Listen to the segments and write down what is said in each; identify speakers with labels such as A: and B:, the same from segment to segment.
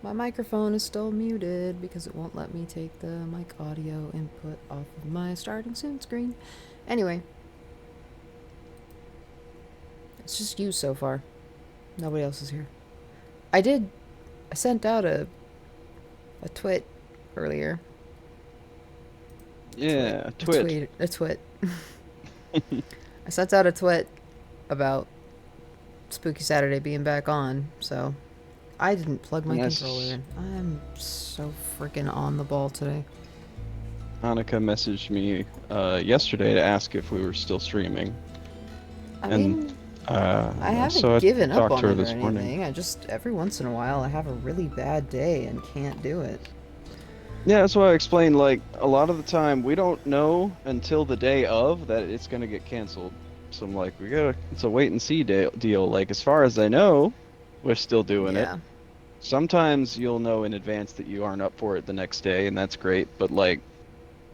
A: my microphone is still muted because it won't let me take the mic audio input off of my starting soon screen. Anyway, it's just you so far. Nobody else is here. I sent out a twit earlier.
B: Yeah,
A: A twit. I sent out a twit about Spooky Saturday being back on, so I didn't plug my controller in. I'm so freaking on the ball today.
B: Hanukkah messaged me yesterday to ask if we were still streaming.
A: I mean, I haven't
B: so I
A: given up
B: talked
A: on
B: to her
A: it or
B: this morning.
A: anything. I just, every once in a while, I have a really bad day and can't do it.
B: Yeah, that's why I explained, like, a lot of the time we don't know until the day of that it's gonna get canceled. So I'm like, it's a wait and see deal. Like, as far as I know, we're still doing it.
A: Yeah.
B: Sometimes you'll know in advance that you aren't up for it the next day, and that's great. But like,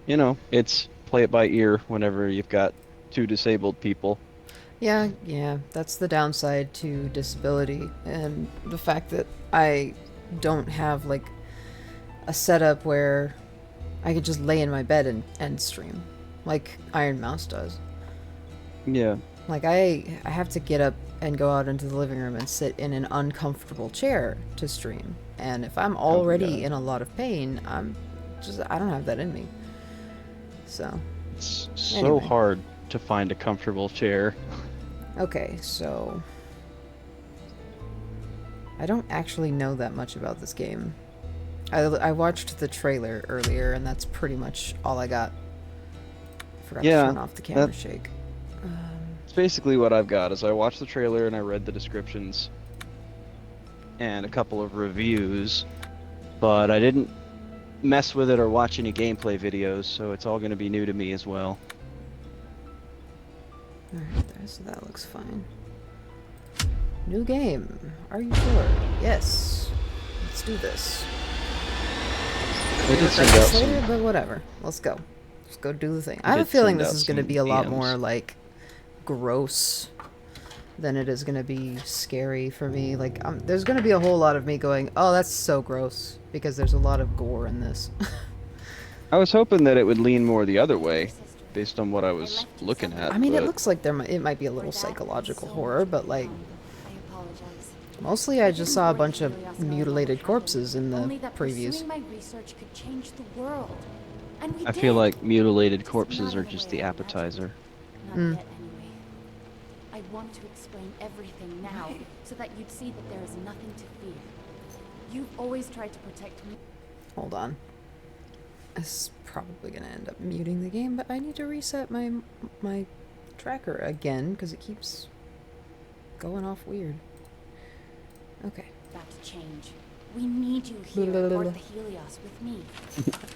B: it's play it by ear whenever you've got two disabled people.
A: Yeah, that's the downside to disability and the fact that I don't have like a setup where I could just lay in my bed and stream like Iron Mouse does.
B: Yeah.
A: Like I have to get up and go out into the living room and sit in an uncomfortable chair to stream. And if I'm
B: Oh
A: already
B: God.
A: in a lot of pain, I don't have that in me. So,
B: It's so
A: anyway.
B: hard to find a comfortable chair.
A: Okay, so I don't actually know that much about this game. I watched the trailer earlier, and that's pretty much all I got. Forgot to
B: Yeah,
A: turn off the camera
B: that's
A: shake.
B: basically what I've got is I watched the trailer and I read the descriptions and a couple of reviews, but I didn't mess with it or watch any gameplay videos, so it's all going to be new to me as well.
A: Alright, so that looks fine. New game. Are you sure? Yes. Let's do this.
B: They did send
A: Regret
B: out
A: this later,
B: some.
A: but whatever. Let's go. Let's go do the thing. I
B: They
A: have a
B: did
A: feeling
B: send
A: this
B: out
A: is going to
B: some
A: be a lot more,
B: DMs.
A: like, gross than it is going to be scary for me. Like, there's going to be a whole lot of me going, oh, that's so gross, because there's a lot of gore in this.
B: I was hoping that it would lean more the other way, based on what I was looking
A: I
B: at,
A: mean, it
B: but
A: looks like it might be a little psychological horror, but, like, mostly I just saw a bunch of mutilated corpses in the previews.
C: My research could change the world. And we
B: I feel
C: did.
B: like mutilated
C: Just
B: corpses
C: not
B: are
C: in the
B: just
C: way
B: the
C: I imagined.
B: appetizer.
C: Not
A: Mm.
C: yet, anyway. I want to explain everything now, so that you'd see that there is nothing to fear. You've always tried to protect me.
A: Hold on. This is probably going to end up muting the game, but I need to reset my tracker again, because it keeps going off weird. Okay.
C: About to change. We need you here aboard the Helios with me.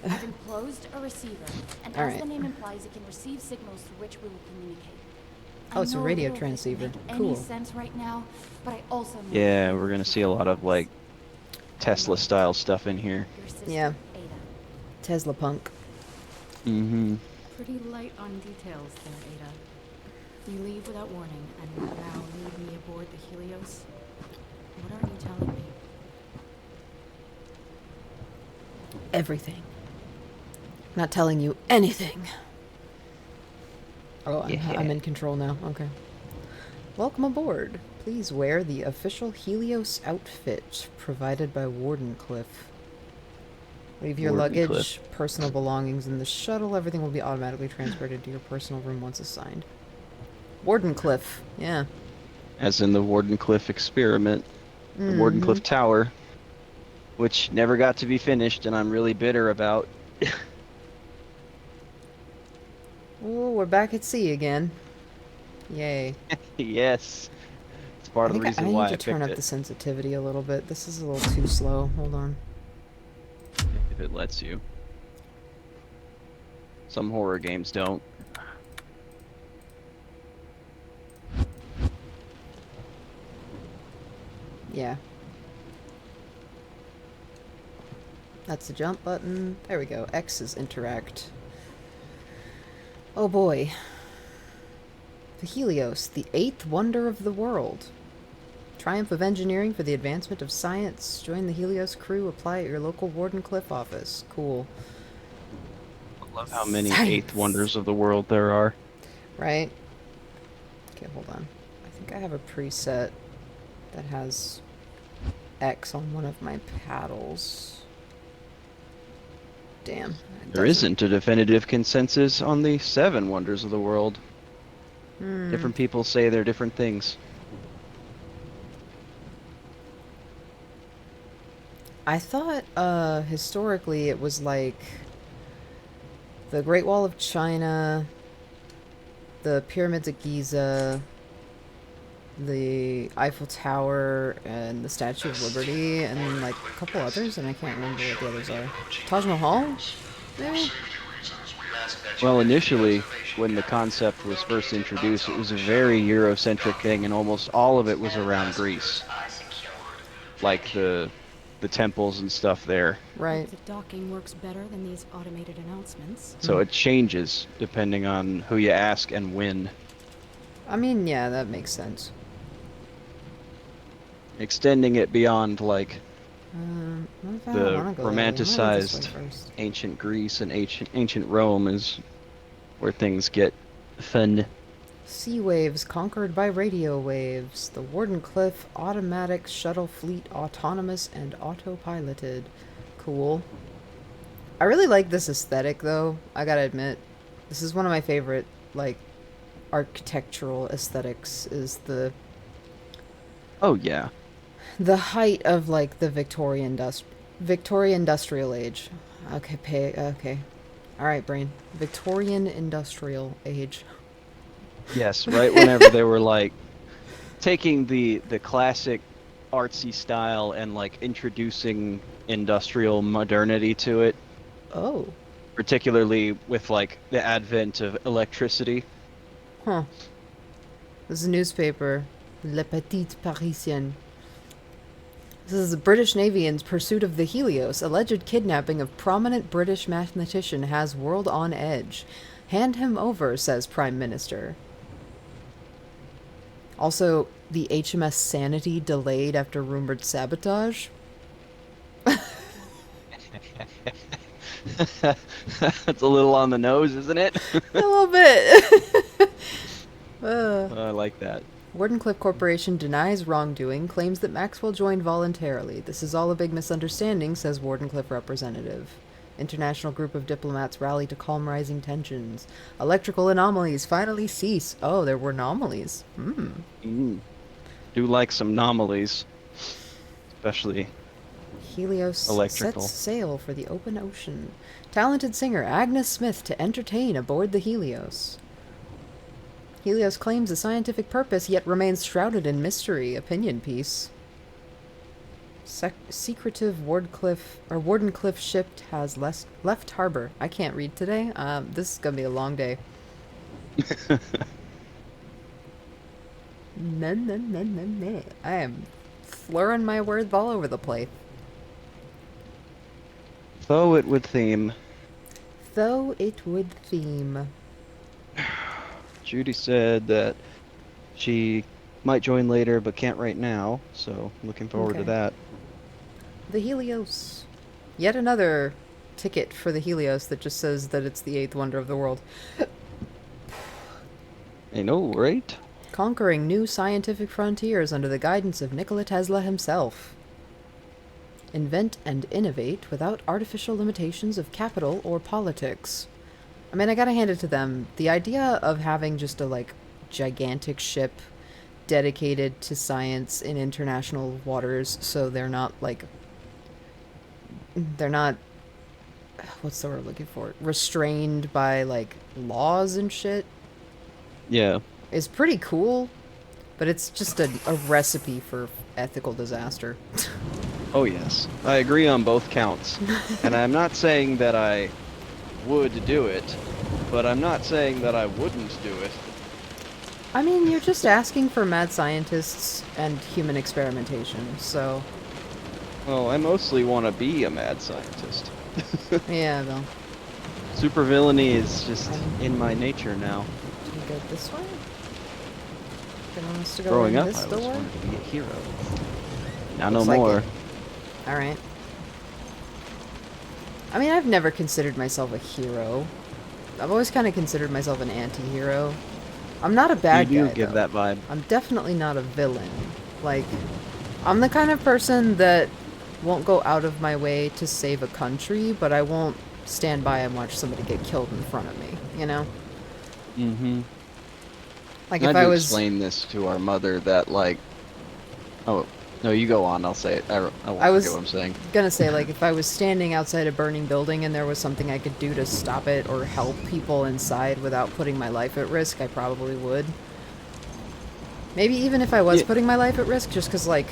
C: I've enclosed a receiver, and as
A: Alright.
C: the name implies, it can receive signals through which we will communicate.
A: Oh, it's a
C: I know
A: radio
C: little of it
A: transceiver.
C: doesn't make
A: Cool.
C: any sense right now, but I also know
B: Yeah,
C: that
B: we're gonna
C: you
B: see a lot of like Tesla style stuff in here.
C: your sister,
A: Yeah.
C: Ada.
A: Tesla punk.
B: Mm-hmm.
D: Pretty light on details there, Ada. You leave without warning, and now leave me aboard the Helios? What are you telling me?
A: Everything. Not telling you anything. Oh, I'm in control now. Okay. Welcome aboard. Please wear the official Helios outfit provided by Wardenclyffe. Leave your
B: Wardenclyffe.
A: luggage, personal belongings in the shuttle. Everything will be automatically transported to your personal room once assigned. Wardenclyffe. Yeah.
B: As in the Wardenclyffe experiment, the
A: Mhm.
B: Wardenclyffe Tower, which never got to be finished, and I'm really bitter about.
A: Oh, we're back at sea again. Yay.
B: Yes, it's part
A: I
B: of the
A: think
B: reason
A: I
B: why
A: need
B: I
A: to turn
B: picked
A: up
B: it,
A: the sensitivity a little bit. This is a little too slow. Hold on.
B: if it lets you. Some horror games don't.
A: Yeah. That's the jump button. There we go. X is interact. Oh boy. The Helios, the eighth wonder of the world. triumph of engineering for the advancement of science. Join the Helios crew. Apply at your local Wardenclyffe office. Cool.
B: I love how many
A: Science.
B: eighth wonders of the world there are.
A: Right? Okay, hold on. I think I have a preset that has X on one of my paddles. Damn. it
B: There
A: doesn't-
B: isn't a definitive consensus on the 7 wonders of the world. Different people say they're different things.
A: I thought historically it was like the Great Wall of China, the Pyramids of Giza, the Eiffel Tower, and the Statue of Liberty, and then like a couple others, and I can't remember what the others are. Taj Mahal? Maybe?
B: Well, initially, when the concept was first introduced, it was a very Eurocentric thing, and almost all of it was around Greece. Like the temples and stuff there.
A: Right.
D: The docking works better than these automated announcements.
B: So it changes depending on who you ask and when.
A: I mean, yeah, that makes sense.
B: Extending it beyond like
A: What if I
B: the
A: don't wanna go that way? I wanna go this way
B: romanticized
A: first.
B: ancient Greece and ancient Rome is where things get fun.
A: Sea waves conquered by radio waves. The Wardenclyffe automatic shuttle fleet, autonomous and autopiloted. Cool. I really like this aesthetic, though. I gotta admit, this is one of my favorite, like, architectural aesthetics. Is the
B: Oh yeah.
A: height of like the Victorian Industrial Age. Okay. All right, brain. Victorian Industrial Age.
B: Yes, right whenever they were like taking the classic artsy style and like introducing industrial modernity to it,
A: Oh.
B: particularly with like the advent of electricity.
A: Huh. This is a newspaper. Le Petit Parisien. This is the British Navy in pursuit of the Helios. Alleged kidnapping of prominent British mathematician has world on edge. Hand him over, says Prime Minister. Also, the HMS Sanity delayed after rumored sabotage.
B: That's a little on the nose, isn't it?
A: A little bit.
B: I like that.
A: Wardenclyffe Corporation denies wrongdoing, claims that Maxwell joined voluntarily. This is all a big misunderstanding, says Wardenclyffe representative. International group of diplomats rally to calm rising tensions. Electrical anomalies finally cease. Oh, there were anomalies.
B: Do like some anomalies, especially
A: Helios
B: electrical.
A: sets sail for the open ocean. Talented singer Agnes Smith to entertain aboard the Helios. Helios claims a scientific purpose, yet remains shrouded in mystery. Opinion piece. Secretive Wardenclyffe ship has left harbor. I can't read today. This is gonna be a long day. I am slurring my words all over the place.
B: Though it would theme.
A: Though it would theme.
B: Judy said that she might join later but can't right now, so looking forward to
A: Okay.
B: that.
A: The Helios. Yet another ticket for the Helios that just says that it's the 8th wonder of the world.
B: I know, right?
A: Conquering new scientific frontiers under the guidance of Nikola Tesla himself. Invent and innovate without artificial limitations of capital or politics. I mean, I gotta hand it to them. The idea of having just a, like, gigantic ship dedicated to science in international waters so they're not, like... They're not... What's the word I'm looking for? Restrained by, like, laws and shit
B: Yeah.
A: is pretty cool, but it's just a recipe for ethical disaster.
B: Oh yes. I agree on both counts. And I'm not saying that I would do it, but I'm not saying that I wouldn't do it.
A: I mean, you're just asking for mad scientists and human experimentation, so...
B: Well, I mostly want to be a mad scientist.
A: Yeah, though.
B: Supervillainy is just in my nature now.
A: Can we go this way? Gonna want us to go
B: Growing
A: in
B: up,
A: this
B: I always
A: door?
B: wanted to be a hero. Now no
A: Looks like
B: more.
A: it. Alright. I mean, I've never considered myself a hero. I've always kind of considered myself an anti-hero. I'm not a bad
B: You do
A: guy,
B: give
A: though.
B: that vibe.
A: I'm definitely not a villain. Like, I'm the kind of person that won't go out of my way to save a country, but I won't stand by and watch somebody get killed in front of me, you know?
B: Mm-hmm.
A: Like,
B: I
A: if
B: had
A: I
B: to
A: was...
B: explain this to our mother that, like... Oh, no, you go on. I'll say it. I won't
A: I was
B: forget what I'm saying.
A: gonna say, like, if I was standing outside a burning building and there was something I could do to stop it or help people inside without putting my life at risk, I probably would. Maybe even if I was
B: Yeah.
A: putting my life at risk, just because, like,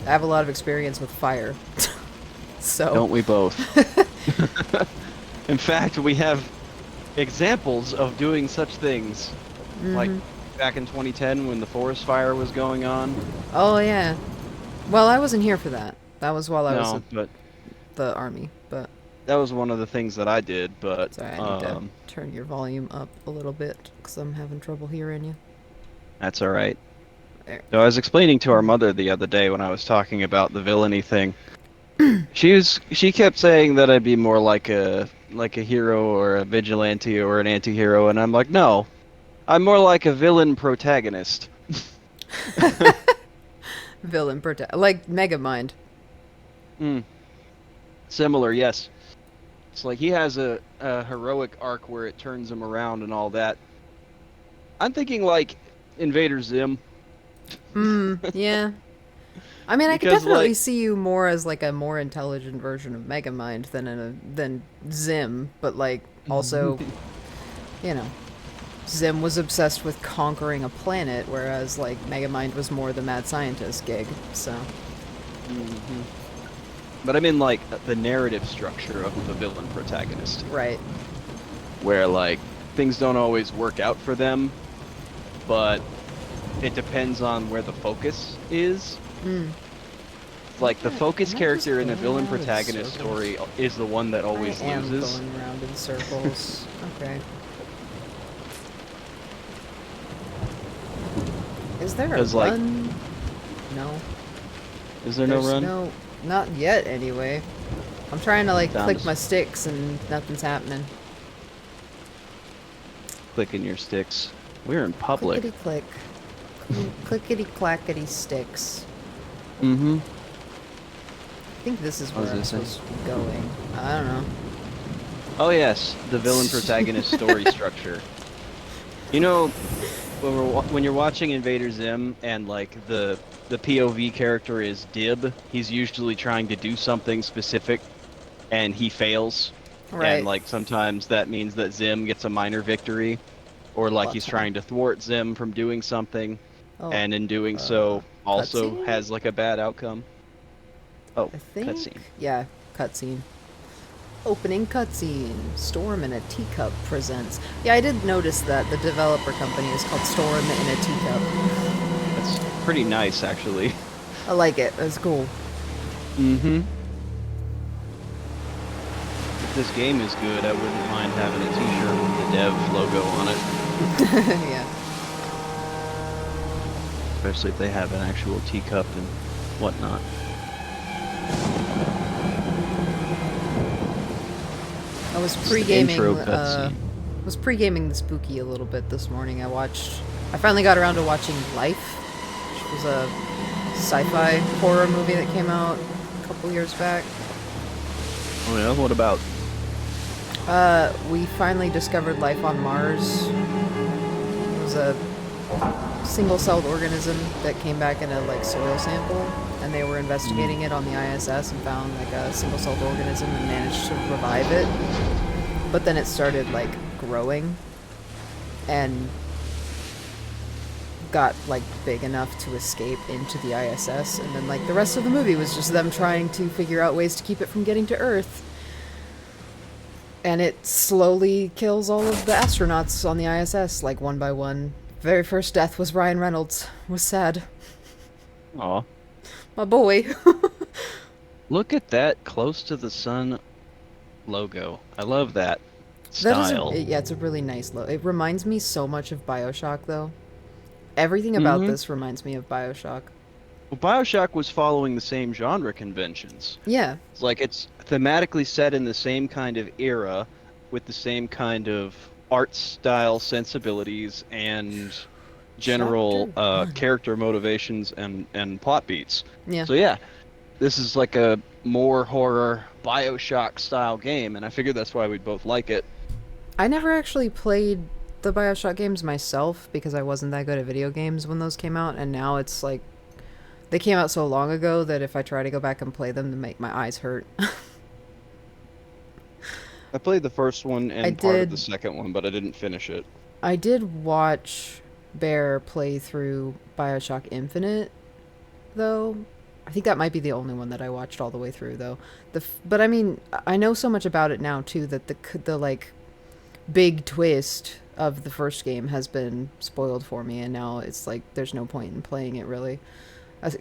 A: I have a lot of experience with fire. So...
B: Don't we both? In fact, we have examples of doing such things. Like back in 2010 when the forest fire was going on.
A: Oh, yeah. Well, I wasn't here for that. That was while I was
B: No,
A: at
B: but
A: the army, but...
B: that was one of the things that I did, but
A: Sorry, I need to turn your volume up a little bit, because I'm having trouble hearing you.
B: that's all right.
A: There.
B: So I was explaining to our mother the other day when I was talking about the villainy thing. She kept saying that I'd be more like a hero or a vigilante or an anti-hero, and I'm like, no, I'm more like a villain protagonist.
A: Villain protect... Like Megamind.
B: Hmm. Similar, yes. It's like he has a heroic arc where it turns him around and all that. I'm thinking like Invader Zim.
A: Yeah. I mean, I could
B: Because,
A: definitely
B: like-
A: see you more as, like, a more intelligent version of Megamind than Zim, but, like, also, you know, Zim was obsessed with conquering a planet, whereas, like, Megamind was more the mad scientist gig, so...
B: But I mean like the narrative structure of the villain protagonist,
A: Right.
B: where like things don't always work out for them, but it depends on where the focus is. Like the focus
A: Am I
B: character
A: just
B: in a
A: going
B: villain
A: around in
B: protagonist
A: circles?
B: story is the one that always
A: I am
B: loses.
A: going around in circles. Okay. Is there a
B: 'Cause, like-
A: run? No.
B: Is there no
A: There's
B: run?
A: No, not yet anyway. I'm trying to like
B: Down
A: click
B: to
A: my sticks and nothing's happening.
B: Clicking your sticks. We're in public.
A: Clickety click. Clickety clackety sticks.
B: Mm-hmm.
A: I think this is
B: What
A: where I'm
B: was this
A: supposed to be going. I don't know.
B: Oh yes, the villain protagonist story structure. You know, when you're watching Invader Zim and like the POV character is Dib, he's usually trying to do something specific and he fails.
A: Right.
B: And like sometimes that means that Zim gets a minor victory, or like he's
A: Butthole.
B: trying to thwart Zim from doing something,
A: Oh,
B: and in doing so also
A: cutscene?
B: has like a bad outcome. Oh,
A: I think.
B: cutscene.
A: Yeah, cutscene. Opening cutscene. Storm in a Teacup presents. Yeah, I did notice that the developer company is called Storm in a Teacup.
B: That's pretty nice, actually.
A: I like it. That's cool.
B: Mm-hmm. If this game is good, I wouldn't mind having a t-shirt with the dev logo on it.
A: Yeah.
B: Especially if they have an actual teacup and whatnot.
A: I was
B: It's the
A: pre-gaming.
B: intro cutscene.
A: Was pre-gaming the Spooky a little bit this morning. I finally got around to watching Life, which was a sci-fi horror movie that came out a couple years back.
B: Oh yeah, what about?
A: We finally discovered life on Mars. It was a single-celled organism that came back in a like soil sample, and they were investigating it on the ISS and found like a single-celled organism and managed to revive it. But then it started like growing and got like big enough to escape into the ISS, and then like the rest of the movie was just them trying to figure out ways to keep it from getting to Earth. And it slowly kills all of the astronauts on the ISS, like one by one. Very first death was Ryan Reynolds. Was sad.
B: Aw.
A: My boy.
B: Look at that close to the sun logo. I love that
A: That is
B: style.
A: yeah, it's a really nice logo. It reminds me so much of BioShock, though. everything about
B: Mm-hmm.
A: this reminds me of BioShock.
B: Well, BioShock was following the same genre conventions.
A: Yeah.
B: It's like it's thematically set in the same kind of era with the same kind of art style sensibilities and
A: Chapter
B: general
A: 1.
B: character motivations and plot beats.
A: Yeah.
B: So yeah, this is like a more horror BioShock style game, and I figured that's why we'd both like it.
A: I never actually played the BioShock games myself because I wasn't that good at video games when those came out, and now it's like they came out so long ago that if I try to go back and play them, to make my eyes hurt.
B: I played the first one
A: I
B: and part of the
A: did
B: second one, but I didn't finish it.
A: I did watch Bear play through BioShock Infinite though. I think that might be the only one that I watched all the way through though. But I mean, I know so much about it now too that the like big twist of the first game has been spoiled for me, and now it's like there's no point in playing it really,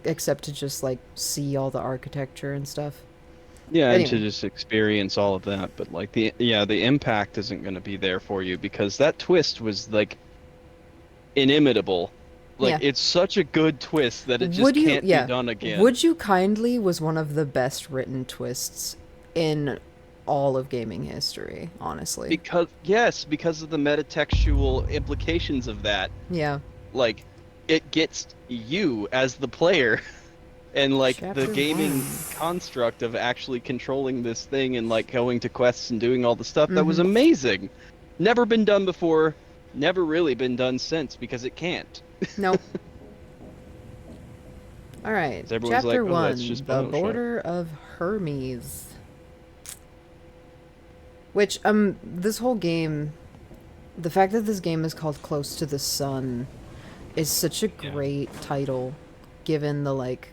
A: except to just like see all the architecture and stuff.
B: Yeah, and to
A: Anyway,
B: just experience all of that, but like the impact isn't going to be there for you because that twist was like inimitable. Like
A: yeah.
B: it's such a good twist that it just
A: Would you?
B: can't be
A: Yeah.
B: done again.
A: Would You Kindly was one of the best written twists in all of gaming history, honestly.
B: Because yes, because of the metatextual implications of that.
A: Yeah.
B: Like it gets you as the player and like the
A: Chapter
B: gaming
A: 1.
B: construct of actually controlling this thing and like going to quests and doing all the stuff that was
A: Mm-hmm.
B: amazing. Never been done before, never really been done since because it can't.
A: Nope. All right.
B: 'Cause everyone's like,
A: Chapter
B: "Oh, that's
A: 1,
B: just
A: The
B: BioShock."
A: Border of Hermes. Which this whole game, the fact that this game is called Close to the Sun is such a
B: Yeah.
A: great title given the like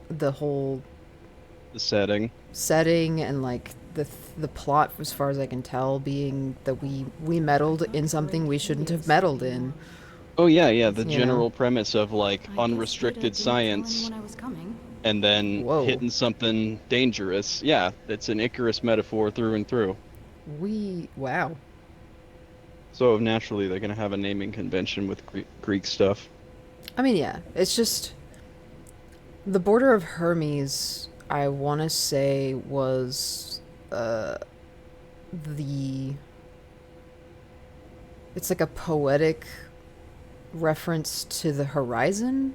A: the whole
B: The setting.
A: setting and like the plot, as far as I can tell, being that we meddled in something we shouldn't have meddled in.
B: Oh yeah, yeah, the
A: You know.
B: general premise of like
D: I guess Ada
B: unrestricted
D: didn't tell
B: science
D: anyone I was coming.
B: and then
A: Whoa.
B: hitting something dangerous. Yeah, it's an Icarus metaphor through and through.
A: Wow.
B: So naturally they're gonna have a naming convention with Greek stuff.
A: I mean, yeah, it's just the Border of Hermes. I want to say was the it's like a poetic reference to the horizon,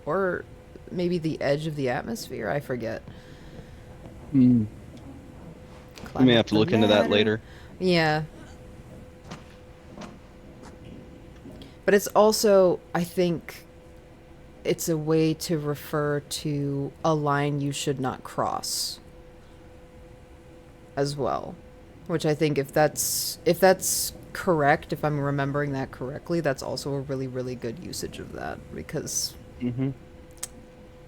A: or maybe the edge of the atmosphere. I forget.
B: Hmm. We
A: Climb
B: may
A: up
B: have to
A: the
B: look into that
A: ladder.
B: later.
A: Yeah. But it's also, I think, it's a way to refer to a line you should not cross as well. Which I think if that's correct, if I'm remembering that correctly, that's also a really, really good usage of that because,
B: Mm-hmm.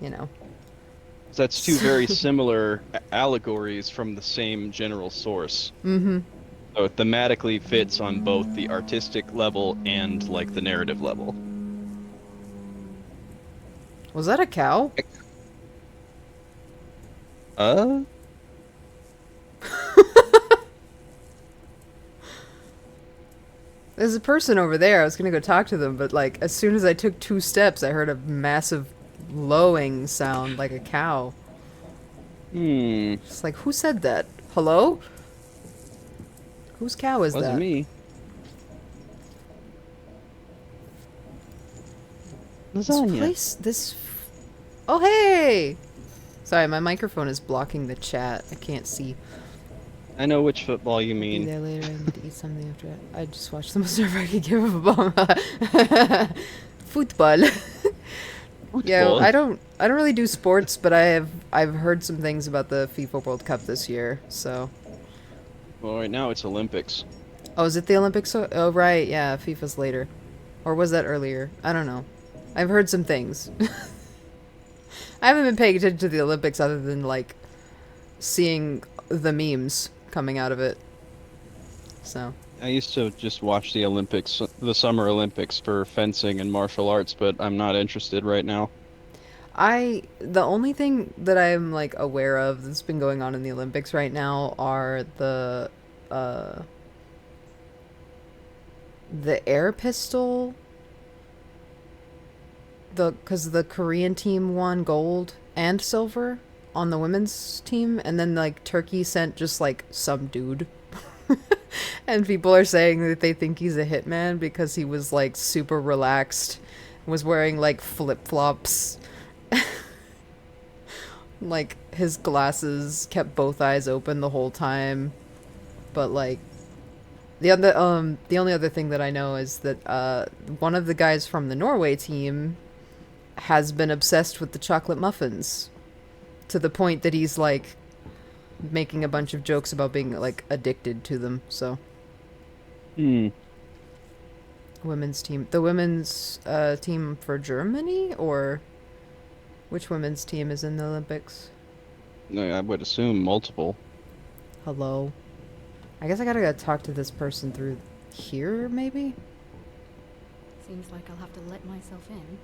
A: you know.
B: That's two very similar allegories from the same general source.
A: Mm-hmm.
B: So it thematically fits on both the artistic level and like the narrative level.
A: Was that a cow?
B: Uh,
A: There's a person over there. I was gonna go talk to them, but like as soon as I took 2 steps, I heard a massive lowing sound like a cow.
B: hmm,
A: It's like, who said that? Hello? Whose cow is
B: wasn't
A: that?
B: me.
A: This
B: Lasagna.
A: place, Oh, hey! Sorry, my microphone is blocking the chat. I can't see.
B: I know which football you
A: Be
B: mean.
A: there later. I need to eat something after I just watched the most ever I could give a bomb. Football. Yeah,
B: Football.
A: I don't really do sports, but I've heard some things about the FIFA World Cup this year. So,
B: Well, right now it's Olympics.
A: oh, is it the Olympics? Oh, right, yeah, FIFA's later, or was that earlier? I don't know. I've heard some things. I haven't been paying attention to the Olympics other than like seeing the memes coming out of it. So,
B: I used to just watch the Olympics, the Summer Olympics for fencing and martial arts, but I'm not interested right now.
A: the only thing that I'm like aware of that's been going on in the Olympics right now are uh the air pistol because the Korean team won gold and silver on the women's team, and then like Turkey sent just like some dude. And people are saying that they think he's a hitman because he was like super relaxed, was wearing like flip-flops. Like his glasses kept both eyes open the whole time. But like the only other thing that I know is that one of the guys from the Norway team has been obsessed with the chocolate muffins to the point that he's like making a bunch of jokes about being like addicted to them. So women's team, the women's team for Germany, or which women's team is in the Olympics?
B: No, I would assume multiple.
A: Hello. I guess I gotta go talk to this person through here, maybe?
D: Seems like I'll have to let myself in.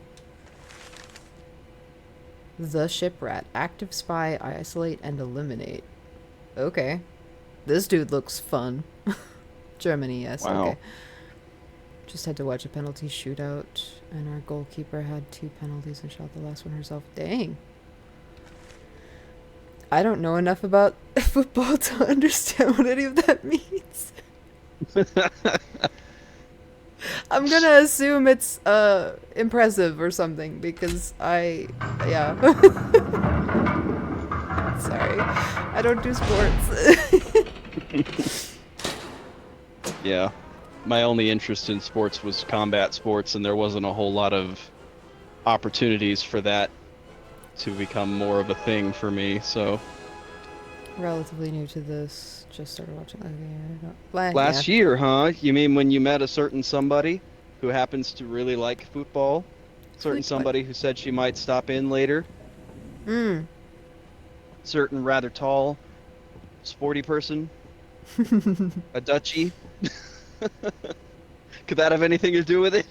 A: The Shiprat. Active spy, isolate, and eliminate. Okay. This dude looks fun. Germany, yes,
B: Wow.
A: okay. Just had to watch a penalty shootout, and our goalkeeper had 2 penalties and shot the last one herself. Dang. I don't know enough about football to understand what any of that means. I'm gonna assume it's impressive or something because yeah. Sorry. I don't do sports.
B: Yeah. My only interest in sports was combat sports, and there wasn't a whole lot of opportunities for that to become more of a thing for me, so.
A: Relatively new to this. Just started watching. Okay,
B: Last year, huh? You mean when you met a certain somebody who happens to really like football? Certain somebody who said she might stop in later? Certain rather tall, sporty person? A Dutchie? Could that have anything to do with it?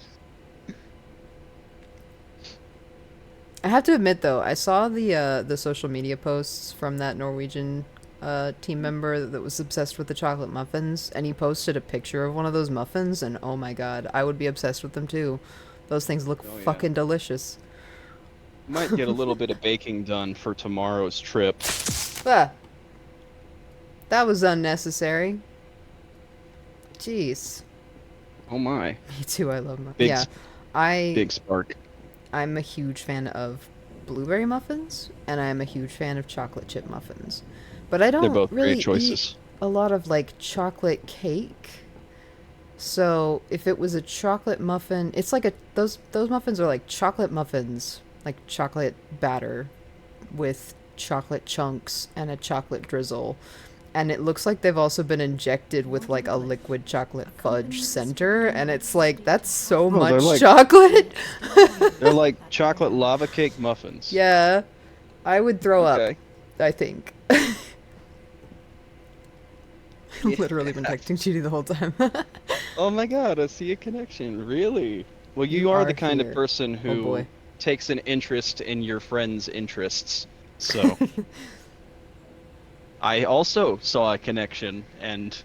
A: I have to admit though, I saw the social media posts from that Norwegian team member that was obsessed with the chocolate muffins, and he posted a picture of one of those muffins, and oh my god, I would be obsessed with them too. Those things look fucking delicious.
B: Might get a little bit of baking done for tomorrow's trip.
A: Ah, that was unnecessary. Jeez.
B: Oh my.
A: Me too, I love muffins.
B: Big
A: Yeah,
B: Big spark.
A: I'm a huge fan of blueberry muffins, and I'm a huge fan of chocolate chip muffins. But I
B: They're
A: don't
B: both
A: really
B: great choices.
A: eat a lot of like chocolate cake. So if it was a chocolate muffin, it's like those muffins are like chocolate muffins, like chocolate batter with chocolate chunks and a chocolate drizzle. And it looks like they've also been injected with like a liquid chocolate fudge center, and it's like that's so much
B: like-
A: chocolate.
B: They're like chocolate lava cake muffins.
A: Yeah, I would throw
B: Okay.
A: up, I think. Literally been texting Judy the whole time.
B: Oh my god, I see a connection. Really? Well, you
A: You
B: are
A: are
B: the kind
A: here.
B: of person who
A: boy.
B: takes an interest in your friend's interests. So I also saw a connection, and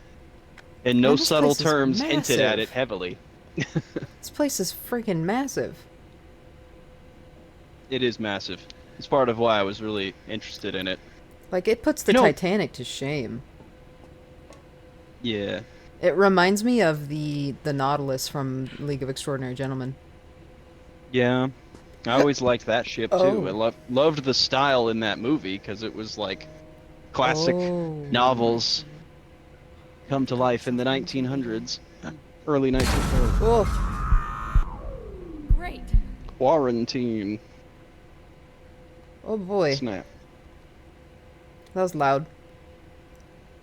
B: in no
A: Man, this
B: subtle
A: place is
B: terms hinted at
A: massive.
B: it heavily.
A: This place is freaking massive.
B: It is massive. It's part of why I was really interested in it.
A: Like, it puts the
B: You know-
A: Titanic to shame.
B: Yeah.
A: It reminds me of the Nautilus from League of Extraordinary Gentlemen.
B: Yeah. I always liked that ship too.
A: Oh.
B: I loved the style in that movie because it was like classic
A: Oh.
B: novels come to life in the 1900s, early 1900s.
A: Oh,
C: Great.
B: Quarantine.
A: oh boy.
B: Snap.
A: That was loud.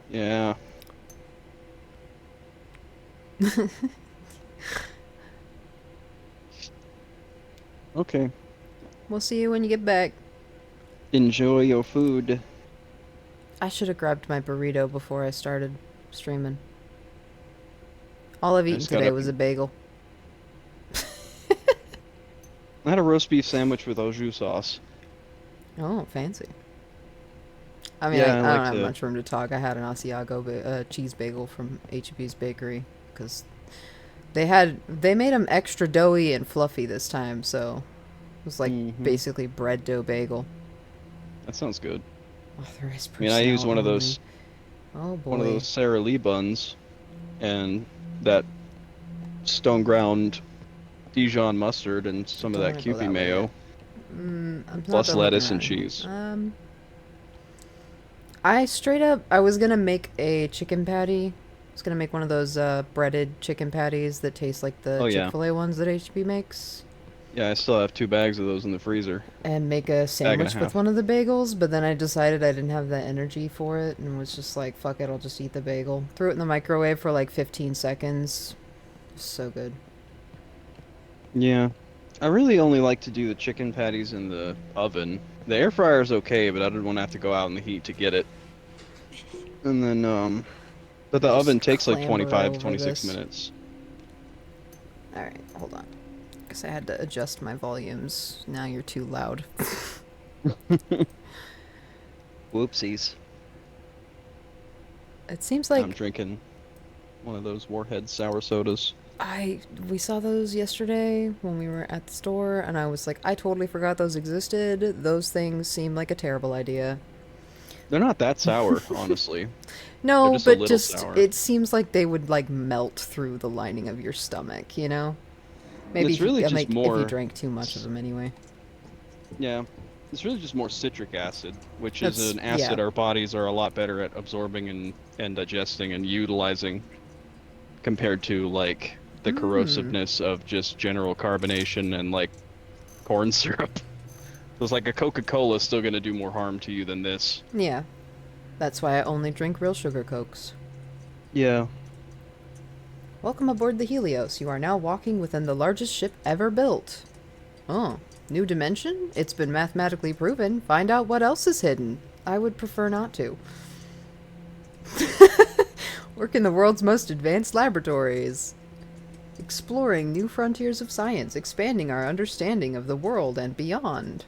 B: Yeah. Okay.
A: We'll see you when you get back.
B: Enjoy your food.
A: I should have grabbed my burrito before I started streaming. All I've eaten
B: just got
A: today
B: up
A: was a
B: and-
A: bagel.
B: I had a roast beef sandwich with au jus sauce.
A: Oh, fancy. I mean,
B: Yeah,
A: I
B: I
A: don't
B: like
A: have
B: to-
A: much room to talk. I had an Asiago cheese bagel from H-E-B's Bakery because they made them extra doughy and fluffy this time. So It was like basically bread dough bagel.
B: That sounds good.
A: Authorized
B: I mean, I use
A: personnel
B: one of
A: only.
B: those
A: Oh
B: one of
A: boy.
B: those Sara Lee buns, and that stone ground Dijon mustard and some of
A: Don't
B: that
A: want to go
B: Kewpie
A: that way yet.
B: mayo,
A: I'm not
B: plus
A: done looking
B: lettuce and
A: around here.
B: cheese.
A: I straight up, I was gonna make a chicken patty. I was gonna make one of those breaded chicken patties that taste like the
B: Oh yeah,
A: Chick-fil-A ones that HB makes.
B: yeah. I still have 2 bags of those in the freezer.
A: And make a
B: Bag and a
A: sandwich with
B: half.
A: one of the bagels, but then I decided I didn't have the energy for it and was just like, fuck it, I'll just eat the bagel. Threw it in the microwave for like 15 seconds. So good.
B: Yeah, I really only like to do the chicken patties in the oven. The air fryer is okay, but I didn't want to have to go out in the heat to get it. And then, but the oven
A: Just
B: takes like
A: clamber
B: 25,
A: over
B: 26
A: this.
B: minutes.
A: Alright, hold on. Guess I had to adjust my volumes. Now you're too loud.
B: Whoopsies.
A: It seems
B: I'm
A: like
B: drinking one of those Warhead sour sodas.
A: we saw those yesterday when we were at the store, and I was like, I totally forgot those existed. Those things seem like a terrible idea.
B: They're not that sour, honestly. They're
A: No,
B: just a
A: but
B: little
A: just
B: sour.
A: it seems like they would like melt through the lining of your stomach, you know? Maybe
B: It's really just
A: if you
B: more,
A: drank too much of them anyway.
B: yeah, it's really just more citric acid, which is
A: That's
B: an
A: yeah.
B: acid our bodies are a lot better at absorbing and digesting and utilizing compared to like the corrosiveness of just general carbonation and like corn syrup. So it's like a Coca-Cola is still going to do more harm to you than this.
A: Yeah. That's why I only drink real sugar cokes.
B: Yeah.
A: Welcome aboard the Helios. You are now walking within the largest ship ever built. Oh, new dimension? It's been mathematically proven. Find out what else is hidden. I would prefer not to. Work in the world's most advanced laboratories. Exploring new frontiers of science, expanding our understanding of the world and beyond.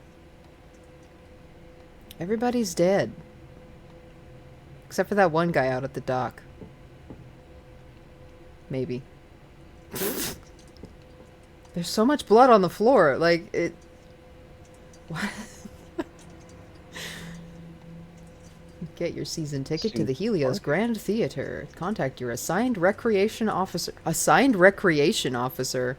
A: Everybody's dead. Except for that one guy out at the dock. Maybe. There's so much blood on the floor. Like, it... What? Get your season ticket to the Helios Grand Theater. Contact your assigned recreation officer. Assigned recreation officer?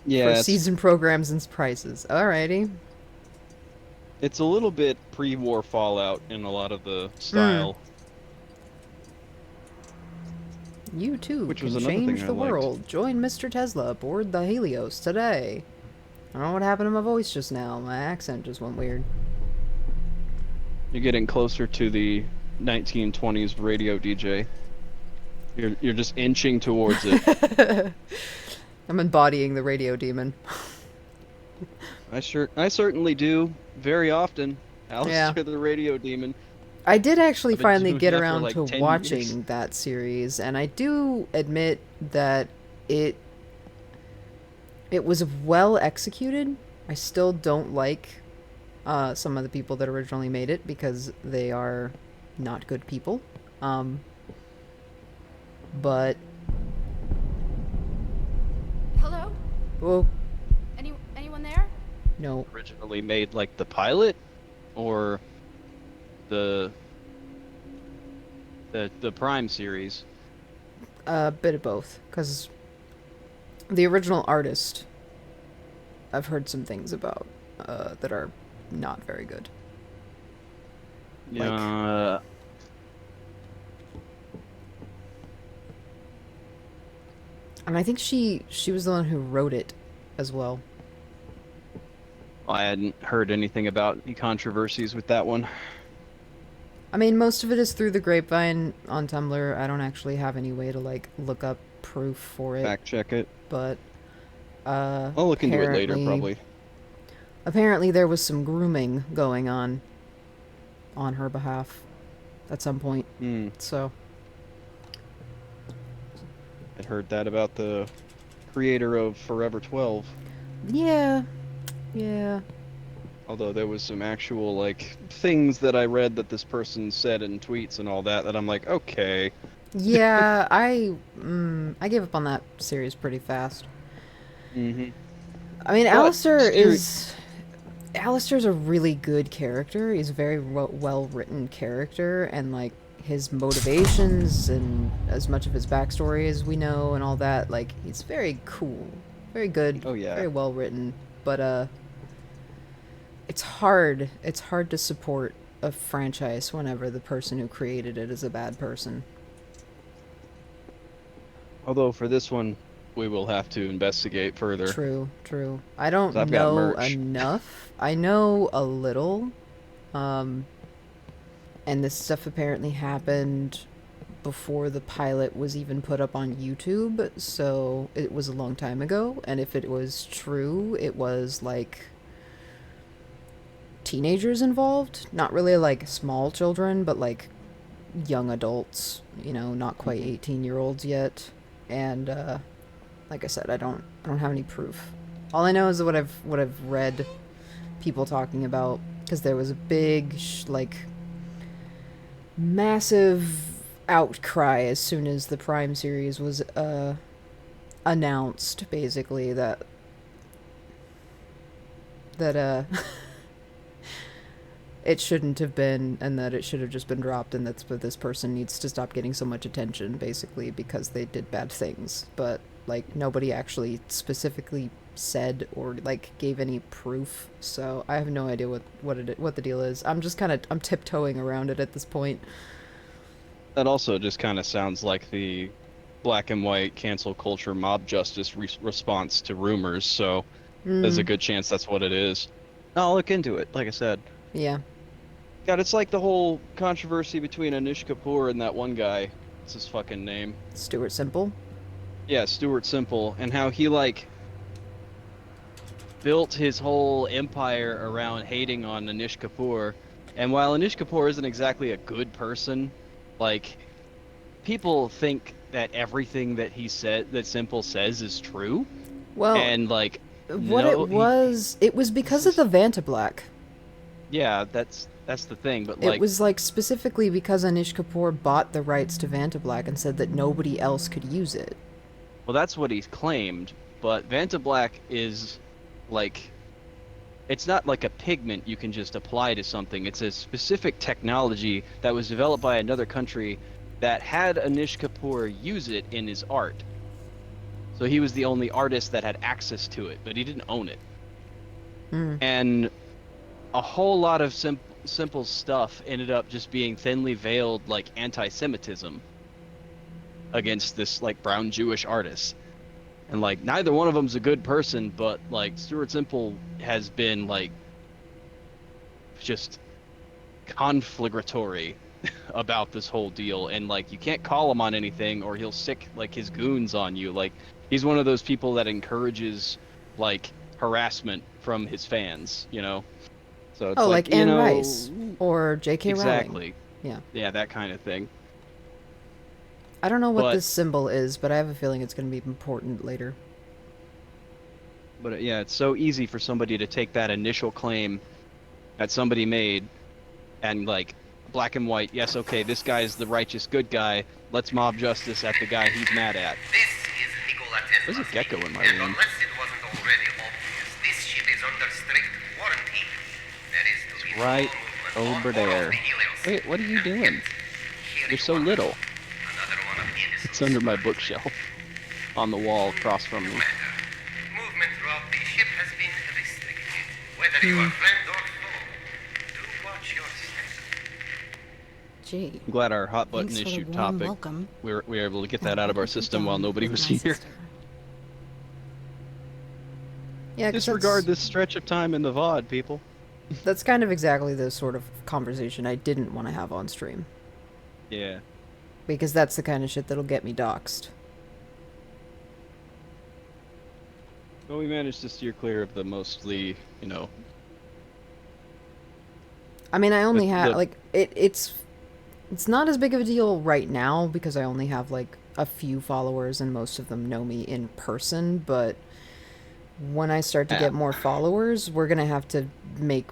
B: Yeah,
A: For season programs and prices. Alrighty.
B: it's a little bit pre-war Fallout in a lot of the style.
A: You too
B: Which
A: can
B: was another
A: change
B: thing I
A: the
B: liked.
A: world. Join Mr. Tesla aboard the Helios today. I don't know what happened to my voice just now. My accent just went weird.
B: You're getting closer to the 1920s radio DJ. You're just inching towards it.
A: I'm embodying the radio demon.
B: I certainly do very often. Alistair
A: Yeah.
B: the radio demon.
A: I did actually
B: I've been
A: finally
B: doing
A: get
B: that for,
A: around
B: like,
A: to
B: 10
A: watching
B: years.
A: that series, and I do admit that it was well executed. I still don't like some of the people that originally made it because they are not good people. But
C: Hello?
A: oh
C: Anyone there?
A: no,
B: Originally made like the pilot or the Prime series.
A: a bit of both, because the original artist, I've heard some things about that are not very good.
B: Yeah.
A: And I think she was the one who wrote it as well.
B: I hadn't heard anything about any controversies with that one.
A: I mean, most of it is through the grapevine on Tumblr. I don't actually have any way to like look up proof for it,
B: Fact check it.
A: but
B: I'll look into it later, probably.
A: apparently there was some grooming going on her behalf at some point. So
B: I'd heard that about the creator of Forever 12.
A: yeah.
B: Although there was some actual, like, things that I read that this person said in tweets and all that I'm like, okay.
A: Yeah, I gave up on that series pretty fast.
B: Mm-hmm.
A: I mean,
B: But
A: Alistair's a really good character. He's a very well written character, and like his motivations and as much of his backstory as we know and all that, like he's very cool, very good,
B: oh yeah.
A: very well written. But it's hard. It's hard to support a franchise whenever the person who created it is a bad person.
B: Although for this one, we will have to investigate further.
A: True, true. I
B: 'Cause
A: don't
B: I've got
A: know
B: merch.
A: enough. I know a little. Um, and this stuff apparently happened before the pilot was even put up on YouTube, so it was a long time ago. And if it was true, it was like teenagers involved. Not really like small children, but like young adults, you know, not quite 18-year-olds yet. And like I said, I don't have any proof. All I know is what I've read people talking about, because there was a big like massive outcry as soon as the Prime series was announced, basically that it shouldn't have been, and that it should have just been dropped, and that's what this person needs to stop getting so much attention, basically, because they did bad things. But like nobody actually specifically said or like gave any proof, so I have no idea what the deal is. I'm just I'm tiptoeing around it at this point.
B: That also just kind of sounds like the black and white cancel culture mob justice response to rumors, so there's a good chance that's what it is. I'll look into it, like I said.
A: Yeah.
B: God, it's like the whole controversy between Anish Kapoor and that one guy. What's his fucking name?
A: Stuart Simple.
B: Yeah, Stuart Simple, and how he like built his whole empire around hating on Anish Kapoor. And while Anish Kapoor isn't exactly a good person, like people think that everything that Simple says is true.
A: Well,
B: and like
A: what
B: no,
A: it was because of the Vantablack.
B: Yeah, that's the thing, but
A: It was like specifically because Anish Kapoor bought the rights to Vantablack and said that nobody else could use it.
B: Well, that's what he's claimed, but Vantablack is like, it's not like a pigment you can just apply to something. It's a specific technology that was developed by another country that had Anish Kapoor use it in his art. So he was the only artist that had access to it, but he didn't own it. And a whole lot of simple stuff ended up just being thinly veiled like anti-Semitism against this like brown Jewish artist. And like neither one of them's a good person, but like Stuart Simple has been like just conflagratory about this whole deal, and like you can't call him on anything or he'll sick like his goons on you. Like he's one of those people that encourages like harassment from his fans, you know. So it's
A: like Anne Rice or J.K. Rowling.
B: Exactly.
A: Yeah.
B: Yeah, that kind of thing.
A: I don't know what this symbol is, but I have a feeling it's going to be important later.
B: But yeah, it's so easy for somebody to take that initial claim that somebody made and like black and white, yes, okay, this guy is the righteous good guy, let's mob justice at the guy he's mad at. There's a gecko in my room.
E: Unless it wasn't already obvious, this ship is under strict warranty. There is to be
B: Right
E: full movement
B: over
E: on all of
B: there.
E: the Helios.
B: Wait, what are you doing? You're so little.
E: Another one of Innocent's
B: It's under my bookshelf on the wall across from me.
E: movement throughout the ship has been restricted. Whether you are friend or foe, do watch your step.
D: Gee.
B: I'm glad our hot button
D: Thanks for the
B: issue
D: warm
B: topic,
D: welcome.
B: we were able to get that out of our system while nobody was here.
A: Yeah, 'cause
B: Disregard this stretch of time in the VOD, people.
A: that's kind of exactly the sort of conversation I didn't want to have on stream.
B: Yeah.
A: Because that's the kind of shit that'll get me doxxed.
B: Well, we managed to steer clear of the mostly, you know...
A: I mean, I only
B: The-
A: have,
B: the-
A: like, it's not as big of a deal right now because I only have, like, a few followers and most of them know me in person, but when I start to get more followers, we're gonna have to make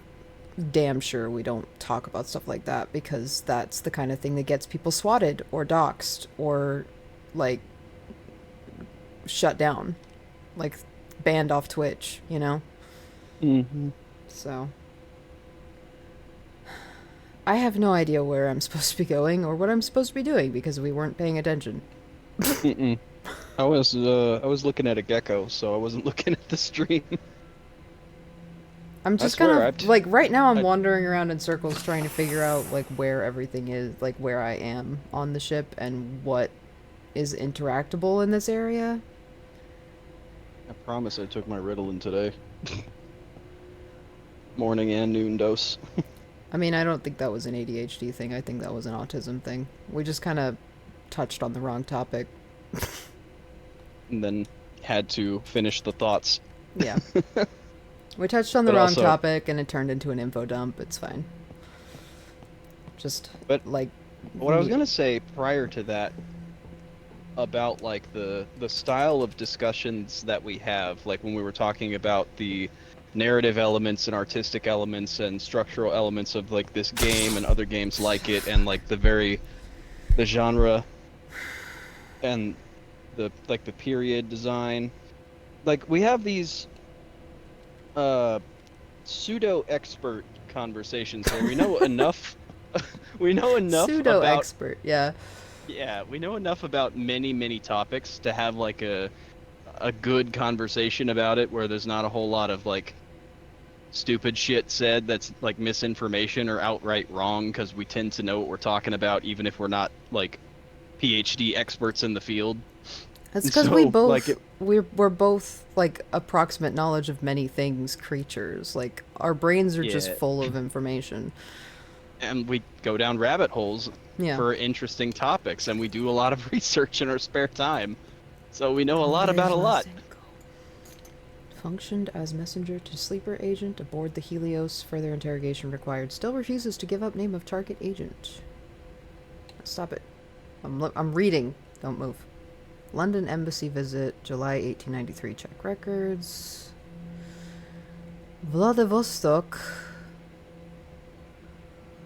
A: damn sure we don't talk about stuff like that, because that's the kind of thing that gets people swatted or doxxed or, like, shut down. Like, banned off Twitch, you know?
B: Mm-hmm.
A: So I have no idea where I'm supposed to be going or what I'm supposed to be doing because we weren't paying attention.
B: Mm-mm. I was looking at a gecko, so I wasn't looking at the stream.
A: I'm
B: I
A: just
B: swear,
A: kind of like right now I'm
B: I
A: wandering around in circles trying to figure out like where everything is, like where I am on the ship and what is interactable in this area.
B: I promise I took my Ritalin today. Morning and noon dose.
A: I mean, I don't think that was an ADHD thing. I think that was an autism thing. We just kind of touched on the wrong topic.
B: And then had to finish the thoughts.
A: Yeah. We touched on the
B: But
A: wrong
B: also-
A: topic and it turned into an info dump. It's fine. Just
B: But
A: like
B: What I was gonna say prior to that about like the style of discussions that we have, like when we were talking about the narrative elements and artistic elements and structural elements of like this game and other games like it, and like the genre and the period design, like we have these pseudo expert conversations where we know enough we know enough
A: pseudo
B: about
A: expert. Yeah.
B: yeah, we know enough about many topics to have like a good conversation about it where there's not a whole lot of like stupid shit said that's like misinformation or outright wrong, because we tend to know what we're talking about even if we're not like PhD experts in the field.
A: That's because we
B: So,
A: both
B: like,
A: we're both like approximate knowledge of many things creatures. Like our brains are just
B: Yeah.
A: full of information.
B: And we go down rabbit holes
A: Yeah.
B: for interesting topics, and we do a lot of research in our spare time. So we know a lot about a lot.
A: Functioned as messenger to sleeper agent aboard the Helios. Further interrogation required. Still refuses to give up name of target agent. Stop it. I'm reading. Don't move. London Embassy visit, July 1893. Check records. Vladivostok.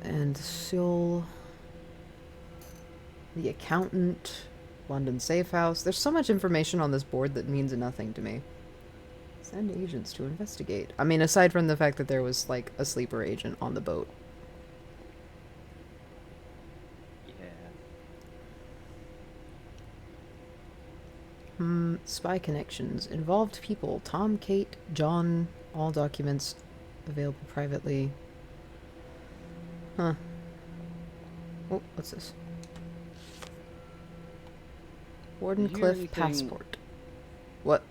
A: And Seoul. The accountant. London safe house. There's so much information on this board that means nothing to me. Send agents to investigate. I mean, aside from the fact that there was, like, a sleeper agent on the boat. Spy connections. Involved people. Tom, Kate, John. All documents available privately. Huh. Oh, what's this? Warden
B: Did you hear
A: Cliff
B: anything-
A: passport. What?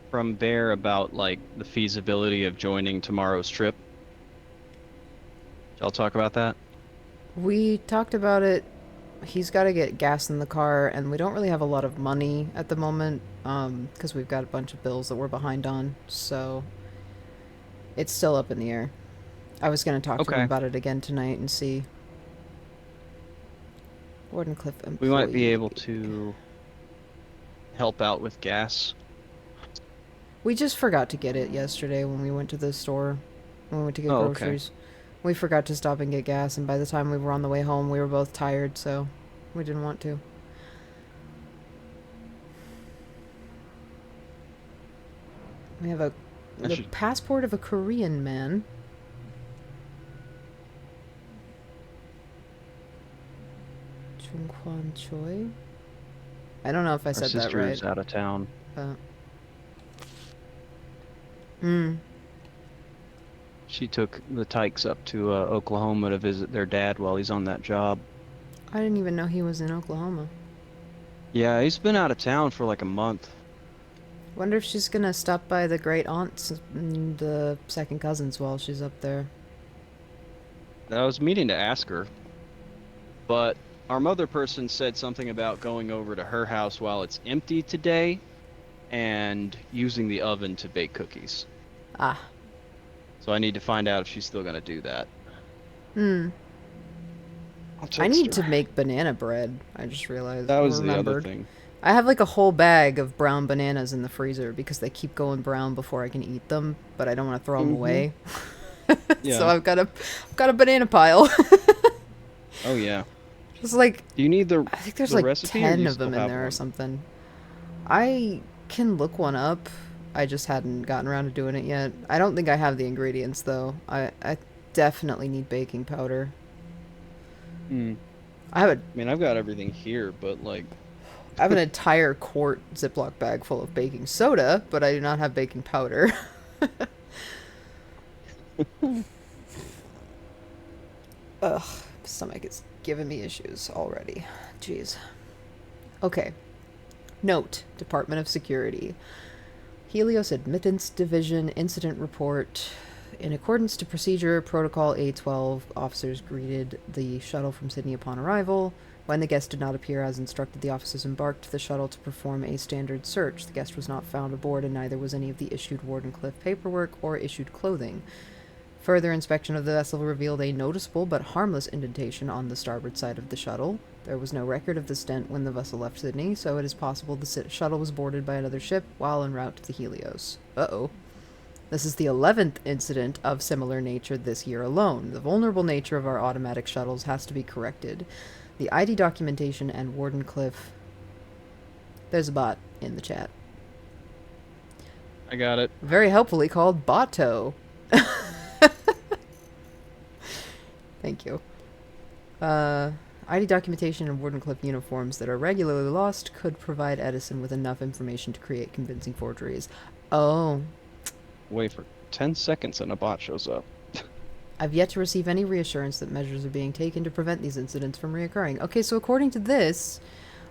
B: From Bear about like the feasibility of joining tomorrow's trip. I'll talk about that.
A: We talked about it. He's got to get gas in the car, and we don't really have a lot of money at the moment, because we've got a bunch of bills that we're behind on, so it's still up in the air. I was going to talk to him
B: Okay.
A: about it again tonight and see. Warden Cliff employee.
B: We might be able to help out with gas.
A: We just forgot to get it yesterday when we went to the store. When we went to get
B: Oh, okay.
A: groceries. We forgot to stop and get gas, and by the time we were on the way home, we were both tired, so we didn't want to. We have the
B: should-
A: passport of a Korean man. Chung Kwan Choi? I don't know if I
B: Our
A: said that
B: sister
A: right.
B: is out of town.
A: But...
B: She took the Tykes up to Oklahoma to visit their dad while he's on that job.
A: I didn't even know he was in Oklahoma.
B: Yeah, he's been out of town for like a month.
A: Wonder if she's gonna stop by the great aunts and the second cousins while she's up there.
B: I was meaning to ask her, but our mother person said something about going over to her house while it's empty today and using the oven to bake cookies.
A: Ah.
B: So I need to find out if she's still gonna do that. I'll
A: I
B: text
A: need
B: her.
A: to make banana bread. I just realized.
B: That was the other
A: remembered.
B: thing.
A: I have like a whole bag of brown bananas in the freezer because they keep going brown before I can eat them, but I don't want to throw them away.
B: Yeah.
A: So I've got a banana pile.
B: Oh yeah.
A: Just like
B: Do you need the?
A: I think there's
B: the
A: like
B: recipe, or do
A: 10
B: you
A: of them
B: still
A: in
B: have
A: there or
B: one?
A: something. I can look one up. I just hadn't gotten around to doing it yet. I don't think I have the ingredients, though. I definitely need baking powder.
B: Hmm.
A: I have
B: I mean, I've got everything here, but like,
A: an entire quart Ziploc bag full of baking soda, but I do not have baking powder. Ugh, stomach is giving me issues already. Jeez. Okay. Note, Department of Security. Helios Admittance Division Incident Report. In accordance to procedure, Protocol A12, officers greeted the shuttle from Sydney upon arrival. When the guest did not appear as instructed, the officers embarked the shuttle to perform a standard search. The guest was not found aboard, and neither was any of the issued Wardenclyffe paperwork or issued clothing. Further inspection of the vessel revealed a noticeable but harmless indentation on the starboard side of the shuttle. There was no record of this dent when the vessel left Sydney, so it is possible the shuttle was boarded by another ship while en route to the Helios. Uh-oh. This is the 11th incident of similar nature this year alone. The vulnerable nature of our automatic shuttles has to be corrected. The ID documentation and Wardenclyffe... There's a bot in the chat.
B: I got it.
A: Very helpfully called Bato. Thank you. ID documentation and Wardenclyffe uniforms that are regularly lost could provide Edison with enough information to create convincing forgeries. Oh.
B: Wait for 10 seconds and a bot shows up.
A: I've yet to receive any reassurance that measures are being taken to prevent these incidents from reoccurring. Okay, so according to this,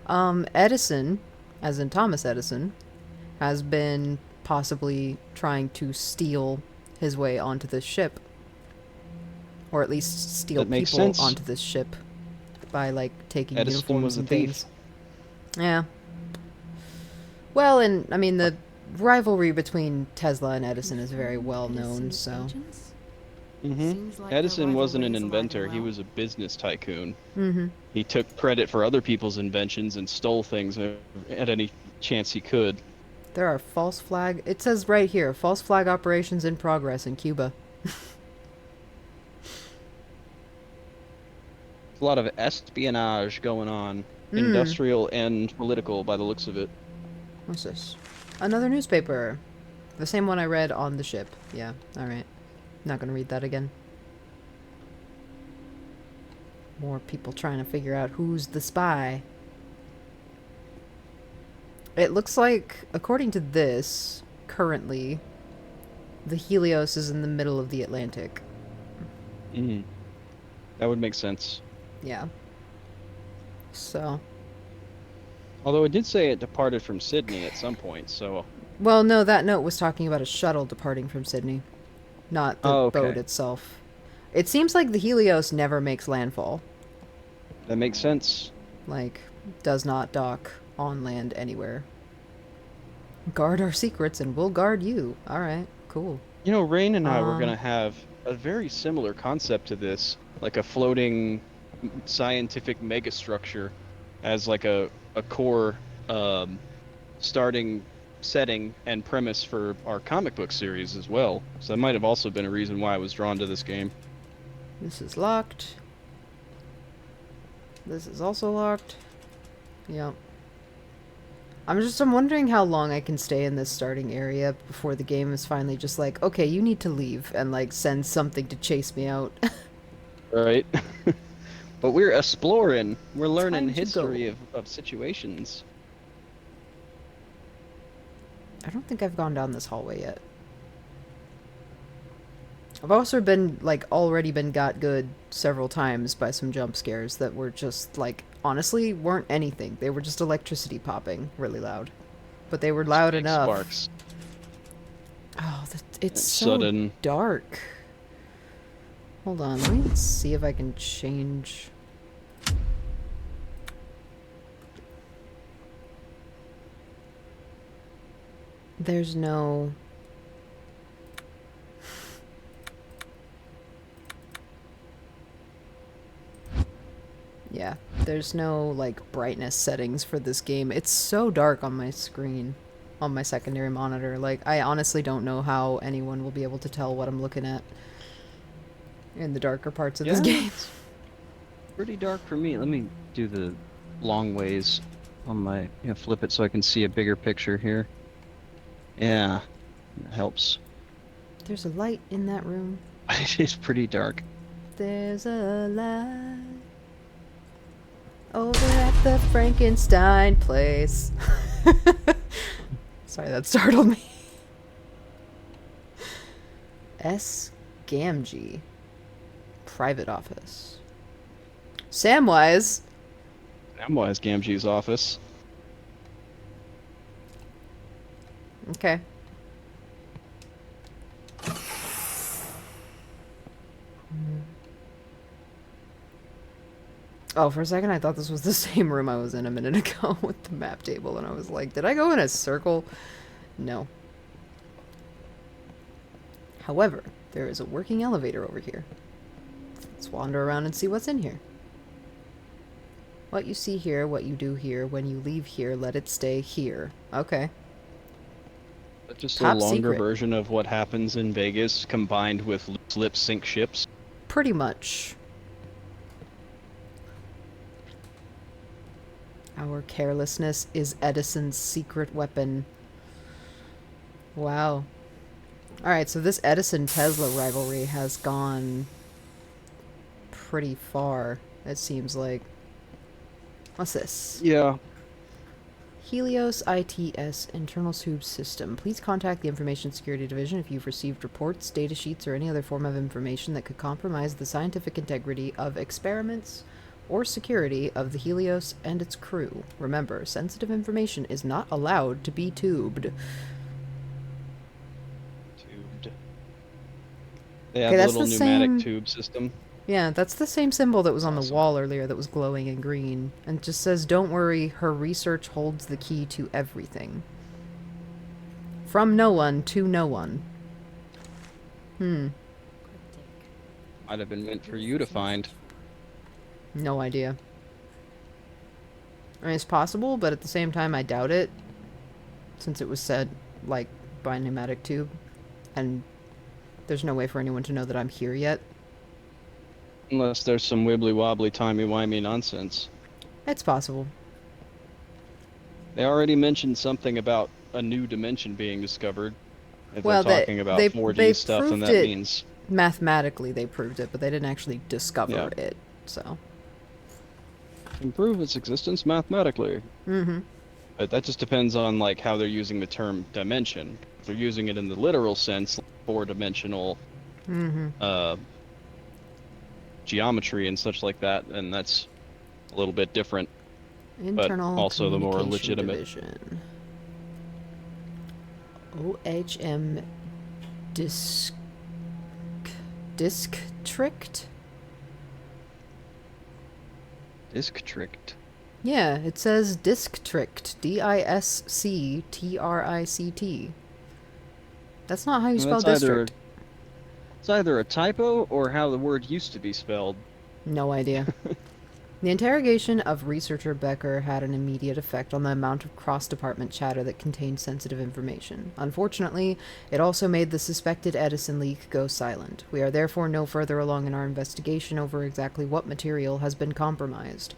A: Edison, as in Thomas Edison, has been possibly trying to steal his way onto this ship. Or at least steal people onto this ship by, like, taking
B: Edison
A: uniforms
B: was a
A: and
B: thief.
A: things. Yeah. Well, and, I mean, the rivalry between Tesla and Edison is very well known, so...
D: Seems like
B: Edison
D: the
B: wasn't an
D: rivalry is
B: inventor,
D: alive
B: he
D: and
B: was a business tycoon.
A: Mm-hmm.
B: He took credit for other people's inventions and stole things at any chance he could.
A: There are false flag... It says right here, false flag operations in progress in Cuba.
B: A lot of espionage going on, industrial and political by the looks of it.
A: What's this? Another newspaper. The same one I read on the ship. Yeah, alright. Not gonna read that again. More people trying to figure out who's the spy. It looks like, according to this, currently, the Helios is in the middle of the Atlantic.
B: That would make sense.
A: Yeah. So.
B: Although it did say it departed from Sydney at some point, so...
A: Well, no, that note was talking about a shuttle departing from Sydney. Not the boat itself. It seems like the Helios never makes landfall.
B: That makes sense.
A: Like, does not dock on land anywhere. Guard our secrets and we'll guard you. Alright, cool.
B: You know, Rain and I were going to have a very similar concept to this, like a floating scientific megastructure as like a core starting setting and premise for our comic book series as well. So that might have also been a reason why I was drawn to this game.
A: This is locked. This is also locked. Yep. I'm wondering how long I can stay in this starting area before the game is finally just like, okay, you need to leave, and like send something to chase me out.
B: Right. But we're exploring. We're learning
A: Time to
B: history
A: go.
B: of situations.
A: I don't think I've gone down this hallway yet. I've also been, like, already been got good several times by some jump scares that were just, like, honestly, weren't anything. They were just electricity popping really loud. But they were loud
B: Big
A: enough.
B: Sparks.
A: Oh, it's so
B: Sudden.
A: dark. Hold on, let me see if I can change... There's no... Yeah, there's no, like, brightness settings for this game. It's so dark on my screen, on my secondary monitor. Like, I honestly don't know how anyone will be able to tell what I'm looking at in the darker parts of this game.
B: It's pretty dark for me. Let me do the long ways on my, flip it so I can see a bigger picture here. Yeah, that helps.
A: There's a light in that room.
B: It is pretty dark.
A: There's a light over at the Frankenstein place. Sorry, that startled me. S. Gamgee. Private office. Samwise.
B: Samwise Gamgee's office.
A: Okay. Oh, for a second I thought this was the same room I was in a minute ago with the map table, and I was like, did I go in a circle? No. However, there is a working elevator over here. Let's wander around and see what's in here. What you see here, what you do here, when you leave here, let it stay here. Okay.
B: That's just
A: Top
B: a longer
A: secret.
B: version of what happens in Vegas combined with lip sync ships.
A: Pretty much. Our carelessness is Edison's secret weapon. Wow. Alright, so this Edison-Tesla rivalry has gone pretty far, it seems like. What's this?
B: Yeah.
A: Helios ITS Internal Tube System. Please contact the Information Security Division if you've received reports, data sheets, or any other form of information that could compromise the scientific integrity of experiments or security of the Helios and its crew. Remember, sensitive information is not allowed to be tubed.
B: Tubed. They have
A: Okay,
B: a
A: that's
B: little
A: the
B: pneumatic
A: same-
B: tube system.
A: Yeah, that's the same symbol that was on the
B: Awesome.
A: wall earlier that was glowing in green. And it just says, don't worry, her research holds the key to everything. From no one to no one.
D: Cryptic.
B: Might have been meant for you to find.
A: No idea. I mean, it's possible, but at the same time, I doubt it. Since it was said, like, by a pneumatic tube. And there's no way for anyone to know that I'm here yet.
B: Unless there's some wibbly wobbly timey wimey nonsense.
A: It's possible.
B: They already mentioned something about a new dimension being discovered. If
A: Well,
B: they're talking about
A: they
B: 4D stuff, and
A: proved
B: that
A: it.
B: means
A: Mathematically, they proved it, but they didn't actually discover
B: Yeah.
A: it, so.
B: can prove its existence mathematically.
A: Mm-hmm.
B: But that just depends on like how they're using the term dimension. If they're using it in the literal sense, like four-dimensional
A: Mm-hmm.
B: geometry and such like that, and that's a little bit different.
A: Internal
B: also the more
A: Communication
B: legitimate.
A: Division. OHM Disk Tricked?
B: Disc tricked.
A: Yeah, it says Disc Tricked. DISCTRICT. That's not how you spell
B: That's
A: district.
B: it's either a typo or how the word used to be spelled.
A: No idea. The interrogation of researcher Becker had an immediate effect on the amount of cross-department chatter that contained sensitive information. Unfortunately, it also made the suspected Edison leak go silent. We are therefore no further along in our investigation over exactly what material has been compromised.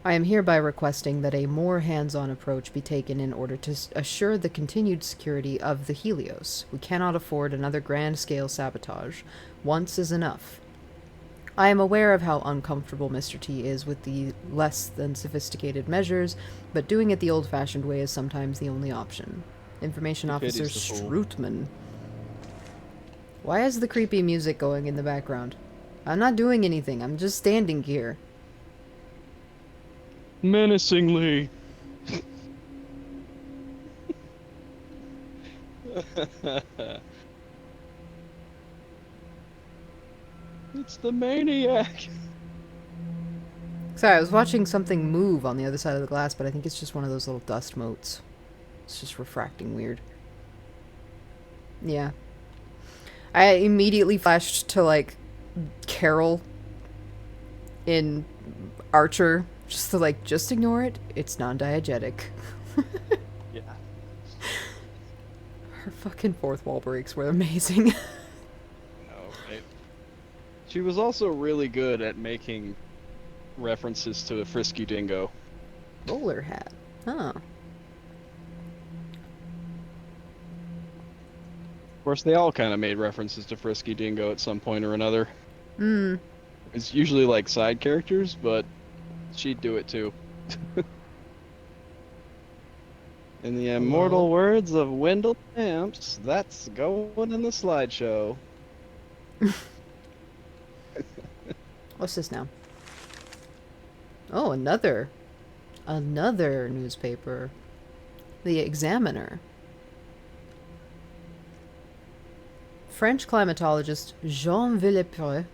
A: I am hereby requesting that a more hands-on approach be taken in order to assure the continued security of the Helios. We cannot afford another grand-scale sabotage. Once is enough. I am aware of how uncomfortable Mr. T is with the less than sophisticated measures, but doing it the old-fashioned way is sometimes the only option. Information
B: He
A: Officer
B: pities the fool.
A: Strootman. Why is the creepy music going in the background? I'm not doing anything, I'm just standing here.
B: Menacingly. It's the maniac.
A: Sorry, I was watching something move on the other side of the glass, but I think it's just one of those little dust motes. It's just refracting weird. Yeah. I immediately flashed to, like, Carol in Archer, just to, like, just ignore it. It's non-diegetic.
B: Yeah.
A: Her fucking fourth wall breaks were amazing.
B: No, right? She was also really good at making references to a frisky dingo.
A: Bowler hat. Huh.
B: course, they all kind of made references to Frisky Dingo at some point or another.
A: Hmm.
B: It's usually like side characters, but she'd do it too. In the immortal words of Wendell Stamps, that's going in the slideshow.
A: What's this now? Oh, another newspaper. The Examiner. French climatologist Jean Villepreux.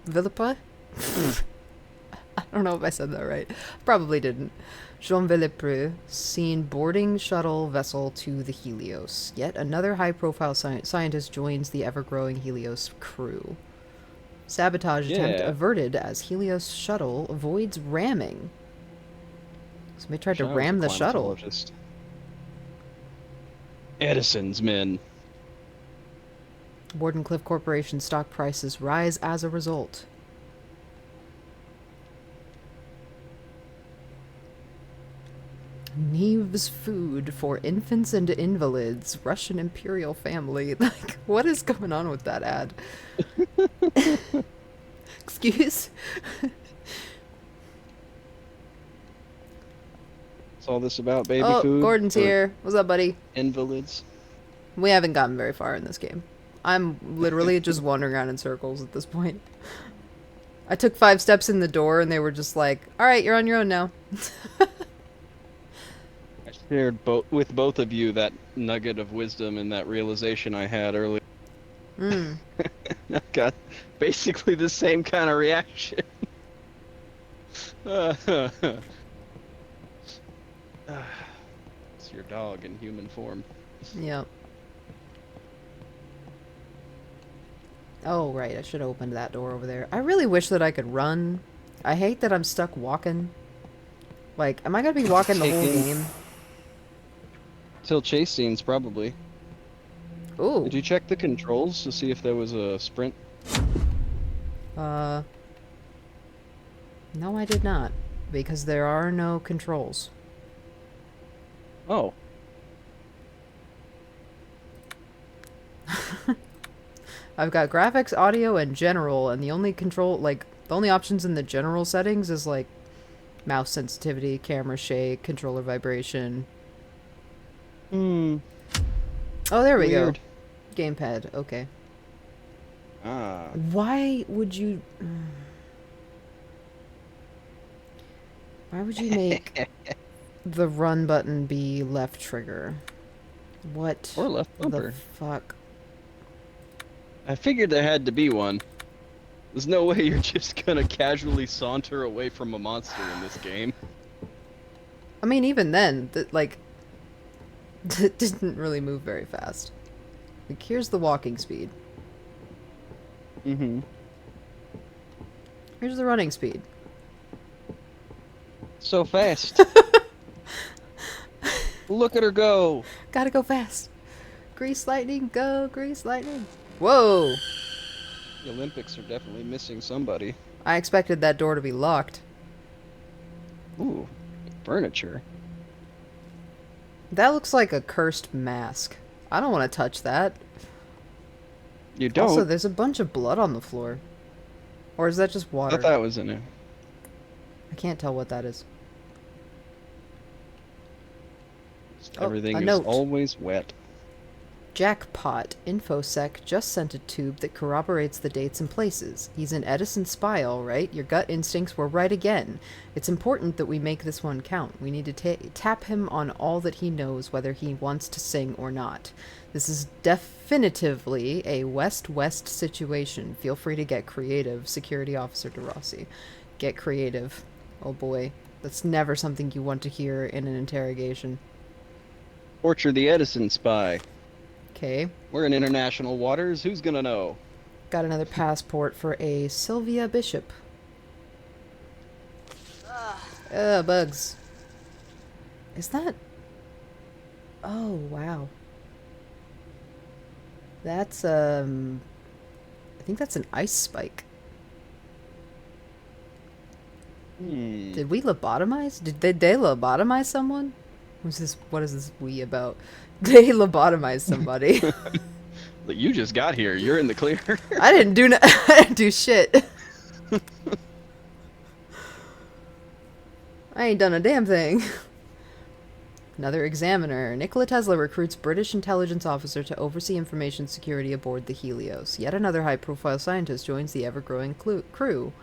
A: Villepreux? I don't know if I said that right. Probably didn't. Jean Villepreux seen boarding shuttle vessel to the Helios. Yet another high-profile scientist joins the ever-growing Helios crew. Sabotage attempt
B: Yeah.
A: averted as Helios shuttle avoids ramming. Somebody tried to
B: Wish I was a
A: ram the shuttle.
B: climatologist. Edison's men.
A: Wardenclyffe Corporation stock prices rise as a result. Neves food for infants and invalids. Russian imperial family. Like, what is going on with that ad? Excuse?
B: What's all this about, baby
A: Oh,
B: food?
A: Gordon's
B: for
A: here. What's up, buddy?
B: Invalids.
A: We haven't gotten very far in this game. I'm literally just wandering around in circles at this point. I took 5 steps in the door and they were just like, alright, you're on your own now.
B: I shared with both of you that nugget of wisdom and that realization I had earlier.
A: Mm.
B: I got basically the same kind of reaction. It's your dog in human form.
A: Yep. Oh, right. I should have opened that door over there. I really wish that I could run. I hate that I'm stuck walking. Like, am I going to be walking the whole game?
B: Till chase scenes, probably.
A: Ooh.
B: Did you check the controls to see if there was a sprint?
A: No, I did not. Because there are no controls.
B: Oh.
A: I've got graphics, audio, and general, and the only control, like, the only options in the general settings is, like, mouse sensitivity, camera shake, controller vibration.
B: Hmm.
A: Oh, there we
B: Weird.
A: go. Gamepad, okay.
B: Ah.
A: Why would you... Why would you make the run button be left trigger? What
B: Or left bumper.
A: the fuck?
B: I figured there had to be one. There's no way you're just gonna casually saunter away from a monster in this game.
A: I mean, even then, like, it didn't really move very fast. Like, here's the walking speed.
B: Mm-hmm.
A: Here's the running speed.
B: So fast. Look at her go.
A: Gotta go fast. Grease lightning, go, grease lightning. Whoa!
B: The Olympics are definitely missing somebody.
A: I expected that door to be locked.
B: Ooh, furniture.
A: That looks like a cursed mask. I don't want to touch that.
B: You don't?
A: Also, there's a bunch of blood on the floor. Or is that just
B: I
A: water?
B: thought that was in it.
A: I can't tell what that is. Oh,
B: Everything
A: a
B: is
A: note.
B: always wet.
A: Jackpot. InfoSec just sent a tube that corroborates the dates and places. He's an Edison spy, all right. Your gut instincts were right again. It's important that we make this one count. We need to tap him on all that he knows, whether he wants to sing or not. This is definitively a West-West situation. Feel free to get creative. Security Officer DeRossi. Get creative. Oh boy. That's never something you want to hear in an interrogation.
B: Torture the Edison spy.
A: Okay.
B: We're in international waters. Who's gonna know?
A: Got another passport for a Sylvia Bishop. Ugh, bugs. Is that... Oh, wow. That's, I think that's an ice spike.
B: Hmm.
A: Did we lobotomize? Did they lobotomize someone? What is this we about? They lobotomized somebody.
B: But you just got here. You're in the clear.
A: I didn't do I didn't do shit. I ain't done a damn thing. Another examiner. Nikola Tesla recruits British intelligence officer to oversee information security aboard the Helios. Yet another high-profile scientist joins the ever-growing crew.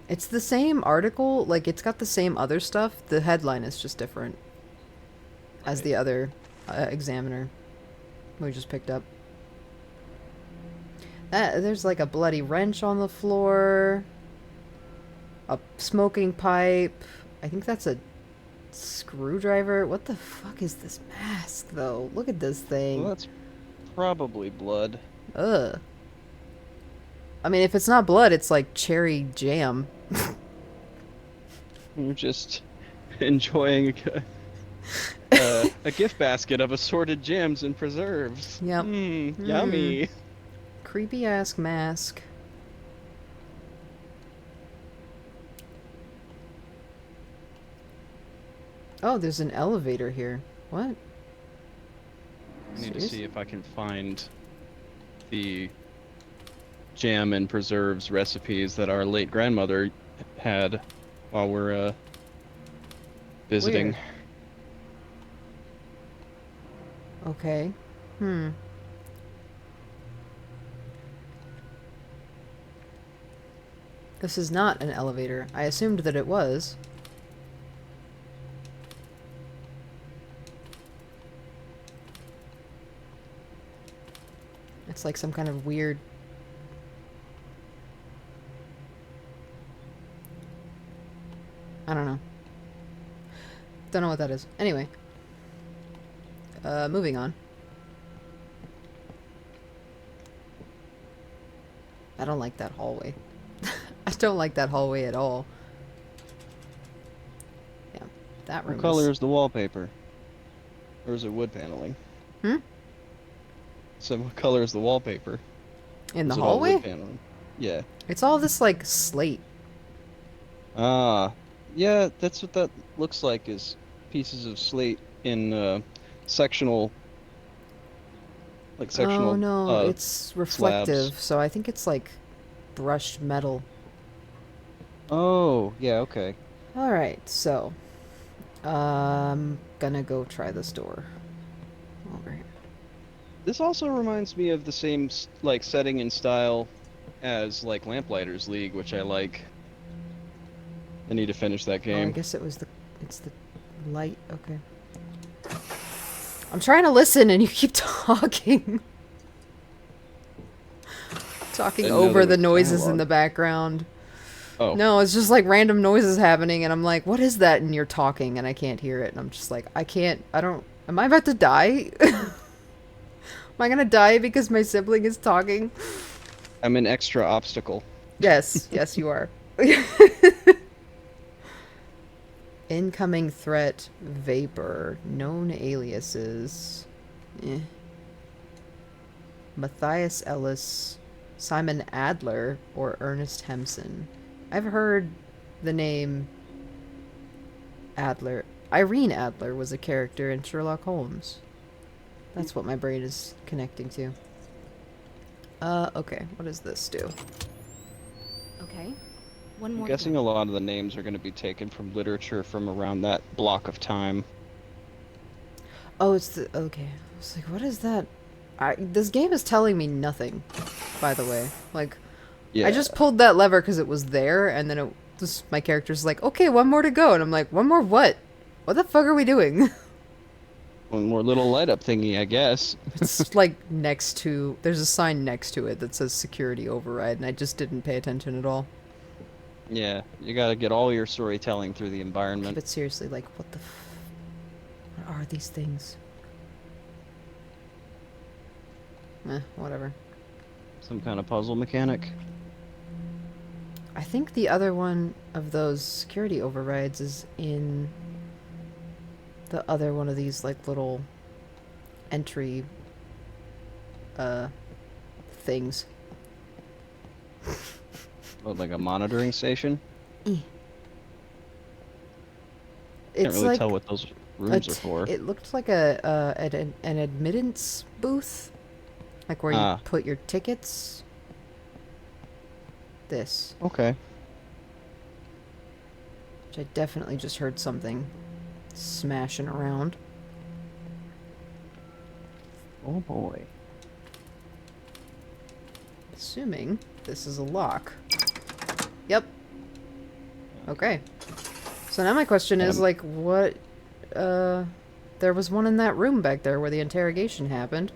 A: It's the same article, like, it's got the same other stuff. The headline is just different. As the other examiner we just picked up. There's, like, a bloody wrench on the floor. A smoking pipe. I think that's a screwdriver. What the fuck is this mask, though? Look at this thing.
B: Well, that's probably blood.
A: Ugh. I mean, if it's not blood, it's like cherry jam.
B: You're just enjoying a gift basket of assorted jams and preserves.
A: Yep.
B: Yummy.
A: Creepy ass mask. Oh, there's an elevator here. What?
B: I need to see if I can find the jam and preserves recipes that our late grandmother had while we're visiting.
A: Weird. Okay. This is not an elevator. I assumed that it was. It's like some kind of weird... I don't know. Don't know what that is. Anyway. Moving on. I don't like that hallway. I don't like that hallway at all. Yeah, that room
B: What color is the wallpaper? Or is it wood paneling? So what color is the wallpaper?
A: in the
B: Is it all wood
A: hallway?
B: paneling? Yeah.
A: It's all this, like, slate.
B: Ah. Yeah, that's what that looks like, is pieces of slate in sectional... Like sectional...
A: Oh, no, it's reflective,
B: slabs.
A: so I think it's, like, brushed metal.
B: Oh, yeah, okay.
A: Alright, so... gonna go try this door. Over here.
B: This also reminds me of the same, like, setting and style as, like, Lamplighters League, which I like. I need to finish that
A: Oh,
B: game.
A: I guess it's the light, okay. I'm trying to listen and you keep talking. Talking
B: Didn't know
A: over
B: there
A: the
B: was
A: noises in
B: dialogue.
A: the background.
B: Oh.
A: No, it's just like random noises happening and I'm like, what is that? And you're talking and I can't hear it. And I'm just like, am I about to die? Am I gonna die because my sibling is talking?
B: I'm an extra obstacle.
A: Yes, yes you are. Incoming threat, vapor, known aliases. Matthias Ellis, Simon Adler, or Ernest Hemson. I've heard the name Adler. Irene Adler was a character in Sherlock Holmes. That's what my brain is connecting to. Okay, what does this do?
D: Okay. One
B: I'm
D: more
B: guessing
D: thing.
B: a lot of the names are going to be taken from literature from around that block of time.
A: Oh, it's the... Okay. I was like, what is that? This game is telling me nothing, by the way. Like,
B: Yeah.
A: I just pulled that lever because it was there, and then my character's like, okay, one more to go. And I'm like, one more what? What the fuck are we doing?
B: One more little light up thingy, I guess.
A: It's like next to... There's a sign next to it that says security override, and I just didn't pay attention at all.
B: Yeah, you gotta get all your storytelling through the environment.
A: But seriously, like, what the what are these things? Whatever.
B: Some kind of puzzle mechanic.
A: I think the other one of those security overrides is in the other one of these, like, little entry things.
B: What, like a monitoring station? Can't
A: It's
B: really
A: like
B: tell what those rooms are for.
A: it looked like an admittance booth, like where you
B: Ah,
A: put your tickets. This,
B: okay.
A: which I definitely just heard something smashing around.
B: Oh boy.
A: Assuming this is a lock. Yep. Okay. So now my question is, like, what, there was one in that room back there where the interrogation happened.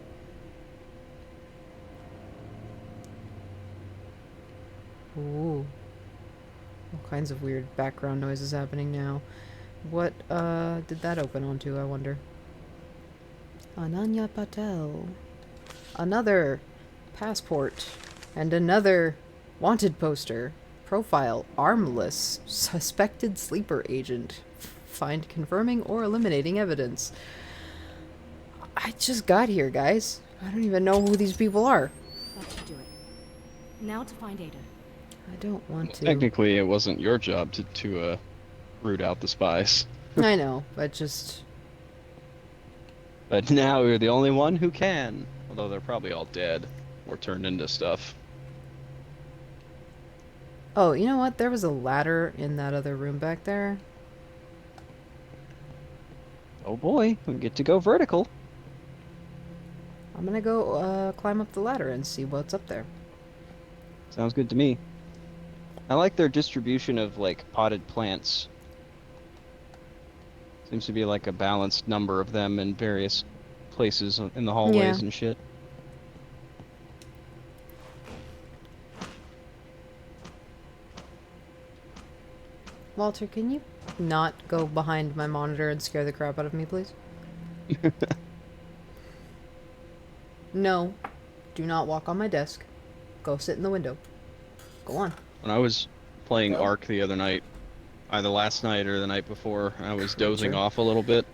A: Ooh. All kinds of weird background noises happening now. What, did that open onto, I wonder? Ananya Patel. Another passport. And another wanted poster. Profile. Armless. Suspected sleeper agent. Find confirming or eliminating evidence. I just got here, guys. I don't even know who these people are.
D: That should do it. Now to find Ada.
A: I don't want to.
B: Technically, it wasn't your job to root out the spies.
A: I know, but just...
B: But now you're the only one who can. Although they're probably all dead or turned into stuff.
A: Oh, you know what? There was a ladder in that other room back there.
B: Oh boy, we get to go vertical.
A: I'm gonna go climb up the ladder and see what's up there.
B: Sounds good to me. I like their distribution of, like, potted plants. Seems to be, like, a balanced number of them in various places in the hallways
A: Yeah.
B: and shit.
A: Walter, can you not go behind my monitor and scare the crap out of me, please? No. Do not walk on my desk. Go sit in the window. Go on.
B: When I was playing
A: Well.
B: Ark the other night, either last night or the night before, I was dozing
A: Sure.
B: off a little bit,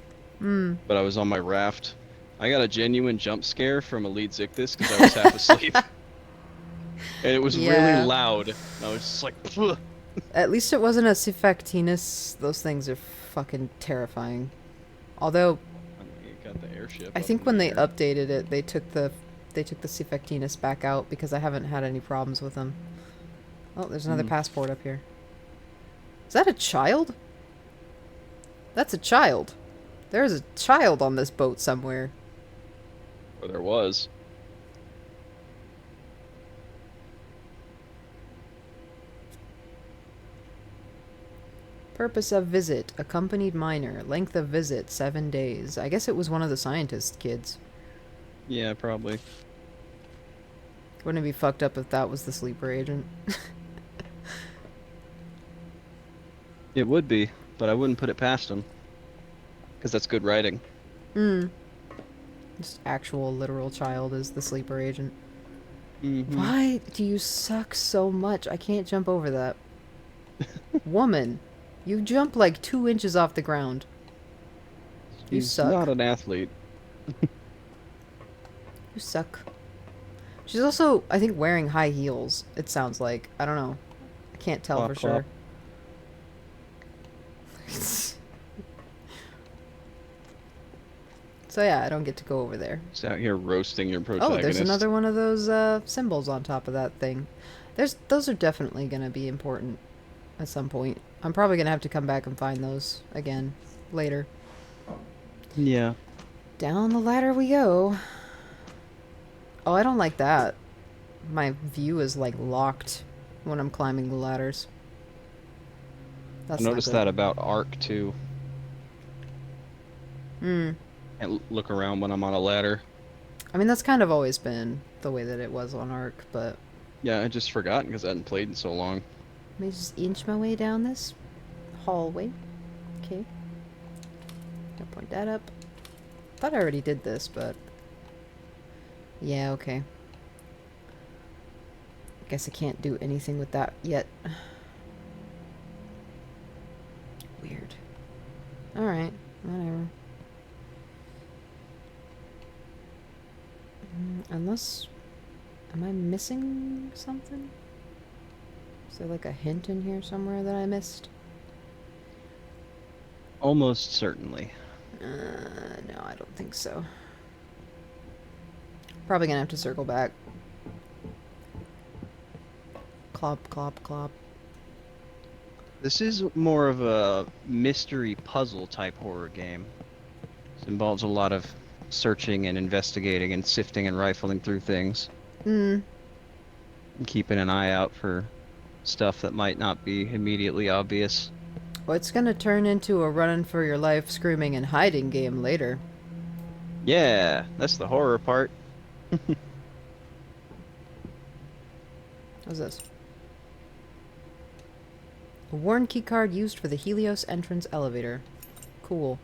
A: Hmm.
B: but I was on my raft. I got a genuine jump scare from Elite Zictus because I was half asleep. And it was
A: Yeah.
B: really loud. And I was just like, "Ugh."
A: At least it wasn't a Cephactinus. Those things are fucking terrifying. Although,
B: You got the airship.
A: I
B: up
A: think
B: in
A: when
B: the
A: they
B: air.
A: updated it, they took the Cephactinus back out because I haven't had any problems with them. Oh, there's another
B: Hmm.
A: passport up here. Is that a child? That's a child. There's a child on this boat somewhere.
B: Or there was.
A: Purpose of visit: accompanied minor. Length of visit: 7 days. I guess it was one of the scientist kids.
B: Yeah, probably.
A: Wouldn't it be fucked up if that was the sleeper agent?
B: It would be, but I wouldn't put it past him. Because that's good writing.
A: Hmm. Just actual literal child is the sleeper agent.
B: Mm-hmm.
A: Why do you suck so much? I can't jump over that. Woman, you jump like 2 inches off the ground. You
B: He's
A: suck.
B: not an athlete.
A: You suck. She's also, I think, wearing high heels, it sounds like. I don't know. I can't tell
B: Clop,
A: for
B: clop.
A: sure. So yeah, I don't get to go over there.
B: He's out here roasting your
A: Oh,
B: protagonist.
A: there's another one of those symbols on top of that thing. Those are definitely gonna be important at some point. I'm probably gonna have to come back and find those again later.
B: Yeah.
A: Down the ladder we go. Oh, I don't like that. My view is like locked when I'm climbing the ladders.
B: I
A: That's not
B: noticed
A: good.
B: that about Ark too.
A: Hmm.
B: Can't look around when I'm on a ladder.
A: I mean, that's kind of always been the way that it was on Ark, but
B: Yeah, I just forgotten because I hadn't played in so long.
A: let me just inch my way down this hallway. Okay. Gonna point that up. Thought I already did this, but yeah, okay. Guess I can't do anything with that yet. Weird. Alright, whatever. Unless... Am I missing something? Is there like a hint in here somewhere that I missed?
B: Almost certainly.
A: No, I don't think so. Probably gonna have to circle back. Clop, clop, clop.
B: This is more of a mystery puzzle type horror game. It involves a lot of searching and investigating and sifting and rifling through things.
A: Hmm.
B: And keeping an eye out for stuff that might not be immediately obvious.
A: Well, it's gonna turn into a running for your life, screaming and hiding game later.
B: Yeah, that's the horror part.
A: What's this? A worn keycard used for the Helios entrance elevator. Cool.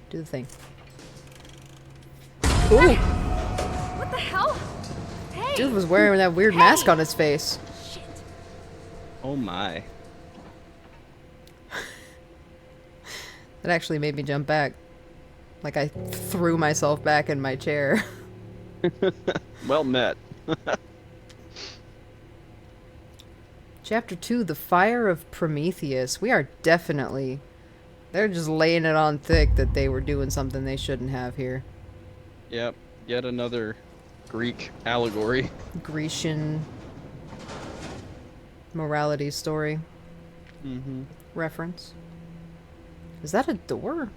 A: Do the thing. Ooh!
C: What the hell? Hey!
A: Dude was wearing that weird mask on his face.
C: Shit.
B: Oh my.
A: That actually made me jump back. Like I threw myself back in my chair.
B: Well met.
A: Chapter 2, The Fire of Prometheus. We are definitely... They're just laying it on thick that they were doing something they shouldn't have here.
B: Yep, yet another Greek allegory.
A: Grecian morality story
B: Mm-hmm.
A: reference. Is that a door?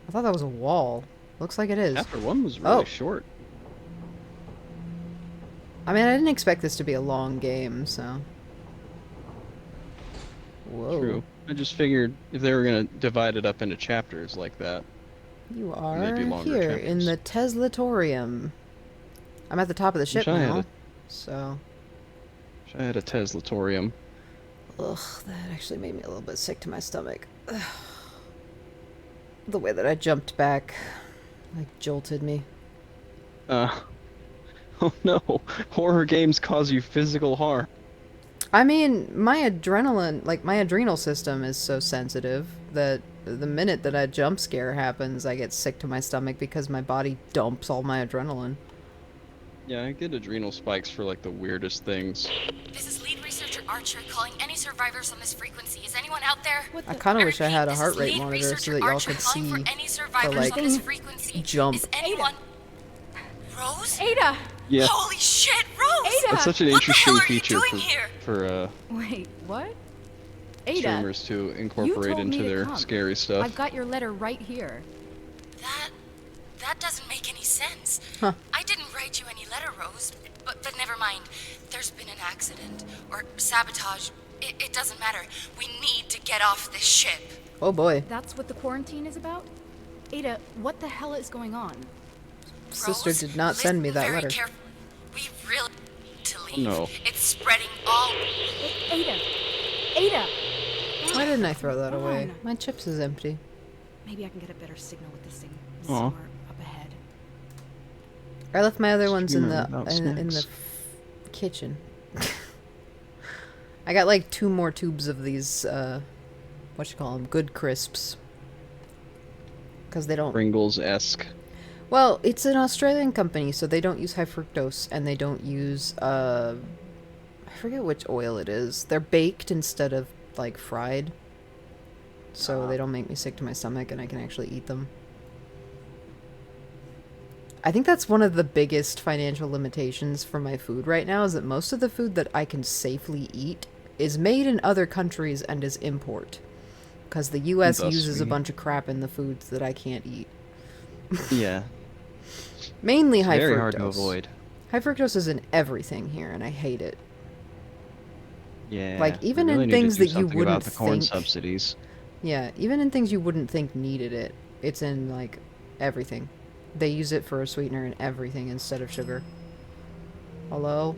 A: I thought that was a wall. Looks like it is.
B: Chapter 1 was really
A: Oh.
B: short.
A: I mean, I didn't expect this to be a long game, so... Whoa.
B: True. I just figured if they were going to divide it up into chapters like that.
A: You
B: They'd
A: are
B: be longer
A: here in
B: chapters.
A: the Teslatorium. I'm at the top of the ship
B: Wish I had
A: now,
B: a-
A: so...
B: Wish I had a Teslatorium.
A: Ugh, that actually made me a little bit sick to my stomach. Ugh. The way that I jumped back, like, jolted me.
B: Oh no, horror games cause you physical harm.
A: I mean, my adrenaline, like, my adrenal system is so sensitive that the minute that a jump scare happens, I get sick to my stomach because my body dumps all my adrenaline.
B: Yeah, I get adrenal spikes for like the weirdest things.
D: This is lead researcher Archer calling any survivors on this frequency. Is anyone out there?
A: I kind of wish I had a
D: repeat,
A: heart
D: this is
A: rate
D: lead
A: monitor so
D: researcher
A: that y'all
D: Archer
A: could
D: calling
A: see
D: for any survivors
A: like,
D: on this frequency.
A: jump.
D: Is anyone... Rose?
C: Ada!
B: Yeah,
D: Holy shit, Rose!
C: Ada!
B: that's such an
D: What the
B: interesting
D: hell are you
B: feature
D: doing here?
B: for
C: Wait, what? Ada,
B: streamers to incorporate
C: told me
B: into
C: to
B: their
C: come.
B: scary stuff.
C: I've got your letter right here.
D: That doesn't make any sense.
A: Huh.
D: I didn't write you any letter, Rose. But never mind. There's been an accident. Or sabotage. It doesn't matter. We need to get off this ship.
A: Oh boy.
C: That's what the quarantine is about? Ada, what the hell is going on?
A: Sister
D: Rose,
A: did not send me
D: listen
A: that
D: very
A: letter.
D: carefully. We really need to leave.
B: No.
D: It's spreading all...
C: Ada! Ada!
A: Why didn't I throw that
C: Come
A: away?
C: on.
A: My chips is empty.
C: Maybe I can get a better signal with this thing
B: Aw.
C: somewhere up ahead.
A: I left my other ones in
B: Streamer
A: the
B: without
A: in the
B: snacks.
A: kitchen. I got like 2 more tubes of these what you call them, good crisps. Cuz they don't
B: Pringles-esque.
A: Well, it's an Australian company, so they don't use high fructose and they don't use I forget which oil it is. They're baked instead of like fried. So they don't make me sick to my stomach and I can actually eat them. I think that's one of the biggest financial limitations for my food right now is that most of the food that I can safely eat is made in other countries and is import. Because the US
B: Thus
A: uses a
B: we-
A: bunch of crap in the foods that I can't eat.
B: Yeah,
A: Mainly high
B: very
A: fructose.
B: hard to avoid.
A: High fructose is in everything here and I hate it.
B: Yeah.
A: Like,
B: we
A: even in
B: really need to
A: things
B: do
A: that you
B: something about
A: wouldn't
B: the corn
A: think-
B: subsidies.
A: Yeah, even in things you wouldn't think needed it, it's in like everything. They use it for a sweetener in everything instead of sugar. Hello?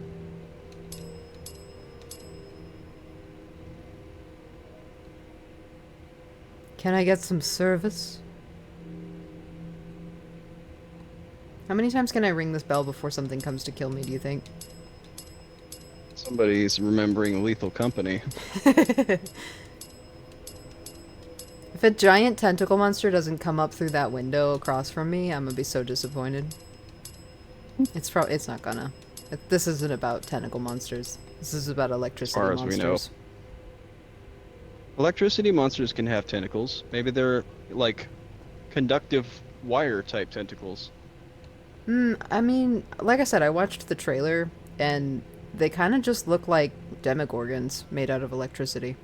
A: Can I get some service? How many times can I ring this bell before something comes to kill me, do you think?
B: Somebody's remembering Lethal Company.
A: If a giant tentacle monster doesn't come up through that window across from me, I'm gonna be so disappointed. It's not gonna. This isn't about tentacle monsters. This is about electricity
B: far as we know.
A: monsters.
B: Electricity monsters can have tentacles. Maybe they're like conductive wire type tentacles.
A: I mean, like I said, I watched the trailer, and they kind of just look like demogorgons made out of electricity.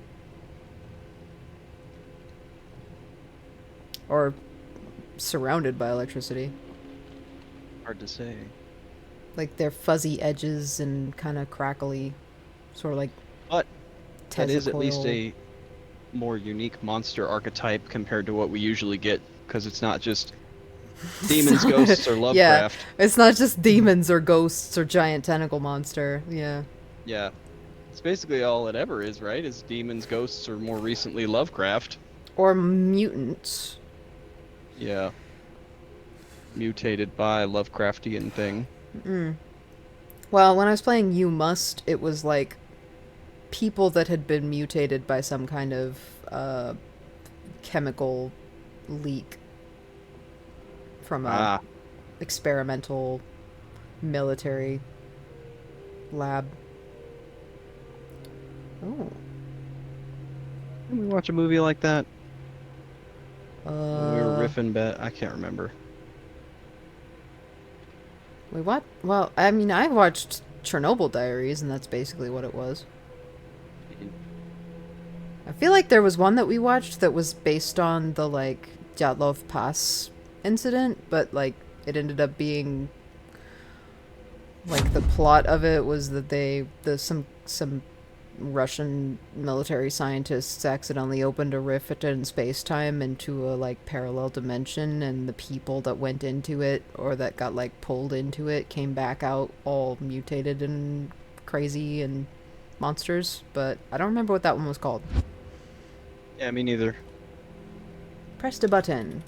A: Or surrounded by electricity.
B: Hard to say.
A: Like, they're fuzzy edges and kind of crackly. Sort of like
B: But that is at least
A: Tesicoil.
B: a more unique monster archetype compared to what we usually get, because it's not just demons, ghosts, or
A: Yeah,
B: Lovecraft.
A: it's not just demons or ghosts or giant tentacle monster. Yeah.
B: Yeah. It's basically all it ever is, right? Is demons, ghosts, or more recently Lovecraft.
A: Or mutants.
B: Yeah. Mutated by Lovecraftian thing.
A: Well, when I was playing You Must, it was like people that had been mutated by some kind of chemical leak from a
B: Ah,
A: experimental military lab. Oh.
B: did we watch a movie like that? We were
A: Uh,
B: riffing bet. I can't remember.
A: wait, what? Well, I mean, I watched Chernobyl Diaries, and that's basically what it was. I feel like there was one that we watched that was based on the, like, Dyatlov Pass incident, but, like, it ended up being, like, the plot of it was that some Russian military scientists accidentally opened a rift in space-time into a, like, parallel dimension, and the people that went into it, or that got, like, pulled into it, came back out all mutated and crazy and monsters, but I don't remember what that one was called.
B: Yeah, me neither.
A: Press the button.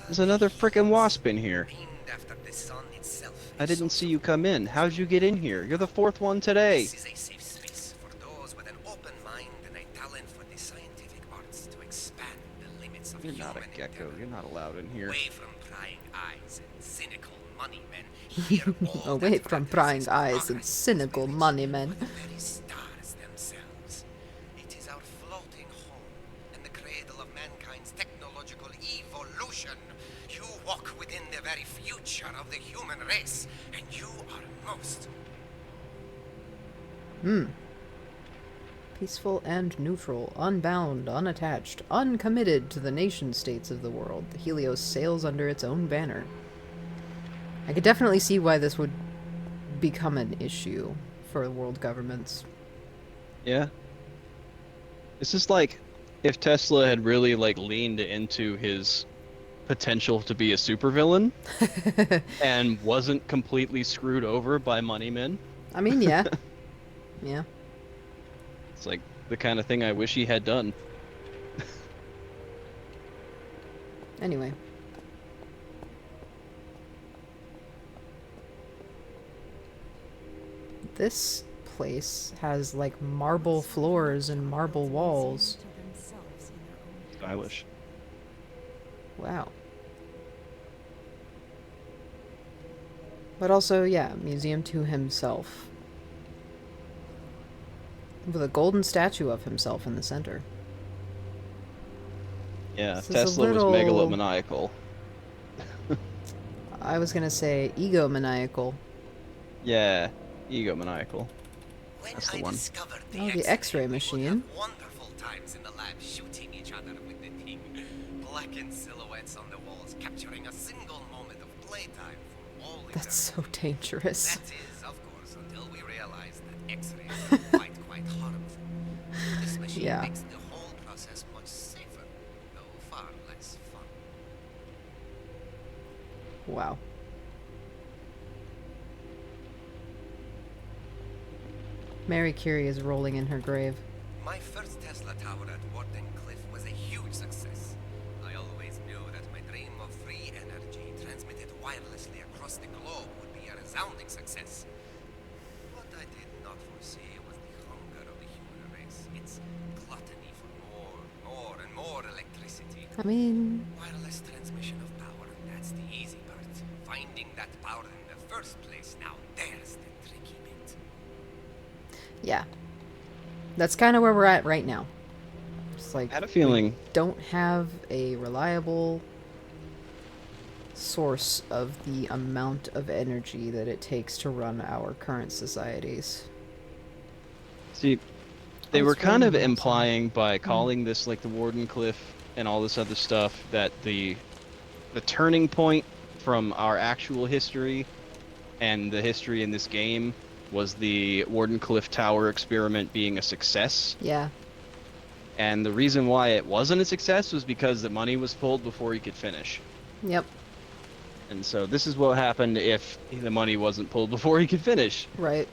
B: There's another frickin' wasp in here.
E: Named after the sun itself.
B: I didn't see you come in. How'd you get in here? You're the fourth one today.
E: This is a safe space for those with an open mind and a talent for the scientific arts to expand the limits of
B: You're
E: human
B: not a gecko.
E: endeavor.
B: You're not allowed in here.
E: Away from prying eyes and cynical money men. Here all
A: Away
E: that
A: from
E: matters
A: prying
E: is
A: eyes and
E: progress,
A: cynical
E: village,
A: money men.
E: for the very stars themselves. It is our floating home and the cradle of mankind's technological evolution. You walk within the very future of the human race, and you are most.
A: Peaceful and neutral, unbound, unattached, uncommitted to the nation states of the world, the Helios sails under its own banner. I could definitely see why this would become an issue for world governments.
B: Yeah. This is like if Tesla had really like leaned into his potential to be a supervillain and wasn't completely screwed over by money men.
A: I mean, yeah. Yeah.
B: It's like the kind of thing I wish he had done.
A: Anyway. This place has like marble floors and marble walls.
B: Stylish.
A: Wow. But also, yeah, museum to himself. With a golden statue of himself in the center.
B: Yeah,
A: This is a
B: Tesla
A: little-
B: was megalomaniacal.
A: I was gonna say egomaniacal.
B: Yeah, egomaniacal.
E: When
B: That's the
E: I
B: one.
E: discovered the
A: Oh, the X-ray
E: we would
A: machine.
E: have wonderful times in the lab shooting each other with the thing. Blackened silhouettes on the walls, capturing a single moment of playtime for all eternity.
A: That's so dangerous.
E: That is, of course, until we realize that X-rays are quite harmful. This machine
A: Yeah.
E: makes the whole process much safer, though far less fun.
A: Wow. Mary Curie is rolling in her grave.
E: My first Tesla tower at Warden Cliff was a huge success. I always knew that my dream of free energy transmitted wirelessly across the globe would be a resounding success. What I did not foresee was the hunger of the human race, its gluttony for more and more electricity.
A: I mean,
E: Wireless transmission of power, that's the easy part. Finding that power in the first place, now there's the tricky bit.
A: yeah. That's kind of where we're at right now. It's like
B: I had a
A: we
B: feeling.
A: don't have a reliable source of the amount of energy that it takes to run our current societies.
B: See,
A: Oh,
B: they were
A: it's
B: kind of
A: raining outside.
B: implying by calling this like the Warden Cliff and all this other stuff that the turning point from our actual history and the history in this game was the Warden Cliff Tower experiment being a success.
A: Yeah.
B: And the reason why it wasn't a success was because the money was pulled before he could finish.
A: Yep.
B: And so this is what happened if the money wasn't pulled before he could finish,
A: Right.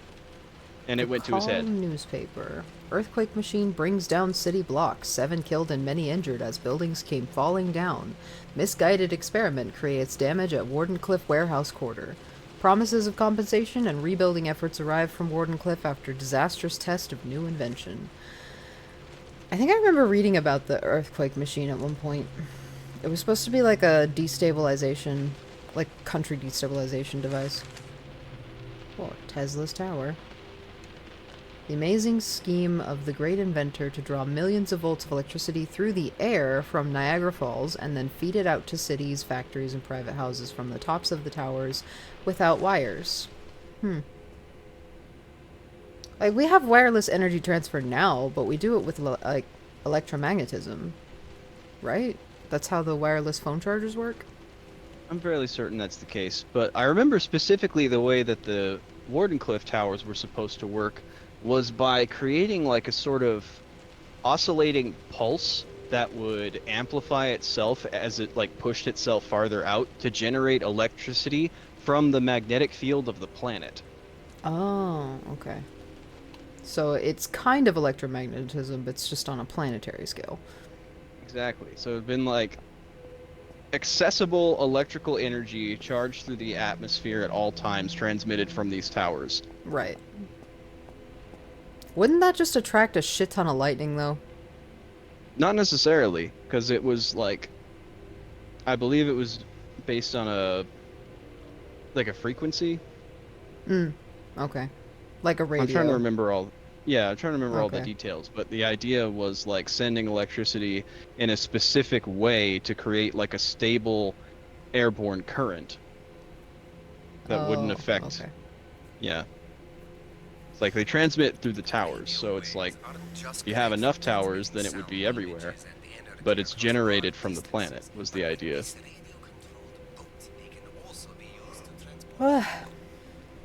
B: and it went to his head.
A: Newspaper. Earthquake machine brings down city blocks. 7 killed and many injured as buildings came falling down. Misguided experiment creates damage at Wardenclyffe warehouse quarter. Promises of compensation and rebuilding efforts arrive from Wardenclyffe after disastrous test of new invention. I think I remember reading about the earthquake machine at one point. It was supposed to be like a destabilization, like country destabilization device. Oh, Tesla's tower. The amazing scheme of the great inventor to draw millions of volts of electricity through the air from Niagara Falls and then feed it out to cities, factories, and private houses from the tops of the towers without wires. Like, we have wireless energy transfer now, but we do it with, like, electromagnetism. Right? That's how the wireless phone chargers work?
B: I'm fairly certain that's the case, but I remember specifically the way that the Wardenclyffe towers were supposed to work was by creating like a sort of oscillating pulse that would amplify itself as it like pushed itself farther out to generate electricity from the magnetic field of the planet.
A: Oh, okay. So it's kind of electromagnetism, but it's just on a planetary scale.
B: Exactly. So it's been like accessible electrical energy charged through the atmosphere at all times transmitted from these towers.
A: Right. Wouldn't that just attract a shit ton of lightning, though?
B: Not necessarily, because it was like, I believe it was based on a frequency.
A: Okay. Like a radio.
B: I'm trying to remember all. Yeah, I'm trying to remember all the
A: Okay.
B: details, but the idea was like sending electricity in a specific way to create like a stable airborne current that wouldn't affect.
A: Okay.
B: Yeah. It's like they transmit through the towers, so it's like if you have enough towers, then it would be everywhere, but it's generated from the planet, was the idea.
A: Well,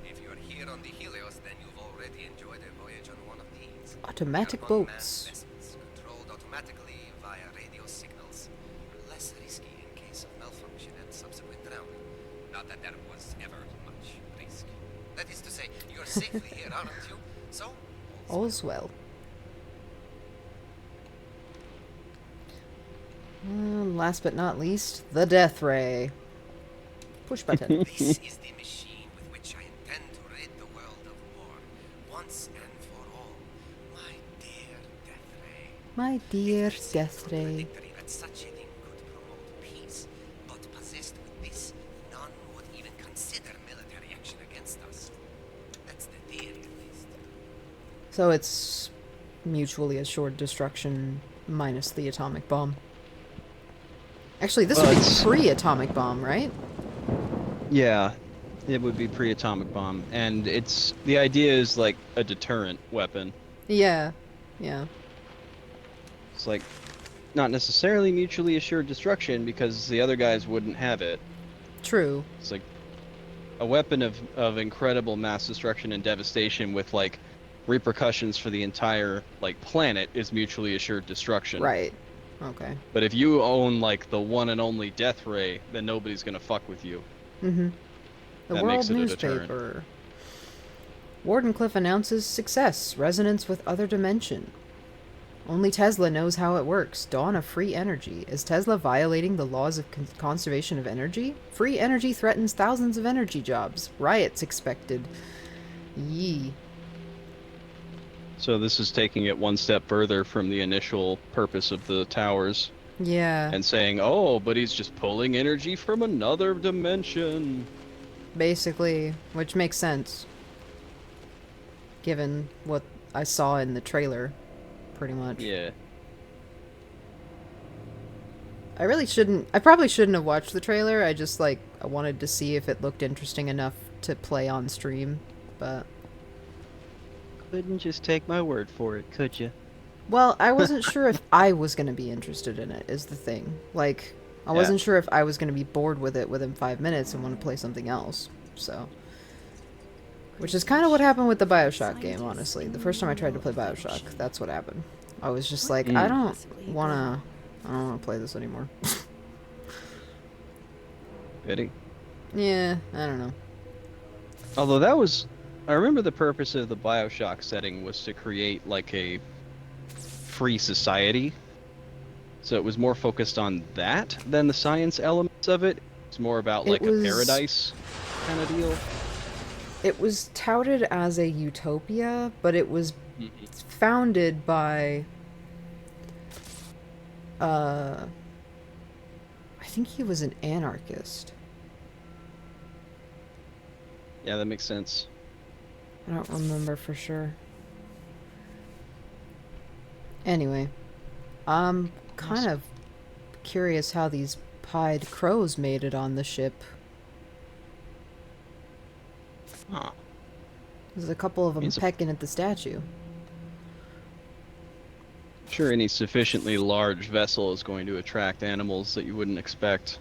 E: If you're here on the Helios, then you've already enjoyed a voyage on one of these.
A: automatic
E: They are unmanned
A: boats.
E: vessels, controlled automatically via radio signals. Less risky in case of malfunction and subsequent drowning. Not that there was ever much risk. That is to say, you're safely here, aren't you? So,
A: All's well. Last but not least, the death ray. Push button.
E: this is the machine with which I intend to rid the world of war, once and for all. My dear Death Ray.
A: My dear
E: It is
A: death ray.
E: contradictory that such a thing could promote peace, but possessed with this, none would even consider military action against us. That's the theory, at least.
A: So it's mutually assured destruction minus the atomic bomb. Actually, this
B: Well,
A: would be
B: it's-
A: pre-atomic bomb, right?
B: Yeah, it would be pre-atomic bomb, and it's the idea is like a deterrent weapon.
A: Yeah. Yeah.
B: It's like not necessarily mutually assured destruction because the other guys wouldn't have it.
A: True.
B: It's like a weapon of incredible mass destruction and devastation with like repercussions for the entire like planet is mutually assured destruction.
A: Right. Okay.
B: But if you own like the one and only death ray, then nobody's gonna fuck with you.
A: Mm-hmm. The
B: That
A: World
B: makes it a deterrent.
A: Newspaper. Wardenclyffe announces success, resonance with other dimension. Only Tesla knows how it works. Dawn of free energy. Is Tesla violating the laws of conservation of energy? Free energy threatens thousands of energy jobs. Riots expected. Yee.
B: So this is taking it one step further from the initial purpose of the towers
A: Yeah.
B: and saying, "Oh, but he's just pulling energy from another dimension."
A: Basically, which makes sense. Given what I saw in the trailer, pretty much.
B: Yeah.
A: I really shouldn't. I probably shouldn't have watched the trailer. I just like I wanted to see if it looked interesting enough to play on stream, but
B: Couldn't just take my word for it, could you?
A: well, I wasn't sure if I was going to be interested in it. Is the thing. Like I
B: Yeah.
A: wasn't sure if I was going to be bored with it within 5 minutes and want to play something else. So, which is kind of what happened with the BioShock game, honestly. The first time I tried to play BioShock, that's what happened. I was just like, I don't want to play this anymore.
B: Pity.
A: Yeah, I don't know.
B: Although that was, I remember the purpose of the BioShock setting was to create like a free society. So it was more focused on that than the science elements of it. It's more about like a paradise kind of deal.
A: It was touted as a utopia, but it was founded by I think he was an anarchist.
B: Yeah, that makes sense.
A: I don't remember for sure. Anyway, I'm kind of curious how these pied crows made it on the ship.
B: Huh.
A: There's a couple of them pecking at the statue.
B: Sure, any sufficiently large vessel is going to attract animals that you wouldn't expect.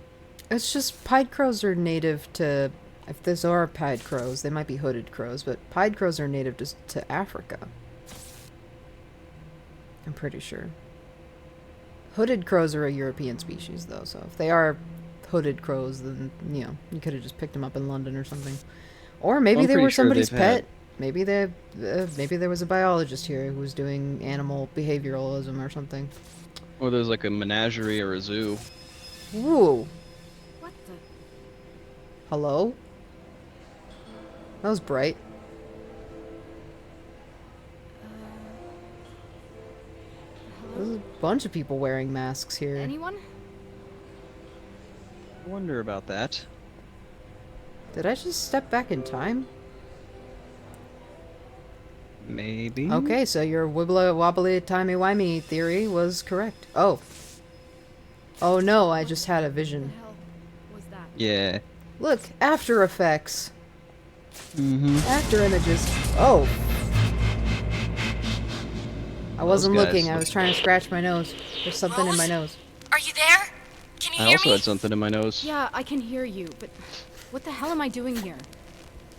A: It's just pied crows are native to... If these are pied crows, they might be hooded crows, but pied crows are native to Africa. I'm pretty sure. Hooded crows are a European species, though, so if they are hooded crows, then, you know, you could have just picked them up in London or something. Or maybe
B: Well,
A: they were
B: pretty sure
A: somebody's
B: they've
A: pet. Maybe maybe there was a biologist here who was doing animal behavioralism or something.
B: Or there's like a menagerie or a zoo.
A: Ooh.
D: What the?
A: Hello? That was bright. There's a bunch of people wearing masks here.
D: Anyone?
B: I wonder about that.
A: Did I just step back in time?
B: Maybe.
A: Okay, so your wibbly wobbly timey wimey theory was correct. Oh. Oh no, I just had a
D: What
A: vision.
D: the hell was that?
B: Yeah.
A: Look, After Effects.
B: Mm-hmm.
A: After Images. Oh. I wasn't
B: guys
A: looking, I
B: look-
A: was trying to scratch my nose. There's something in my
C: Rose?
A: nose.
C: Are you there? Can you
B: I
C: hear
B: also
C: me?
B: had something in my nose.
D: Yeah, I can hear you, but what the hell am I doing here?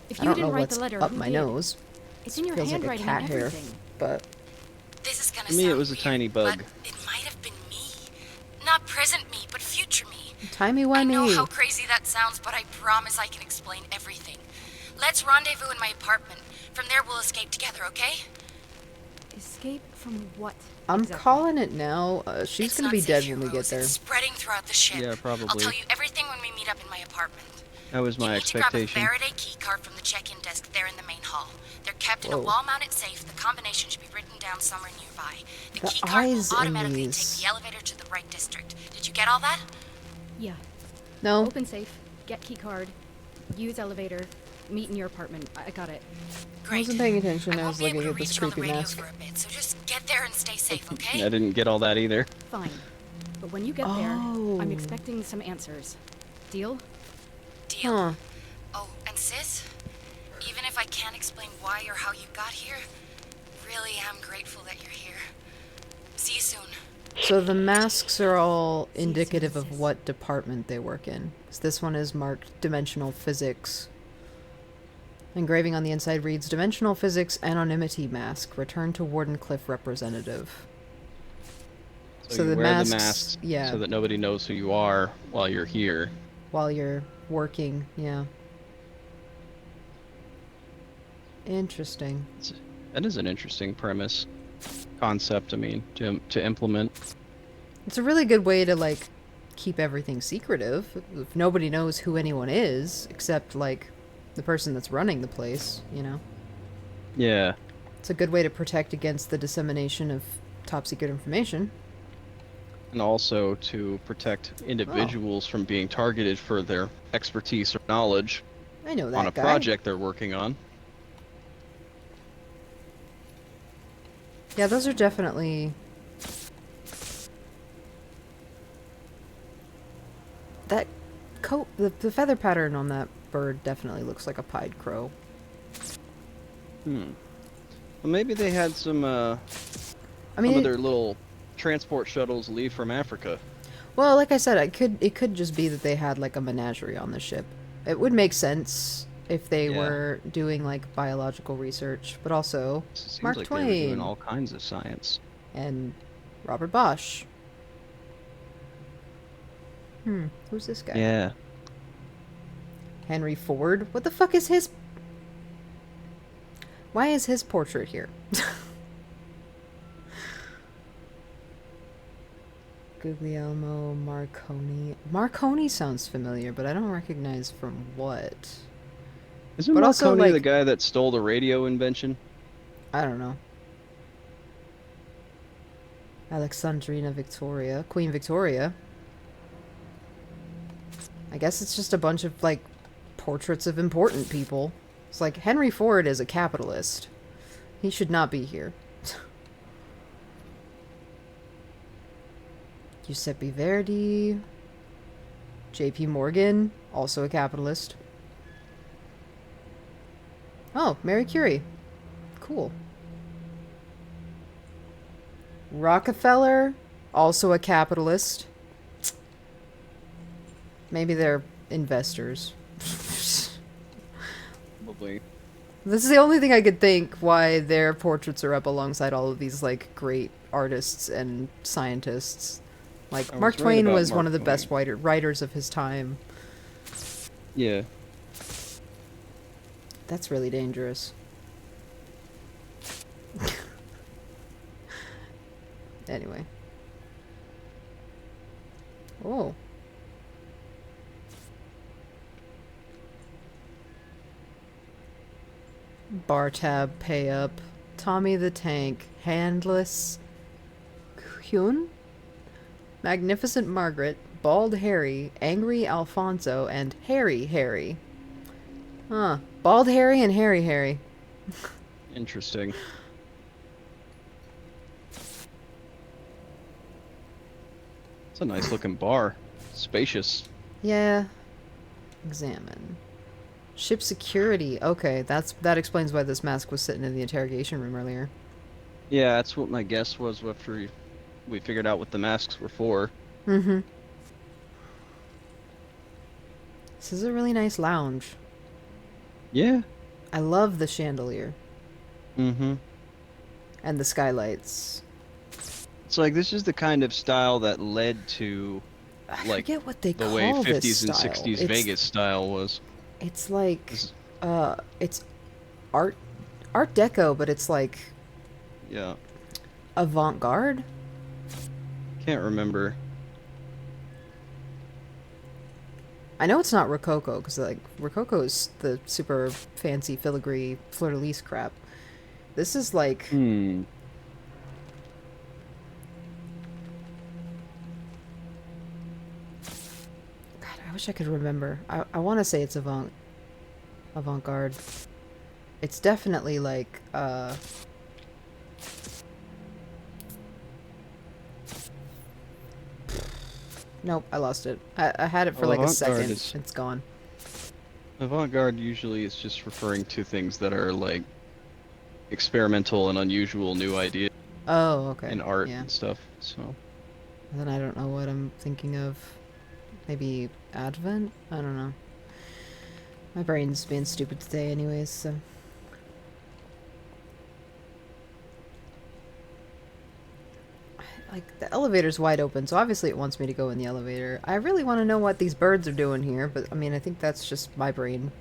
D: If
A: I
D: you
A: don't
D: didn't
A: know
D: write
A: what's
D: the letter,
A: up
D: who
A: my
D: did?
A: nose.
D: It's in your
A: Feels like a
D: handwriting
A: cat
D: and
A: hair,
D: everything.
A: but
C: This is gonna
B: To me, it
C: sound
B: was a
C: weird,
B: tiny bug.
C: But it might have been me. Not present me, but future me.
A: timey
C: I know how
A: wimey.
C: crazy that sounds, but I promise I can explain everything. Let's rendezvous in my apartment. From there, we'll escape together, okay?
D: Escape from what?
A: I'm
D: exactly?
A: calling it now. She's
C: It's
A: gonna
C: not
A: be
C: safe
A: dead
C: here,
A: when we get
C: Rose.
A: there.
C: It's spreading throughout the ship.
B: Yeah,
C: I'll
B: probably.
C: tell you everything when we meet up in my apartment.
B: That was my
C: You need to grab a
B: expectation.
C: Faraday key card from the check-in desk there in the main hall. They're kept in a
A: Whoa.
C: wall-mounted safe. The combination should be written down somewhere nearby. The
A: The
C: key card
A: eyes
C: will
A: in
C: automatically take
A: these.
C: the elevator to the right district. Did you get all that?
D: Yeah.
A: No?
D: Open safe, get key card, use elevator, meet in your apartment. I got it.
A: I
C: Great.
A: wasn't paying attention. I
C: won't
A: was
C: be able
A: looking
C: to
A: at this
C: reach you on the
A: creepy
C: radio
A: mask.
C: for a bit, so just get there and stay safe, okay?
B: I didn't get all that either.
D: Fine. But when you get there,
A: Oh.
D: I'm expecting some answers. Deal?
C: Deal.
A: Huh.
C: Oh, and sis, even if I can't explain why or how you got here, really am grateful that you're here. See you soon.
A: So the masks are all indicative of what department they work in. 'Cause this one is marked Dimensional Physics. Engraving on the inside reads Dimensional Physics Anonymity Mask. Return to Wardenclyffe Representative.
B: So,
A: So
B: you
A: the
B: wear
A: masks-
B: the masks
A: yeah.
B: so that nobody knows who you are while you're here.
A: While you're working, yeah. Interesting.
B: That is an interesting premise. Concept, I mean, to implement.
A: It's a really good way to, like, keep everything secretive. If nobody knows who anyone is, except, like, the person that's running the place, you know?
B: Yeah.
A: It's a good way to protect against the dissemination of top secret information.
B: And also to protect individuals from being targeted for their expertise or knowledge
A: I know that
B: on a
A: guy.
B: project they're working on.
A: Yeah, those are definitely The feather pattern on that bird definitely looks like a pied crow.
B: Hmm. Well, maybe they had some
A: I
B: some
A: mean,
B: of their little transport shuttles leave from Africa.
A: well, like I said, it could just be that they had like a menagerie on the ship. It would make sense if they
B: Yeah.
A: were doing like biological research, but also
B: Seems
A: Mark
B: like they were doing
A: Twain
B: all kinds of science.
A: and Robert Bosch. Who's this guy?
B: Yeah.
A: Henry Ford? What the fuck is his... Why is his portrait here? Guglielmo Marconi. Marconi sounds familiar, but I don't recognize from what.
B: Isn't
A: But also,
B: Marconi the
A: like-
B: guy that stole the radio invention?
A: I don't know. Alexandrina Victoria. Queen Victoria. I guess it's just a bunch of, like, portraits of important people. It's like, Henry Ford is a capitalist. He should not be here. Giuseppe Verdi. J.P. Morgan, also a capitalist. Oh, Marie Curie. Cool. Rockefeller, also a capitalist. Maybe they're investors.
B: Probably.
A: This is the only thing I could think why their portraits are up alongside all of these, like, great artists and scientists. Like,
B: I was
A: Mark
B: right
A: Twain
B: about
A: was one
B: Mark
A: of the
B: Twain.
A: best writers of his time.
B: Yeah.
A: That's really dangerous. Anyway. Oh. Bar tab, pay up. Tommy the Tank, Handless. Hyun? Magnificent Margaret, Bald Harry, Angry Alfonso, and Harry Harry. Huh. Bald Harry and Harry Harry.
B: Interesting. It's a nice looking bar. Spacious.
A: Yeah. Examine. Ship security. Okay, that explains why this mask was sitting in the interrogation room earlier.
B: Yeah, that's what my guess was after we figured out what the masks were for.
A: Mm-hmm. This is a really nice lounge.
B: Yeah.
A: I love the chandelier
B: Mm-hmm.
A: and the skylights.
B: It's like this is the kind of style that led to
A: I
B: like
A: forget what they
B: the
A: call
B: way
A: this
B: 50s and
A: style.
B: 60s Vegas style was.
A: It's like
B: This is-
A: it's art deco, but it's like
B: Yeah.
A: avant-garde.
B: Can't remember.
A: I know it's not Rococo, because, like, Rococo is the super fancy filigree fleur-de-lis crap. This is, like...
B: Hmm.
A: God, I wish I could remember. I want to say it's avant-garde. It's definitely, like, Nope, I lost it. I had it for,
B: Well,
A: like, a
B: avant-garde
A: second.
B: is-
A: It's gone.
B: Avant-garde usually is just referring to things that are like experimental and unusual new ideas
A: Oh, okay.
B: in art
A: Yeah.
B: and stuff. So
A: Then I don't know what I'm thinking of. Maybe Advent? I don't know. My brain's being stupid today anyways, so... Like, the elevator's wide open, so obviously it wants me to go in the elevator. I really want to know what these birds are doing here, but, I mean, I think that's just my brain.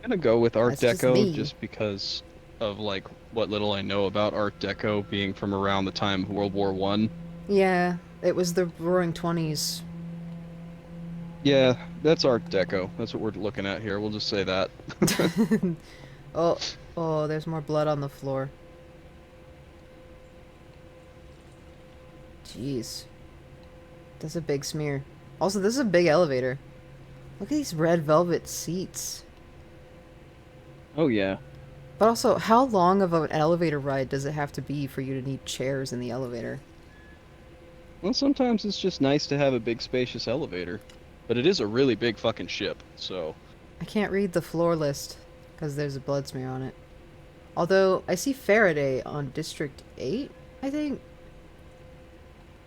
B: I'm gonna go with Art
A: That's just
B: Deco
A: me.
B: just because of like what little I know about Art Deco being from around the time of World War One.
A: Yeah, it was the Roaring Twenties.
B: Yeah, that's Art Deco. That's what we're looking at here. We'll just say that.
A: Oh, oh, there's more blood on the floor. Jeez. That's a big smear. Also, this is a big elevator. Look at these red velvet seats.
B: Oh yeah.
A: But also, how long of an elevator ride does it have to be for you to need chairs in the elevator?
B: Well, sometimes it's just nice to have a big spacious elevator. But it is a really big fucking ship, so...
A: I can't read the floor list because there's a blood smear on it. Although, I see Faraday on District 8, I think.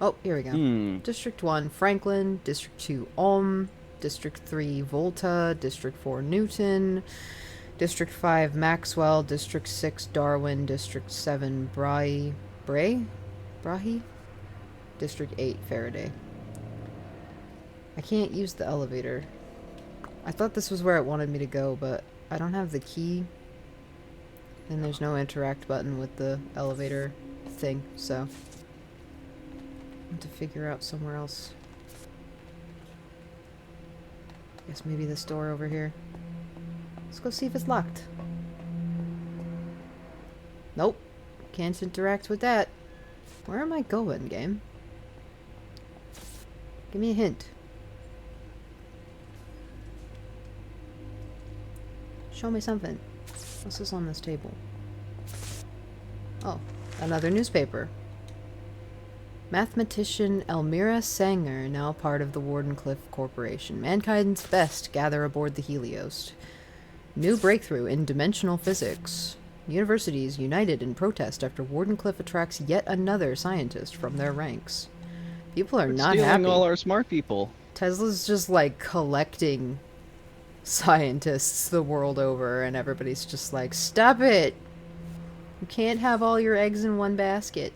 A: Oh, here we go. District 1, Franklin. District 2, Ulm. District 3, Volta. District 4, Newton. District 5, Maxwell. District 6, Darwin. District 7, Brahe? District 8, Faraday. I can't use the elevator. I thought this was where it wanted me to go, but I don't have the key. And there's no interact button with the elevator thing, so... I have to figure out somewhere else. Guess maybe this door over here. Let's go see if it's locked. Nope. Can't interact with that. Where am I going, game? Give me a hint. Show me something. What's this on this table? Oh, another newspaper. Mathematician Elmira Sanger, now part of the Wardenclyffe Corporation. Mankind's best gather aboard the Helios. New breakthrough in dimensional physics. Universities united in protest after Wardenclyffe attracts yet another scientist from their ranks. People are not
B: stealing
A: happy.
B: all our smart people.
A: Tesla's just like collecting scientists the world over, and everybody's just like, stop it! You can't have all your eggs in one basket.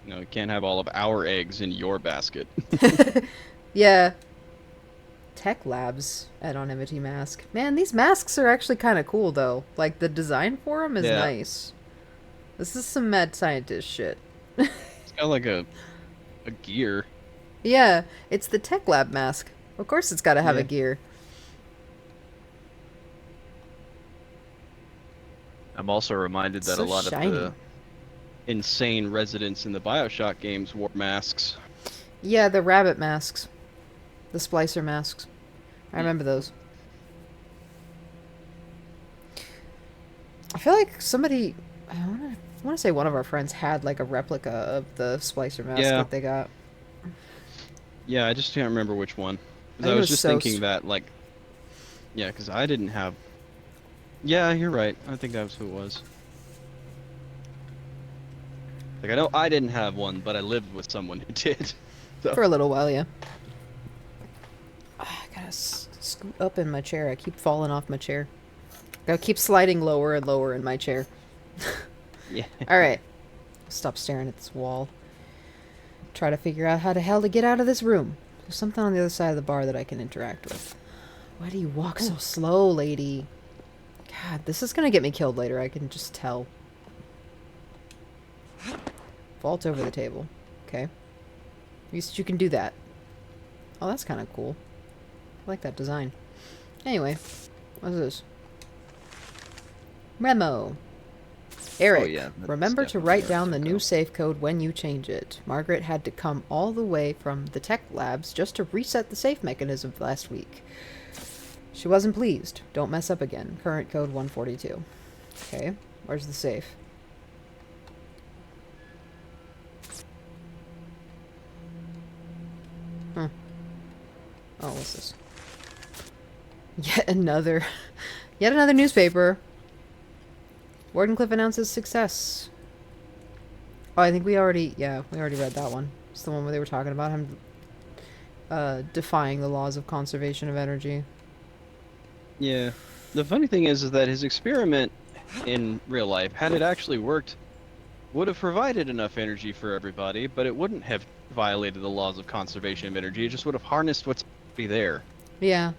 B: No, you can't have all of our eggs in your basket.
A: Yeah. Tech labs anonymity mask. Man, these masks are actually kind of cool, though. Like, the design for them is nice. This is some mad scientist shit.
B: It's got like a gear.
A: Yeah, it's the tech lab mask. Of course it's got to have a gear.
B: I'm also reminded that
A: So
B: a lot
A: shiny.
B: of the insane residents in the BioShock games wore masks.
A: Yeah, the rabbit masks. The splicer masks. I remember those. I feel like somebody... I want to say one of our friends had like a replica of the splicer mask that they got.
B: Yeah, I just can't remember which one. 'Cause
A: I
B: I
A: think
B: was
A: it was
B: just thinking that, like... Yeah, because I didn't have... Yeah, you're right. I think that was who it was. Like, I know I didn't have one, but I lived with someone who did. So.
A: For a little while, yeah. I gotta scoot up in my chair. I keep falling off my chair. Gotta keep sliding lower and lower in my chair.
B: Yeah.
A: Alright. Stop staring at this wall. Try to figure out how the hell to get out of this room. There's something on the other side of the bar that I can interact with. Why do you walk so slow, lady? God, this is gonna get me killed later. I can just tell. Vault over the table. Okay. At least you can do that. Oh, that's kind of cool. I like that design. Anyway, what's this? Memo. Eric, remember to write down the new safe code when you change it. Margaret had to come all the way from the tech labs just to reset the safe mechanism last week. She wasn't pleased. Don't mess up again. Current code 142. Okay, where's the safe? Huh. Oh, what's this? Yet another newspaper. Wardenclyffe announces success. Oh, I think we already read that one. It's the one where they were talking about him defying the laws of conservation of energy.
B: Yeah. The funny thing is that his experiment in real life, had it actually worked, would have provided enough energy for everybody, but it wouldn't have violated the laws of conservation of energy. It just would have harnessed what's already there.
A: Yeah.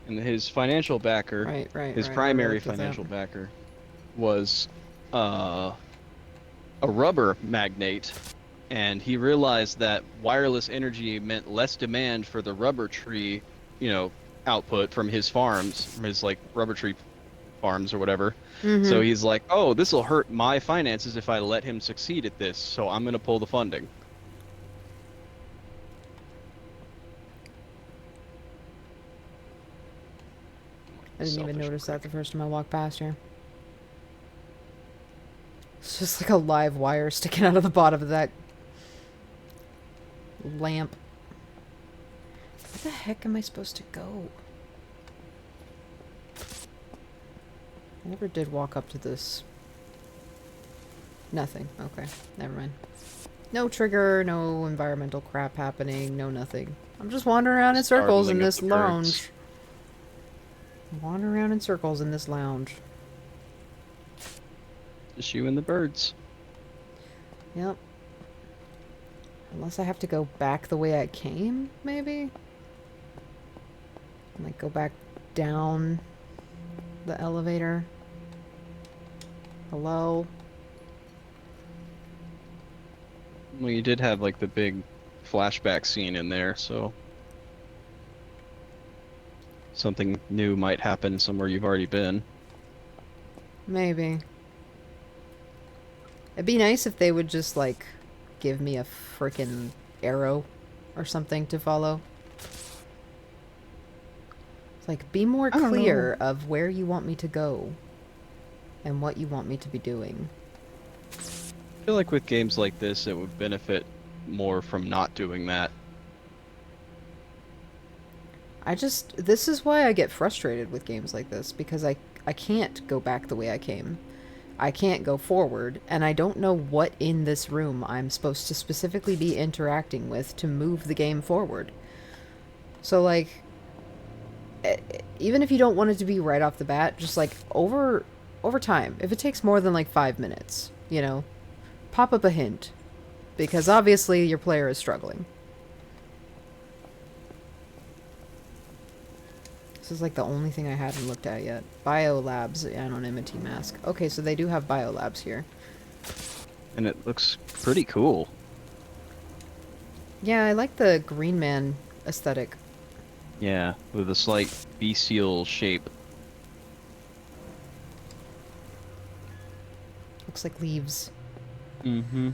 B: And his financial backer, his primary financial backer, was a rubber magnate, and he realized that wireless energy meant less demand for the rubber tree, output from his farms, from his rubber tree farms or whatever.
A: Mm-hmm.
B: So he's like, oh, this will hurt my finances if I let him succeed at this, so I'm gonna pull the funding.
A: I didn't even notice that the first time I walked past here. It's just like a live wire sticking out of the bottom of that lamp. Where the heck am I supposed to go? I never did walk up to this. Nothing. Okay, never mind. No trigger, no environmental crap happening, no nothing. I'm just wandering around in circles in
B: Startling of
A: this
B: the birds.
A: lounge. Wandering around in circles in this lounge.
B: Just you and the birds.
A: Yep. Unless I have to go back the way I came, maybe? Like, go back down the elevator. Hello?
B: Well, you did have like the big flashback scene in there, so something new might happen somewhere you've already been.
A: Maybe. It'd be nice if they would just, like, give me a frickin' arrow or something to follow. It's like, be more
B: I don't
A: clear of where you want me to go and what you want me to be doing.
B: I feel like with games like this, it would benefit more from not doing that.
A: This is why I get frustrated with games like this, because I can't go back the way I came. I can't go forward, and I don't know what in this room I'm supposed to specifically be interacting with to move the game forward. So, like, even if you don't want it to be right off the bat, just, like, over time, if it takes more than, like, 5 minutes, you know, pop up a hint. Because obviously your player is struggling. This is like the only thing I haven't looked at yet. Biolabs, anonymity mask. Okay, so they do have biolabs here.
B: And it looks pretty cool.
A: Yeah, I like the Green Man aesthetic.
B: Yeah, with a slight bestial shape.
A: Looks like leaves.
B: Mm-hmm.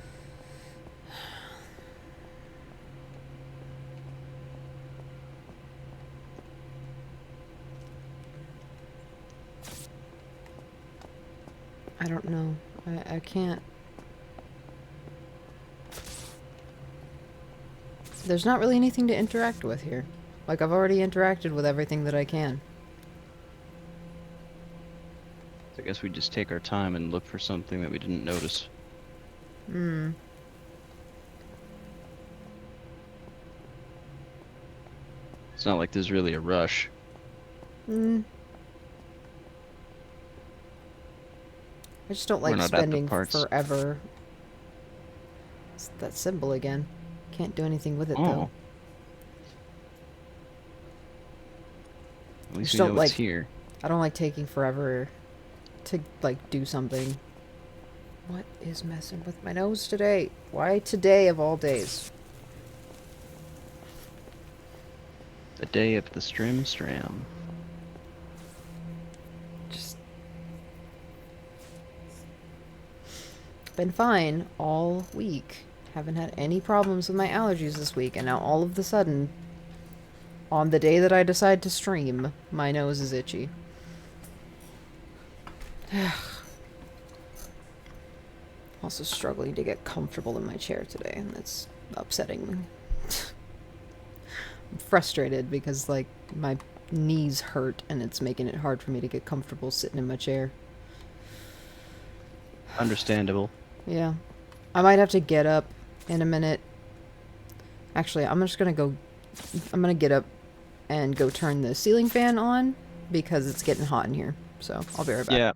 A: I don't know. I can't. There's not really anything to interact with here. Like, I've already interacted with everything that I can.
B: I guess we just take our time and look for something that we didn't notice.
A: Hmm.
B: It's not like there's really a rush.
A: Hmm. I just don't
B: We're
A: like
B: not at the
A: spending
B: parts.
A: forever. It's that symbol again. Can't do anything with it,
B: Oh.
A: though.
B: At least
A: just
B: we
A: don't
B: know it's
A: like-
B: here.
A: I don't like taking forever to, like, do something. What is messing with my nose today? Why today of all days?
B: The day of the Stram.
A: Just been fine all week. Haven't had any problems with my allergies this week, and now all of the sudden, on the day that I decide to stream, my nose is itchy. Also struggling to get comfortable in my chair today, and that's upsetting me. I'm frustrated because, like, my knees hurt, and it's making it hard for me to get comfortable sitting in my chair.
B: Understandable.
A: Yeah. I might have to get up in a minute. Actually, I'm gonna get up and go turn the ceiling fan on because it's getting hot in here. So, I'll be right back.
B: Yeah.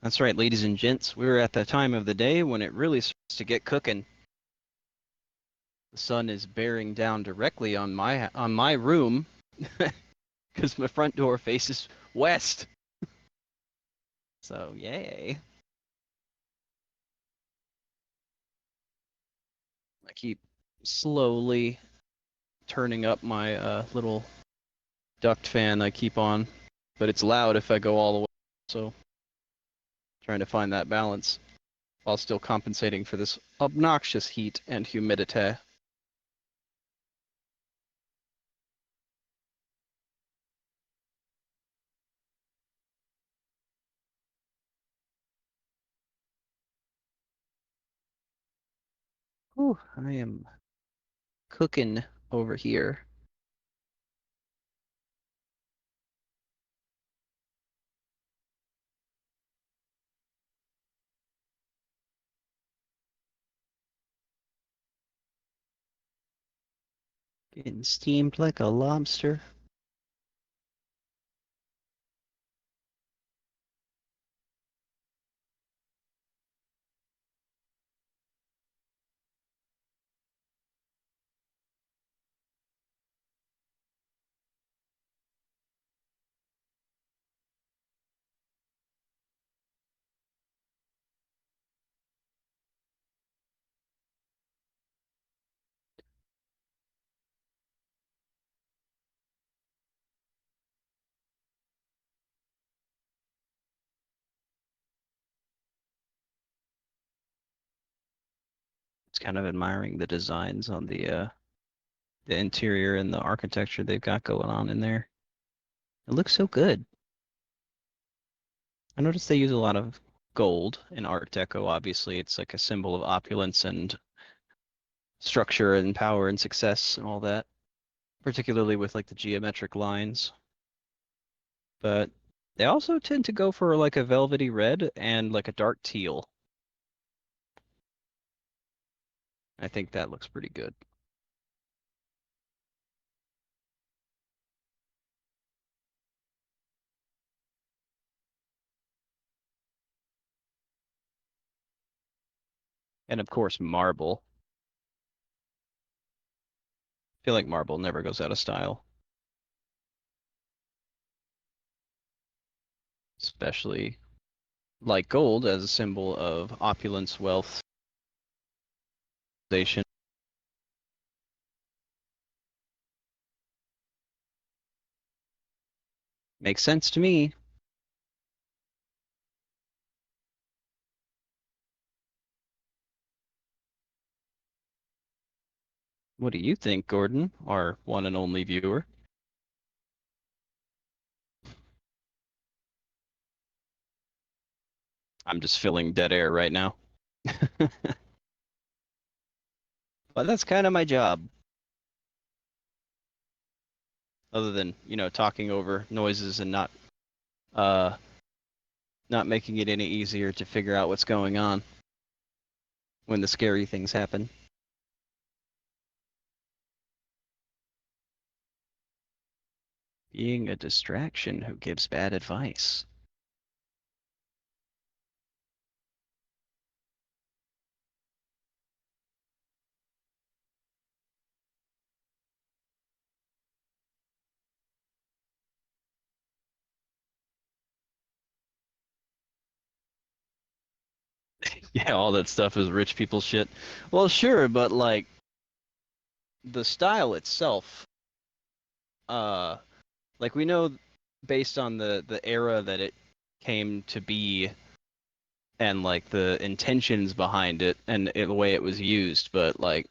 B: That's right, ladies and gents. We're at the time of the day when it really starts to get cooking. The sun is bearing down directly on my room because my front door faces west. So, yay. I keep slowly turning up my little duct fan I keep on, but it's loud if I go all the way, so trying to find that balance while still compensating for this obnoxious heat and humidity. Whew, I am cooking over here. Getting steamed like a lobster. It's kind of admiring the designs on the interior and the architecture they've got going on in there. It looks so good. I noticed they use a lot of gold in Art Deco. Obviously, it's like a symbol of opulence and structure and power and success and all that, particularly with like the geometric lines. But they also tend to go for like a velvety red and like a dark teal. I think that looks pretty good. And of course, marble. I feel like marble never goes out of style, especially like gold as a symbol of opulence, wealth, station. Makes sense to me. What do you think, Gordon, our one and only viewer? I'm just filling dead air right now. But that's kind of my job. Other than, talking over noises and uh not making it any easier to figure out what's going on when the scary things happen. Being a distraction who gives bad advice. Yeah, all that stuff is rich people shit. Well, sure, but like the style itself, uh like we know based on the era that it came to be and like the intentions behind it and the way it was used, but like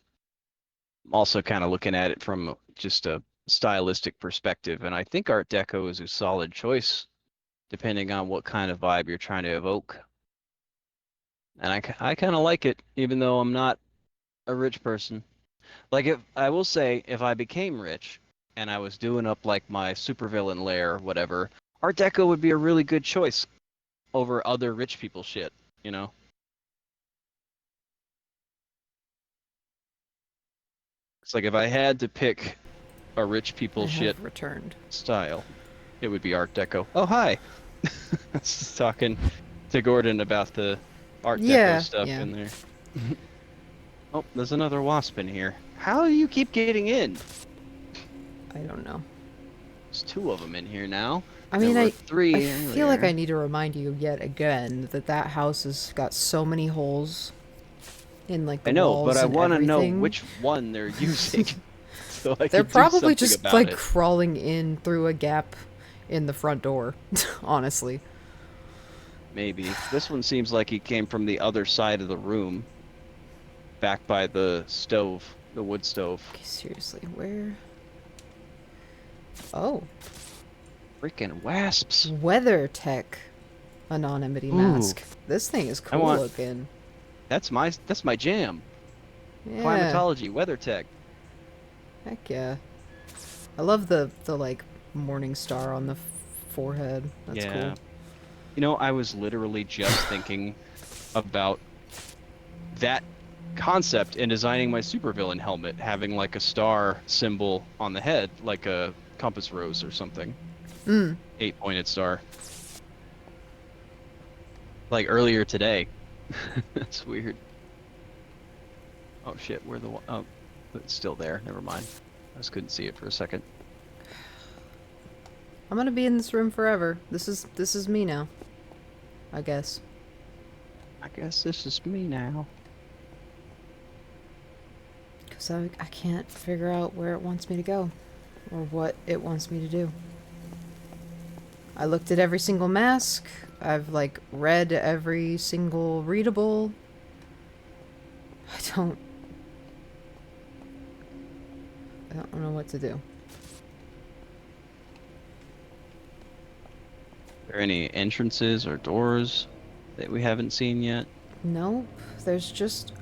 B: also kind of looking at it from just a stylistic perspective, and I think Art Deco is a solid choice depending on what kind of vibe you're trying to evoke. And I kind of like it, even though I'm not a rich person. Like, if I will say, if I became rich and I was doing up like my supervillain lair, whatever, Art Deco would be a really good choice over other rich people shit, you know? It's like if I had to pick a rich
A: I
B: people shit
A: have returned.
B: style, it would be Art Deco. Oh, hi! I was just talking to Gordon about the Art Deco stuff in there. Oh, there's another wasp in here. How do you keep getting in?
A: I don't know.
B: There's 2 of them in here now.
A: I mean,
B: There were
A: I
B: 3
A: feel like
B: earlier.
A: I need to remind you yet again that that house has got so many holes in like the
B: I know,
A: walls
B: but I
A: and
B: want to know
A: everything.
B: which one they're using, so I
A: They're
B: can do
A: probably
B: something
A: just
B: about
A: like
B: it.
A: crawling in through a gap in the front door, honestly.
B: Maybe. This one seems like he came from the other side of the room, back by the stove, the wood stove.
A: Okay, seriously, where? Oh,
B: Freaking wasps.
A: weather tech anonymity
B: Ooh,
A: mask. This thing is
B: I
A: cool
B: want.
A: looking.
B: That's my jam.
A: Yeah.
B: Climatology, weather tech.
A: Heck yeah. I love the like morning star on the forehead. That's
B: Yeah.
A: cool.
B: You know, I was literally just thinking about that concept in designing my supervillain helmet, having like a star symbol on the head, like a compass rose or something.
A: Mm.
B: 8-pointed star. Like earlier today. That's weird. Oh shit, where the oh, it's still there. Never mind. I just couldn't see it for a second.
A: I'm gonna be in this room forever. This is me now. I guess.
B: I guess this is me now.
A: Because I can't figure out where it wants me to go. Or what it wants me to do. I looked at every single mask. I've, like, read every single readable. I don't know what to do.
B: Are there any entrances or doors that we haven't seen yet?
A: Nope. There's just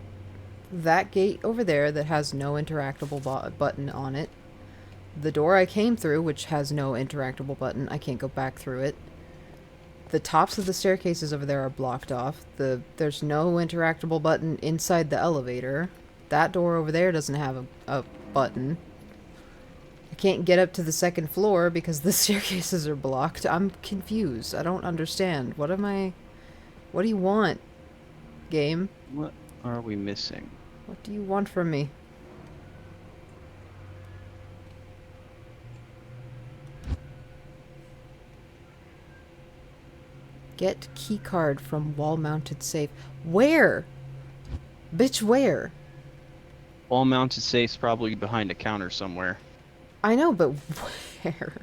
A: that gate over there that has no interactable button on it. The door I came through, which has no interactable button, I can't go back through it. The tops of the staircases over there are blocked off. There's no interactable button inside the elevator. That door over there doesn't have a button. I can't get up to the second floor because the staircases are blocked. I'm confused. I don't understand. What do you want, game?
B: What are we missing?
A: What do you want from me? Get keycard from wall-mounted safe. Where? Bitch, where?
B: Wall-mounted safe's probably behind a counter somewhere.
A: I know, but where?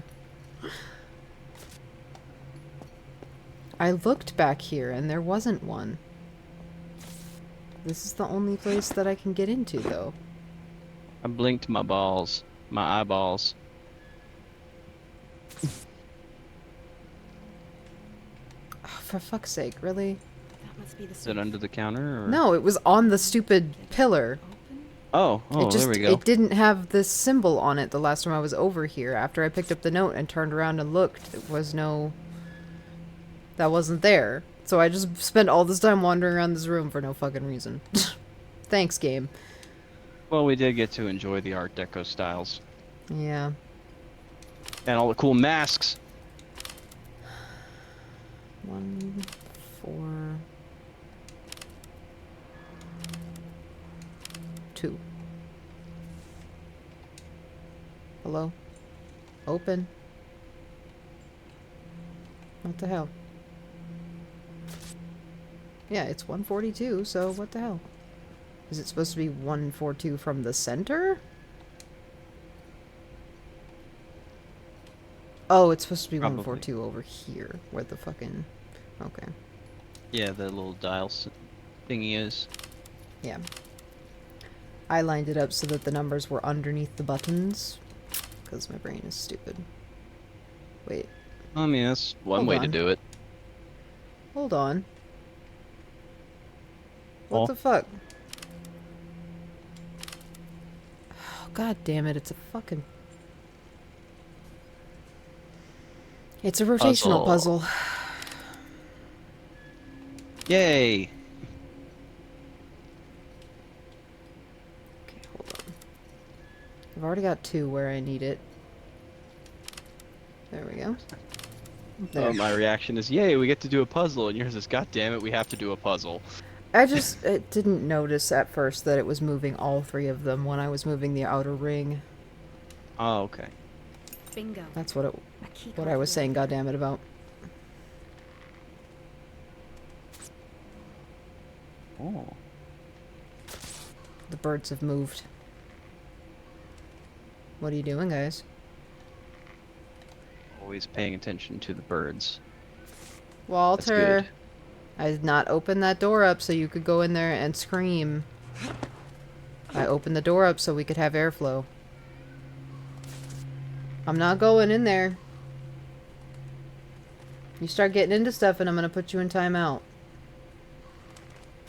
A: I looked back here and there wasn't one. This is the only place that I can get into, though.
B: I blinked my balls. My eyeballs.
A: Oh, for fuck's sake, really?
D: That must be the
B: Is it under the counter or?
A: No, it was on the stupid pillar.
D: Open?
B: Oh, there we go.
A: It didn't have this symbol on it the last time I was over here. After I picked up the note and turned around and looked, it was no... That wasn't there. So I just spent all this time wandering around this room for no fucking reason. Thanks, game.
B: Well, we did get to enjoy the Art Deco styles.
A: Yeah.
B: And all the cool masks.
A: 1, 4... 2. Hello? Open. What the hell? Yeah, it's 142, so what the hell? Is it supposed to be 142 from the center? Oh, it's supposed to be
B: Probably.
A: 142 over here, where the fucking... Okay.
B: Yeah, the little dial thingy is.
A: Yeah. I lined it up so that the numbers were underneath the buttons, because my brain is stupid. Wait.
B: I mean, that's one
A: Hold
B: way to
A: on.
B: do it.
A: Hold on. What
B: Oh.
A: the fuck? Oh, God damn it, it's a fucking... It's a rotational puzzle.
B: Yay!
A: Okay, hold on. I've already got 2 where I need it. There we go. There.
B: My reaction is, yay, we get to do a puzzle, and yours is, god damn it, we have to do a puzzle.
A: I just didn't notice at first that it was moving all 3 of them when I was moving the outer ring.
B: Oh, okay.
D: Bingo.
A: That's what
D: A key
A: what
D: card
A: I was
D: for
A: saying,
D: that.
A: goddammit, about.
B: Oh.
A: The birds have moved. What are you doing, guys?
B: Always paying attention to the birds.
A: Walter!
B: good.
A: I did not open that door up so you could go in there and scream. I opened the door up so we could have airflow. I'm not going in there. You start getting into stuff and I'm gonna put you in timeout.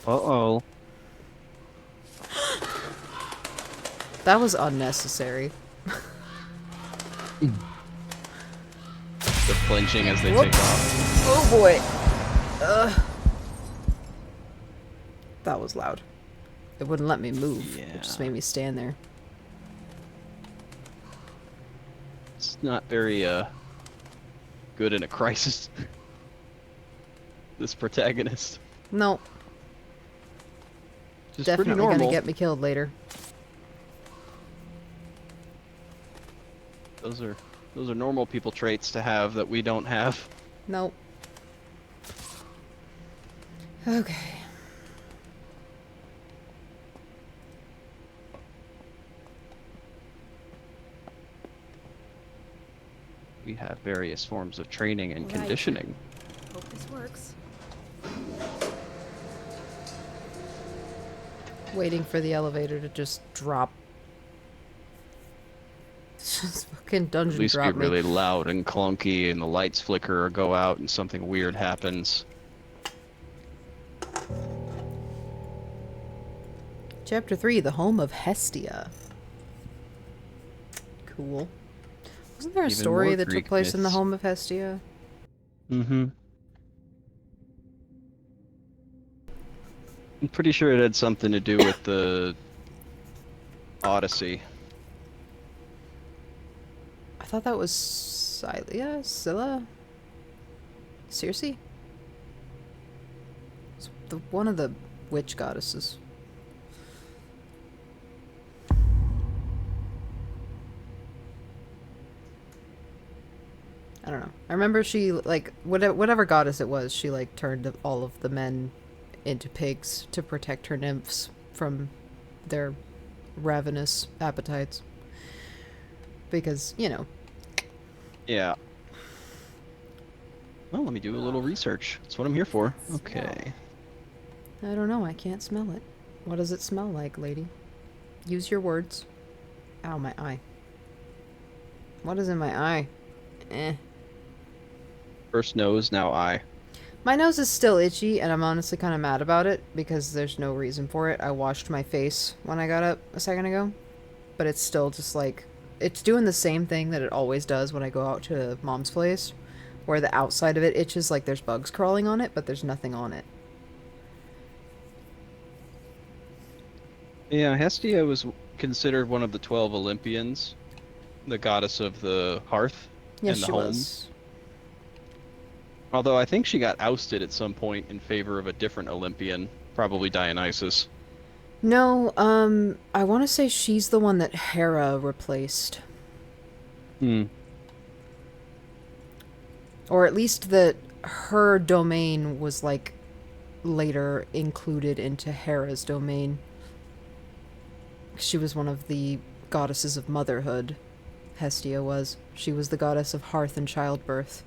B: Uh-oh.
A: That was unnecessary.
B: The flinching as they
A: Whoop.
B: take off.
A: Oh boy. That was loud. It wouldn't let me move.
B: Yeah.
A: It just made me stand there.
B: It's not very good in a crisis. This protagonist.
A: No.
B: Just
A: Definitely
B: pretty normal.
A: gonna get me killed later.
B: Those are normal people traits to have that we don't have.
A: Nope. Okay.
B: We have various forms of training and
D: Right.
B: conditioning.
D: Hope this works.
A: Waiting for the elevator to just drop. Just fucking
B: At
A: dungeon
B: least
A: drop
B: get
A: me.
B: really loud and clunky, and the lights flicker or go out, and something weird happens.
A: Chapter 3, The Home of Hestia. Cool. Wasn't there a
B: Even
A: story
B: more
A: that
B: Greek
A: took place in the
B: myths.
A: Home of Hestia?
B: Mm-hmm. I'm pretty sure it had something to do with the Odyssey.
A: I thought that was Scylla? Circe? It's one of the witch goddesses. I don't know. I remember she, like, whatever goddess it was, she, like, turned all of the men into pigs to protect her nymphs from their ravenous appetites. Because, you know.
B: Yeah. Well, let me do a little research. That's what I'm here for. Okay.
A: I don't know. I can't smell it. What does it smell like, lady? Use your words. Ow, my eye. What is in my eye? Eh.
B: First nose, now eye.
A: My nose is still itchy, and I'm honestly kind of mad about it because there's no reason for it. I washed my face when I got up a second ago, but it's still just like, it's doing the same thing that it always does when I go out to Mom's place, where the outside of it itches like there's bugs crawling on it, but there's nothing on it.
B: Yeah, Hestia was considered one of the 12 Olympians, the goddess of the hearth
A: Yes,
B: and the
A: she
B: home.
A: was.
B: Although I think she got ousted at some point in favor of a different Olympian, probably Dionysus.
A: No, I want to say she's the one that Hera replaced.
B: Hmm.
A: Or at least that her domain was, like, later included into Hera's domain. She was one of the goddesses of motherhood, Hestia was. She was the goddess of hearth and childbirth.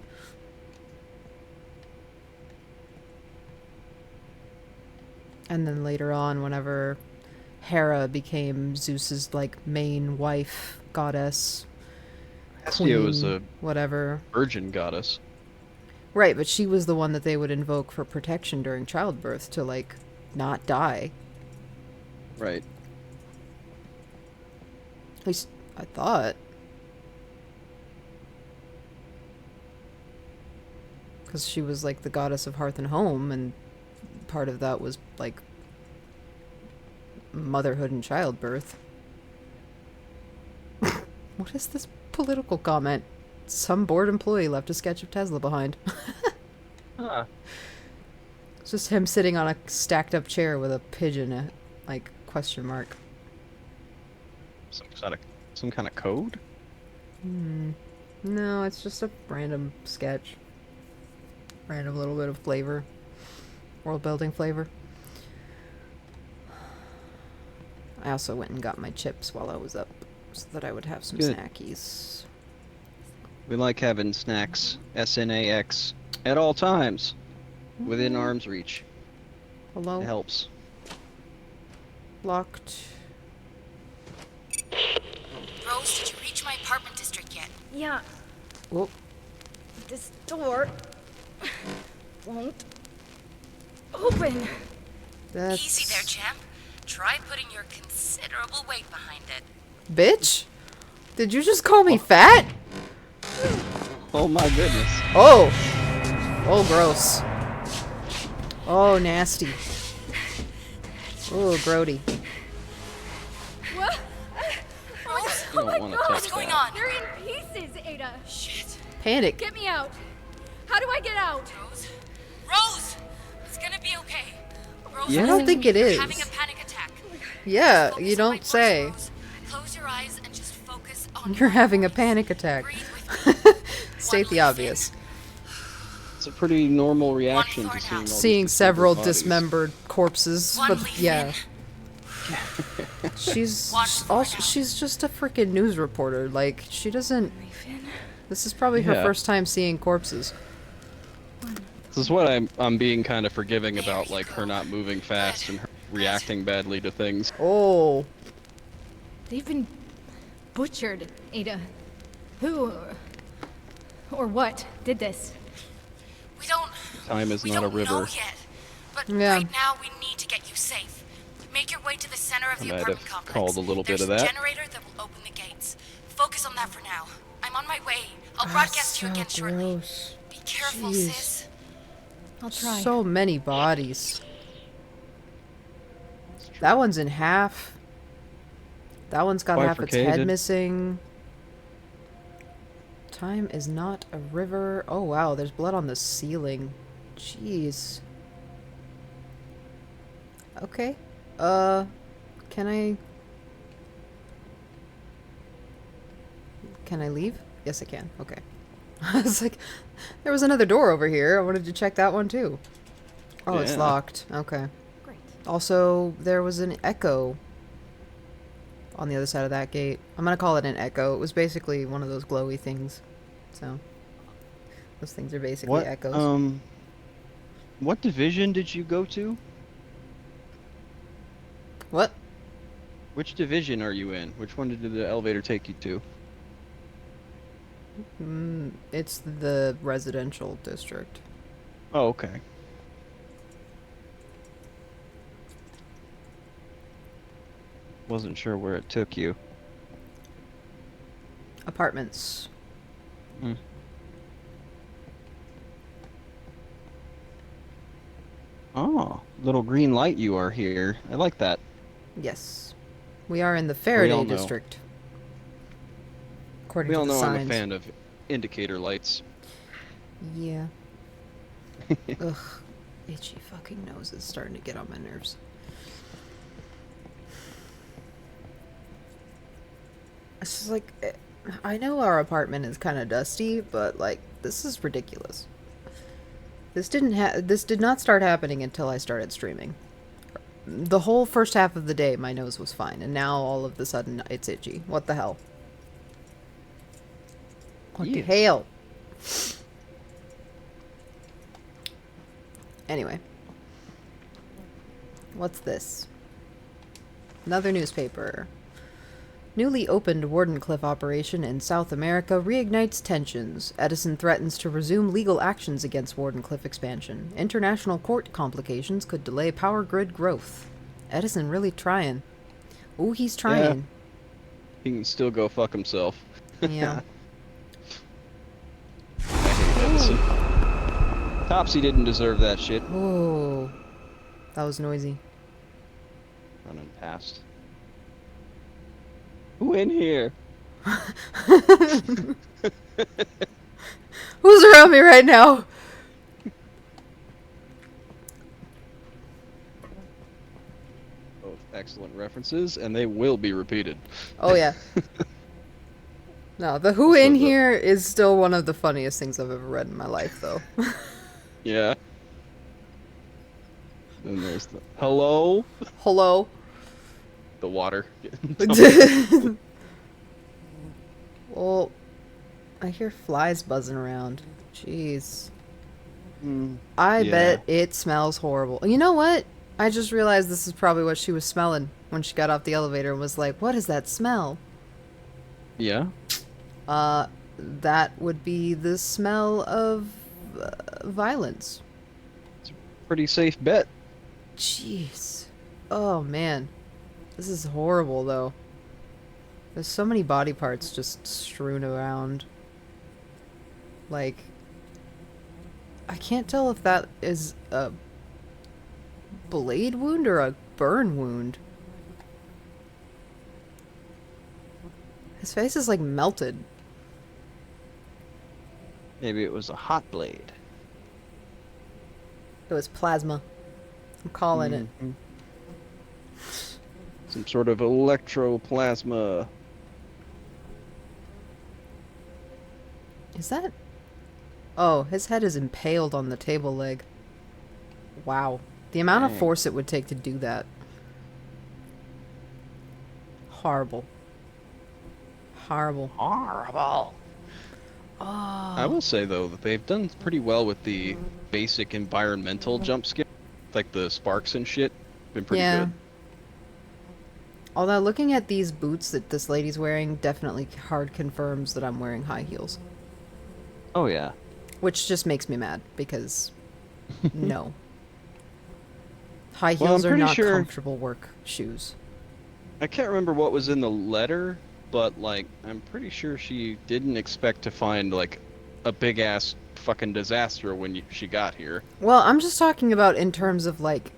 A: And then later on, whenever Hera became Zeus's, like, main wife, goddess,
B: Hestia was
A: queen,
B: a
A: whatever.
B: virgin goddess.
A: Right, but she was the one that they would invoke for protection during childbirth to, like, not die.
B: Right.
A: At least, I thought. Because she was, like, the goddess of hearth and home, and part of that was, like, motherhood and childbirth. What is this political comment? Some bored employee left a sketch of Tesla behind.
B: Ah.
A: It's just him sitting on a stacked up chair with a pigeon, like, question mark.
B: Some kind of code?
A: No, it's just a random sketch. Random little bit of flavor. World building flavor. I also went and got my chips while I was up so that I would have some
B: Good.
A: snackies.
B: We like having snacks, SNAX, at all times, within arm's reach.
A: Hello?
B: It helps.
A: Locked.
D: Rose, did you reach my apartment district yet?
F: Yeah,
A: Whoop.
F: this door won't open.
A: That's...
D: Easy there, champ. Try putting your considerable weight behind it.
A: Bitch? Did you just call me fat?
B: Oh my goodness.
A: Oh! Oh, gross. Oh, nasty. Oh, grody.
F: What?
C: Rose,
B: You don't want to touch
C: what's going
B: that.
C: on?
F: They're in pieces, Ada.
C: Shit.
A: Panic.
F: Get me out. How do I get out?
C: Rose? Rose! It's gonna be okay. Rose,
B: Yeah?
A: I don't
C: listen
A: think
C: to me.
A: it
C: You're
A: is.
C: having a panic attack.
A: Yeah,
C: Focus
A: you
C: on my
A: don't
C: voice,
A: say.
C: Rose. Close your eyes and just focus on
A: You're
C: my
A: having a
C: voice.
A: panic attack.
C: Breathe with me.
A: State the
C: One
A: obvious.
B: It's a pretty normal reaction
C: One
B: to
C: for
B: seeing
C: now.
B: all
A: Seeing
B: these
A: several
B: bodies.
A: dismembered corpses,
C: One
A: but
C: leaf
A: yeah.
C: in.
A: She's
C: One
A: also
C: for now.
A: she's just a freaking news reporter. Like she doesn't. This is probably her
B: Yeah.
A: first time seeing corpses.
B: This is what I'm being kind of forgiving about, like her not moving fast and her reacting badly to things.
A: Oh,
F: They've been butchered, Ada. Who or what did this?
C: We don't.
B: Time is
C: We
B: not a
C: don't know
B: river.
C: yet. But
A: Yeah.
C: right now we need to get you safe. Make your way to the center of
B: I
C: the
B: might
C: apartment
B: have
C: complex.
B: called a little bit
C: There's
B: of
C: a
B: that.
C: generator that will open the gates. Focus on that for now. I'm on my way. I'll broadcast to you again shortly.
A: gross.
C: Be careful,
A: Jeez.
C: sis.
F: I'll try.
A: So many bodies. That one's in half. That one's got half its head
B: Bifurcated.
A: missing. Time is not a river. Oh wow, there's blood on the ceiling. Jeez. Okay. Can I... Can I leave? Yes, I can. Okay. I was like, there was another door over here. I wanted to check that one too. Oh, it's
B: Yeah.
A: locked. Okay.
F: Great.
A: Also, there was an echo on the other side of that gate. I'm gonna call it an echo. It was basically one of those glowy things. So, those things are basically
B: What
A: echoes.
B: what division did you go to?
A: What?
B: Which division are you in? Which one did the elevator take you to?
A: It's the residential district.
B: Oh, okay. Wasn't sure where it took you.
A: Apartments.
B: Oh, little green light you are here. I like that.
A: Yes. We are in the Faraday
B: all know.
A: district. According
B: We
A: to
B: all
A: the
B: know
A: signs.
B: I'm a fan of indicator lights.
A: Yeah. Ugh. Itchy fucking nose is starting to get on my nerves. It's just like, I know our apartment is kind of dusty, but like, this is ridiculous. This did not start happening until I started streaming. The whole first half of the day, my nose was fine, and now all of a sudden, it's itchy. What the hell? What the
B: Yes.
A: hell? Anyway. What's this? Another newspaper. Newly opened Wardenclyffe operation in South America reignites tensions. Edison threatens to resume legal actions against Wardenclyffe expansion. International court complications could delay power grid growth. Edison really trying. Ooh, he's trying.
B: He can still go fuck himself.
A: Yeah.
B: I hate Edison. Topsy didn't deserve that shit.
A: Oh, that was noisy.
B: Running past. Who in here?
A: Who's around me right now?
B: Both excellent references, and they will be repeated.
A: Oh yeah. No, the who
B: So
A: in
B: the-
A: here is still one of the funniest things I've ever read in my life, though.
B: Yeah. Then there's the hello,
A: Hello.
B: the water.
A: Well, I hear flies buzzing around. Jeez. I
B: Yeah.
A: bet it smells horrible. You know what? I just realized this is probably what she was smelling when she got off the elevator and was like, what is that smell?
B: Yeah.
A: That would be the smell of violence.
B: Pretty safe bet.
A: Jeez. Oh, man. This is horrible, though. There's so many body parts just strewn around. Like, I can't tell if that is a blade wound or a burn wound. His face is like melted.
B: Maybe it was a hot blade.
A: It was plasma. I'm calling it.
B: Mhm. Some sort of electroplasma.
A: Is that... Oh, his head is impaled on the table leg. Wow. The amount of
B: Dang.
A: force it would take to do that. Horrible. Horrible.
B: Horrible.
A: Oh.
B: I will say though that they've done pretty well with the basic environmental jump scare, like the sparks and shit. Been pretty good.
A: Although looking at these boots that this lady's wearing definitely hard confirms that I'm wearing high heels.
B: Oh yeah.
A: Which just makes me mad because no. High
B: Well,
A: heels
B: I'm
A: are
B: pretty
A: not
B: sure-
A: comfortable work shoes.
B: I can't remember what was in the letter, but like I'm pretty sure she didn't expect to find like a big ass fucking disaster when she got here.
A: Well, I'm just talking about in terms of like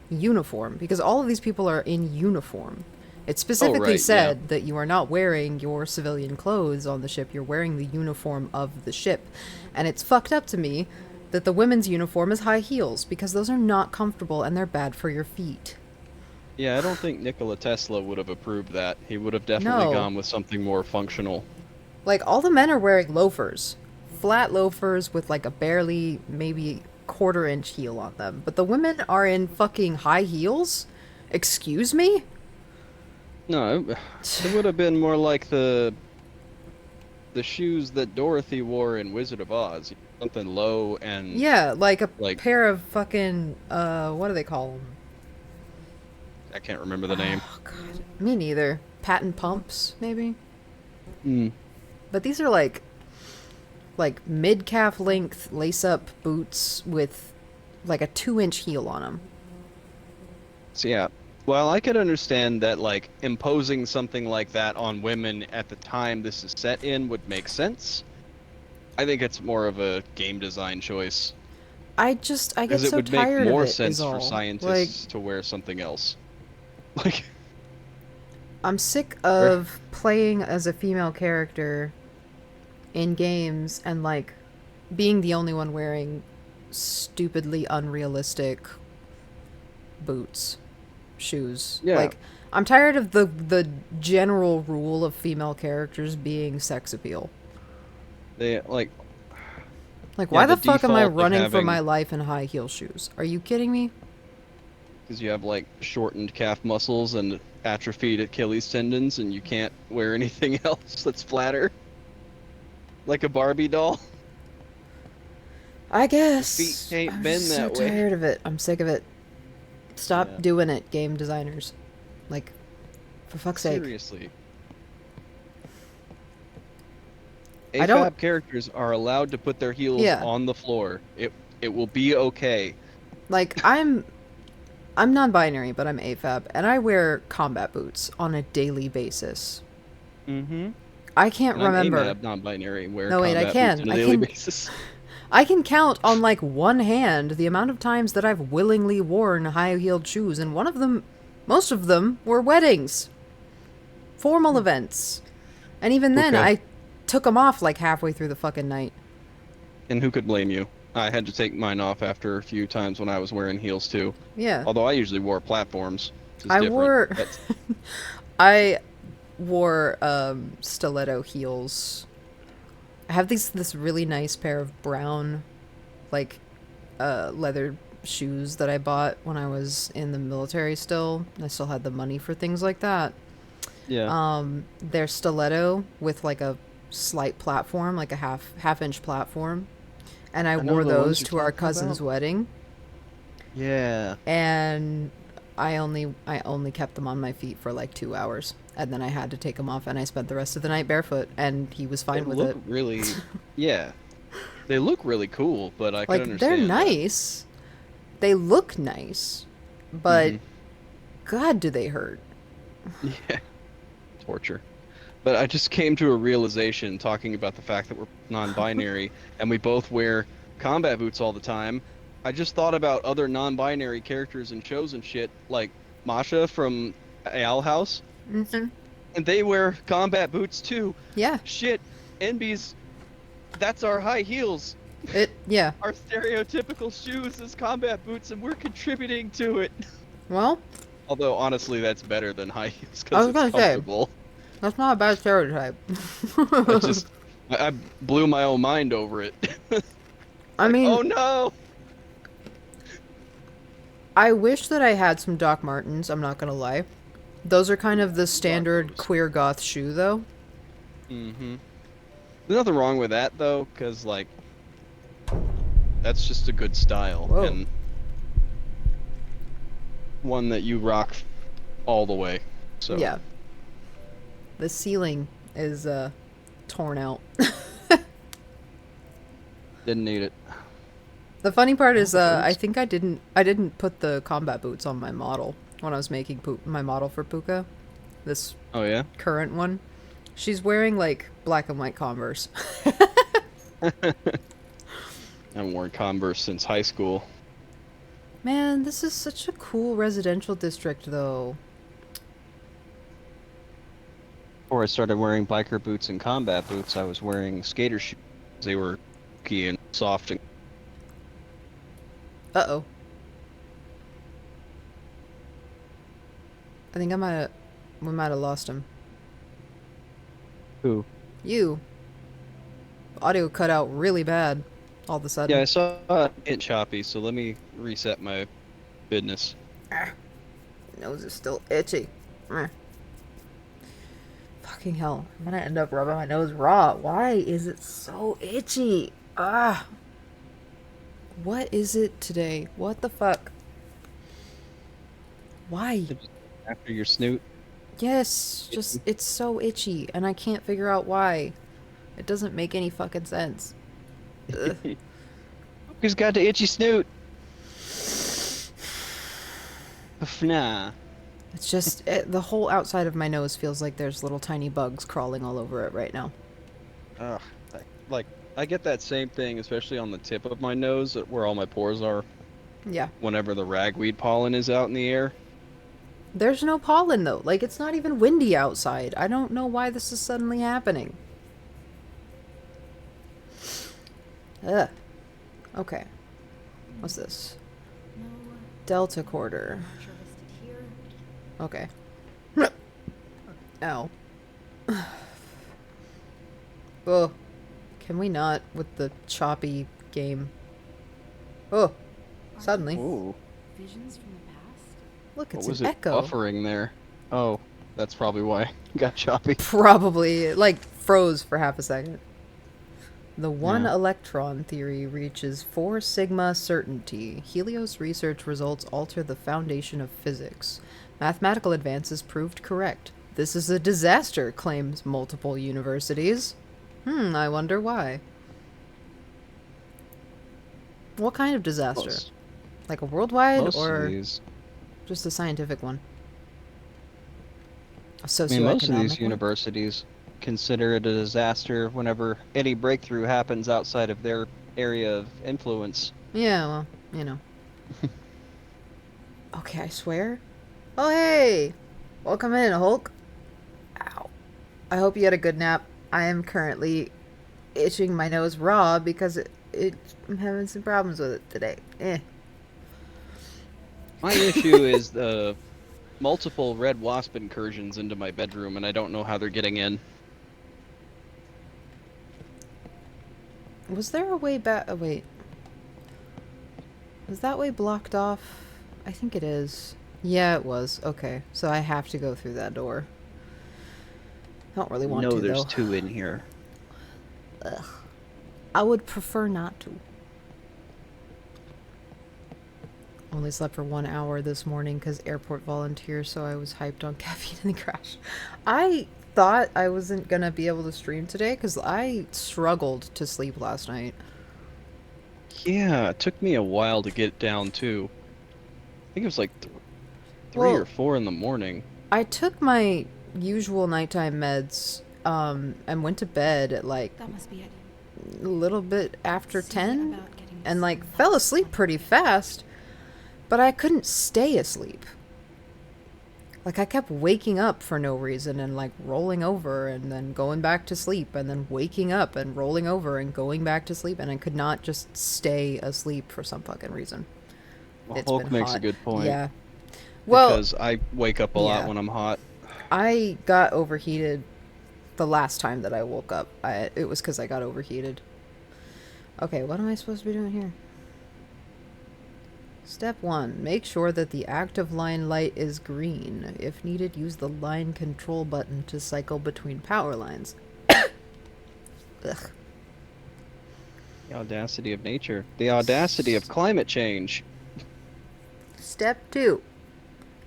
A: uniform because all of these people are in uniform. It specifically
B: right,
A: said that you are not wearing your civilian clothes on the ship, you're wearing the uniform of the ship. And it's fucked up to me that the women's uniform is high heels because those are not comfortable and they're bad for your feet.
B: Yeah, I don't think Nikola Tesla would have approved that. He would have definitely
A: No.
B: gone with something more functional.
A: Like, all the men are wearing loafers. Flat loafers with, like, a barely, maybe quarter-inch heel on them. But the women are in fucking high heels? Excuse me?
B: No, it would have been more like the shoes that Dorothy wore in Wizard of Oz. Something low and...
A: Yeah, like a
B: Like-
A: pair of fucking, what do they call them?
B: I can't remember the name.
A: Oh, God. Me neither. Patent pumps, maybe?
B: Mm.
A: But these are, like mid-calf length lace-up boots with, like, a 2-inch heel on them.
B: So yeah, well, I could understand that like imposing something like that on women at the time this is set in would make sense. I think it's more of a game design choice
A: I get
B: because it
A: so
B: would
A: tired
B: make more
A: of it,
B: sense
A: is all.
B: for scientists to wear something else. Like,
A: I'm sick of playing as a female character in games and, like, being the only one wearing stupidly unrealistic boots, shoes.
B: Yeah.
A: Like, I'm tired of the general rule of female characters being sex appeal.
B: they like
A: Like,
B: Yeah,
A: why the
B: the
A: fuck am I
B: default of
A: running for
B: having-
A: my life in high heel shoes? Are you kidding me?
B: because you have like shortened calf muscles and atrophied Achilles tendons, and you can't wear anything else that's flatter, like a Barbie doll.
A: I guess.
B: feet ain't
A: I'm
B: been
A: so
B: that way.
A: tired of it. I'm sick of it. Stop
B: Yeah.
A: doing it, game designers. Like, for fuck's sake.
B: Seriously.
A: I don't-
B: AFAB characters are allowed to put their heels
A: Yeah.
B: on the floor. It will be okay.
A: Like, I'm non-binary, but I'm AFAB, and I wear combat boots on a daily basis.
B: Mm-hmm.
A: I can't remember.
B: I'm non-binary. Wear
A: No, wait, I
B: combat
A: can.
B: boots on a
A: I
B: daily
A: can-
B: basis.
A: I can count on, like, one hand the amount of times that I've willingly worn high-heeled shoes, and most of them were weddings. Formal events. And even then,
B: Okay.
A: I took them off, like, halfway through the fucking night.
B: And who could blame you? I had to take mine off after a few times when I was wearing heels too.
A: Yeah.
B: Although I usually wore platforms. Which is
A: I
B: different.
A: wore
B: That's-
A: I wore stiletto heels. I have this really nice pair of brown like leather shoes that I bought when I was in the military still. I still had the money for things like that.
B: yeah.
A: They're stiletto with like a slight platform, like a half-inch platform. And I
B: know
A: wore
B: the ones
A: those
B: you're
A: to our
B: talking
A: cousin's
B: about.
A: wedding.
B: Yeah.
A: And I only kept them on my feet for like 2 hours, and then I had to take them off, and I spent the rest of the night barefoot, and he was fine
B: They
A: with
B: look
A: it.
B: really. Yeah. They look really cool, but I
A: Like,
B: can
A: they're
B: understand. that.
A: nice. They look nice, but
B: Mhm.
A: God, do they hurt?
B: Yeah. Torture. But I just came to a realization talking about the fact that we're non-binary and we both wear combat boots all the time. I just thought about other non-binary characters in shows and shit, like Masha from Owl House,
A: Mm-hmm.
B: and they wear combat boots too.
A: Yeah.
B: Shit, NB's, that's our high heels.
A: Yeah.
B: Our stereotypical shoes is combat boots, and we're contributing to it.
A: Well,
B: Although, honestly, that's better than high heels
A: I
B: because
A: was
B: it's
A: gonna say.
B: comfortable.
A: that's not a bad stereotype.
B: It's just, I blew my own mind over it.
A: I mean,
B: Oh no!
A: I wish that I had some Doc Martens, I'm not gonna lie. Those are kind of the standard queer goth shoe, though.
B: Mm-hmm. There's nothing wrong with that, though, because, like, that's just a good style.
A: Whoa.
B: And one that you rock all the way. So
A: Yeah. The ceiling is, torn out.
B: didn't need it.
A: The funny part is, I think I didn't put the combat boots on my model when I was making my model for Pooka. This
B: Oh, yeah?
A: current one. She's wearing, like, black and white Converse.
B: I haven't worn Converse since high school.
A: Man, this is such a cool residential district, though.
B: Before I started wearing biker boots and combat boots, I was wearing skater shoes. They were key and soft and
A: Uh-oh. I think we might have lost him.
B: Who?
A: You. Audio cut out really bad all of a sudden.
B: Yeah, I saw it choppy, so let me reset my business.
A: Nose is still itchy. Fucking hell. I'm gonna end up rubbing my nose raw. Why is it so itchy? Ah. What is it today? What the fuck? Why?
B: After your snoot.
A: Yes, just it's so itchy and I can't figure out why. It doesn't make any fucking sense. Ugh.
B: Who's got the itchy snoot? Nah.
A: It's just the whole outside of my nose feels like there's little tiny bugs crawling all over it right now.
B: Ugh. Like, I get that same thing, especially on the tip of my nose, where all my pores are,
A: Yeah.
B: whenever the ragweed pollen is out in the air.
A: There's no pollen though. Like it's not even windy outside. I don't know why this is suddenly happening. Ugh. Okay. What's this?
D: No,
A: Delta quarter.
D: sure listed here.
A: Okay. Ow. Oh. Can we not with the choppy game? Oh. Suddenly.
B: Ooh.
D: Visions from the past?
A: Look,
B: What
A: it's
B: was
A: an
B: it
A: echo.
B: buffering there? Oh, that's probably why it got choppy.
A: Probably. It, like, froze for half a second. The one
B: Yeah.
A: electron theory reaches 4 sigma certainty. Helios research results alter the foundation of physics. Mathematical advances proved correct. This is a disaster, claims multiple universities. I wonder why. What kind of disaster?
B: Most,
A: Like a worldwide
B: most of
A: or
B: these,
A: just a scientific one? A
B: I mean, most of
A: socioeconomic
B: these
A: one?
B: universities consider it a disaster whenever any breakthrough happens outside of their area of influence.
A: Yeah, well, you know. Okay, I swear. Oh, hey! Welcome in, Hulk. Ow. I hope you had a good nap. I am currently itching my nose raw because I'm having some problems with it today.
B: My issue is the multiple red wasp incursions into my bedroom, and I don't know how they're getting in.
A: Was there a way back? Oh, wait. Was that way blocked off? I think it is. Yeah, it was. Okay, so I have to go through that door. I don't really want to,
B: there's
A: though.
B: 2 in here.
A: Ugh. I would prefer not to. Only slept for 1 hour this morning because airport volunteer, so I was hyped on caffeine in the crash. I thought I wasn't gonna be able to stream today because I struggled to sleep last night.
B: Yeah, it took me a while to get down too. I think it was like 3
A: Well,
B: or 4 in the morning.
A: I took my usual nighttime meds and went to bed at like
D: That must be it.
A: a little bit after
D: See
A: 10
D: about getting
A: and like
D: some
A: fell
D: light
A: asleep
D: on
A: pretty
D: it.
A: fast, but I couldn't stay asleep. Like I kept waking up for no reason and like rolling over and then going back to sleep and then waking up and rolling over and going back to sleep, and I could not just stay asleep for some fucking reason.
B: Well,
A: It's
B: Hulk
A: been
B: makes a
A: hot.
B: good point.
A: Yeah. Well,
B: Because I wake up a lot
A: yeah.
B: when I'm hot.
A: I got overheated the last time that I woke up. It was because I got overheated. Okay, what am I supposed to be doing here? Step 1. Make sure that the active line light is green. If needed, use the line control button to cycle between power lines. Ugh.
B: The audacity of nature. The audacity of climate change.
A: Step 2.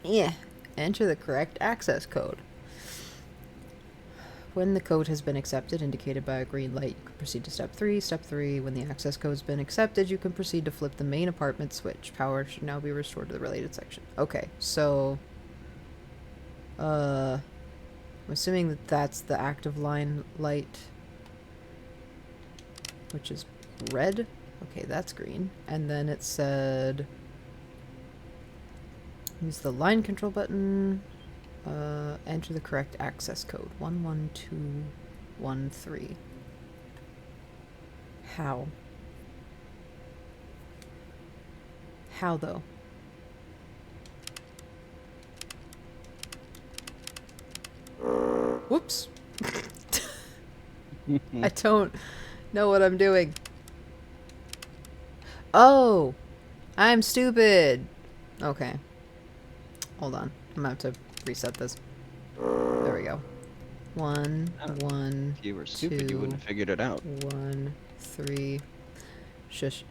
A: Yeah. Enter the correct access code. When the code has been accepted, indicated by a green light, you can proceed to step 3. Step 3, when the access code has been accepted, you can proceed to flip the main apartment switch. Power should now be restored to the related section. Okay, so... I'm assuming that that's the active line light, which is red. Okay, that's green. And then it said... use the line control button... enter the correct access code. 11213. How? How though? Whoops. I don't know what I'm doing. Oh! I'm stupid! Okay. Hold on. I'm gonna have to reset this. There we go. 1,
B: Oh.
A: 1,
B: If you were stupid,
A: 2,
B: you wouldn't have figured it out.
A: 1, 3. Shush.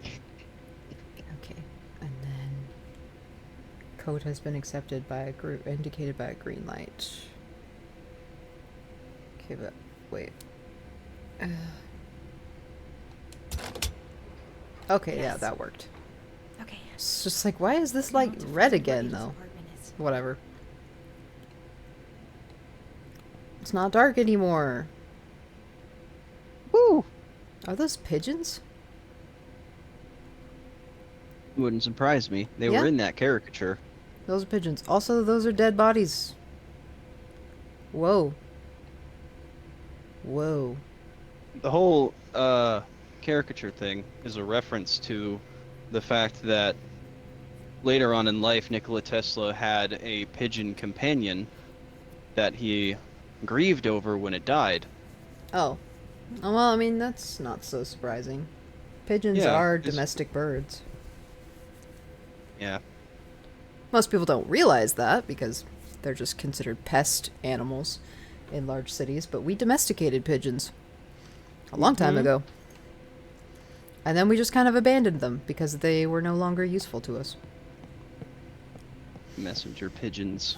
A: Okay, and then code has been accepted by a group indicated by a green light. Okay, but wait. Okay, yeah,
D: Yes.
A: that worked.
D: Okay.
A: It's just like, why is this
D: I
A: like
D: want to
A: red
D: find where
A: again
D: Ada's
A: though?
D: apartment is.
A: Whatever. It's not dark anymore.
B: Woo!
A: Are those pigeons?
B: Wouldn't surprise me. They
A: Yeah.
B: were in that caricature.
A: Those are pigeons. Also, those are dead bodies. Whoa. Whoa.
B: The whole caricature thing is a reference to the fact that later on in life, Nikola Tesla had a pigeon companion that he grieved over when it died.
A: Oh. Oh, well, I mean, that's not so surprising. Pigeons
B: Yeah,
A: are
B: it's-
A: domestic birds.
B: Yeah.
A: Most people don't realize that because they're just considered pest animals in large cities, but we domesticated pigeons a long time ago. And then we just kind of abandoned them because they were no longer useful to us.
B: Messenger pigeons.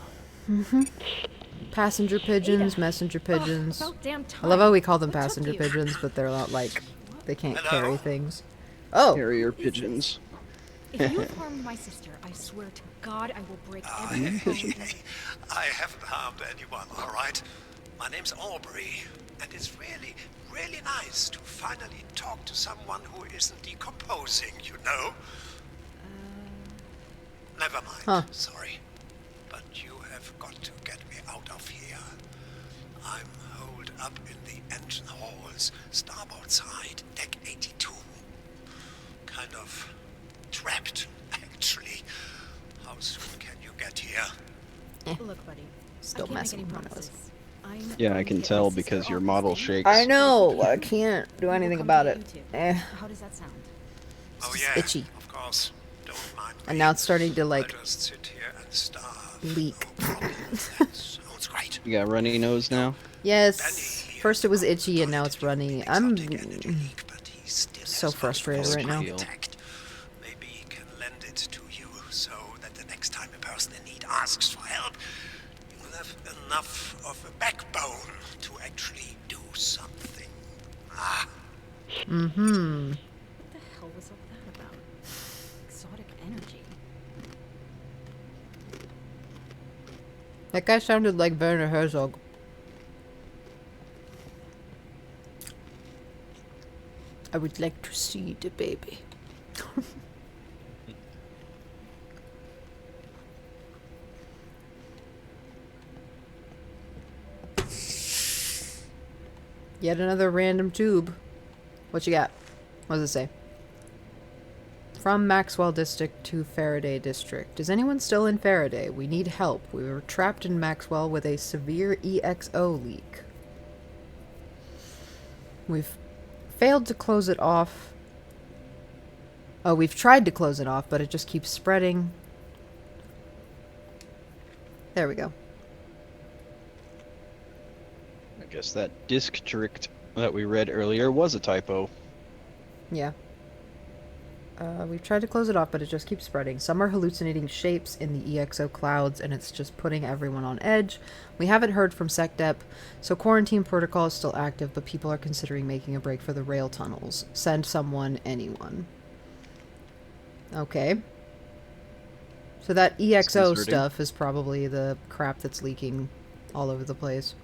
A: Passenger pigeons, messenger pigeons.
F: About damn time.
A: I love how we call them
F: What took
A: passenger
F: you?
A: pigeons, but they're not like, they can't
E: Hello?
A: carry things. Oh!
B: Carrier pigeons.
D: If you have harmed my sister, I swear to God I will break every bone.
E: I haven't harmed anyone, all right? My name's Aubrey, and it's really, really nice to finally talk to someone who isn't decomposing, you know? Never mind,
A: Huh.
E: sorry. But you have got to get me out of here. I'm holed up in the engine halls, starboard side, deck 82. Kind of trapped, actually. How soon can you get here?
D: Look, buddy.
A: Still
D: I can't
A: messing
D: make any
A: with my nose.
D: promises. I'm
B: Yeah, I
D: going
B: can
D: to get
B: tell
D: my sister
B: because your
D: off this
B: model
D: thing.
B: shakes.
A: I know! I can't do
D: We'll
A: anything
D: come
A: about
D: to
A: it.
D: you two.
A: Eh.
D: How does that sound?
E: Oh
A: just
E: yeah,
A: itchy.
E: of course. Don't mind
A: And
E: me.
A: now it's starting to like
E: I'll just sit here and starve.
A: leak.
E: No problem. That sounds great.
B: You got runny nose now?
A: Yes. First it was itchy and now it's runny. I'm
E: Exotic energy leak, but he still
A: so
E: has not
A: frustrated
E: forced
A: right
E: my
A: now.
E: contact. Maybe he can lend it to you so that the next time a person in need asks for help, you will have enough of a backbone to actually do something. Ah.
A: Mm-hmm.
D: What the hell was all that about? Exotic energy.
A: That guy sounded like Werner Herzog. I would like to see the baby. Yet another random tube. What you got? What does it say? From Maxwell District to Faraday District. Is anyone still in Faraday? We need help. We were trapped in Maxwell with a severe EXO leak. We've failed to close it off. Oh, we've tried to close it off, but it just keeps spreading. There we go.
B: I guess that district that we read earlier was a typo.
A: Yeah. We've tried to close it off, but it just keeps spreading. Some are hallucinating shapes in the EXO clouds, and it's just putting everyone on edge. We haven't heard from SecDep, so quarantine protocol is still active, but people are considering making a break for the rail tunnels. Send someone, anyone. Okay. So that EXO stuff is probably the crap that's leaking all over the place.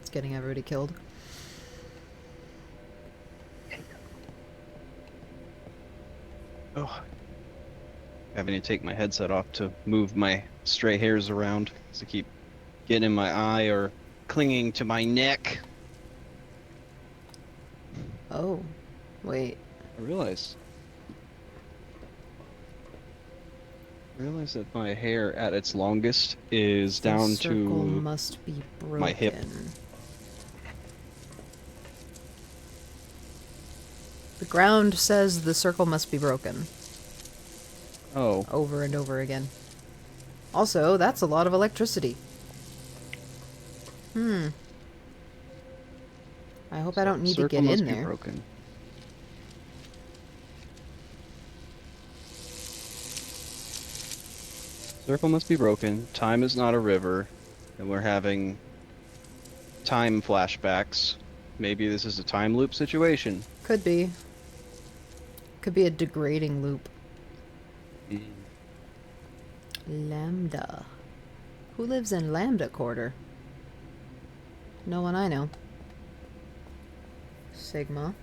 A: It's getting everybody killed.
B: Oh. Having to take my headset off to move my stray hairs around to keep getting in my eye or clinging to my neck.
A: Oh. Wait.
B: I realized that my hair at its longest is down
A: The circle
B: to
A: must be broken.
B: my hip.
A: The ground says the circle must be broken.
B: Oh.
A: Over and over again. Also, that's a lot of electricity. I hope I don't need to get in there.
B: Broken. Circle must be broken. Time is not a river, and we're having time flashbacks. Maybe this is a time loop situation.
A: Could be. Could be a degrading loop. Lambda. Who lives in Lambda Quarter? No one I know. Sigma.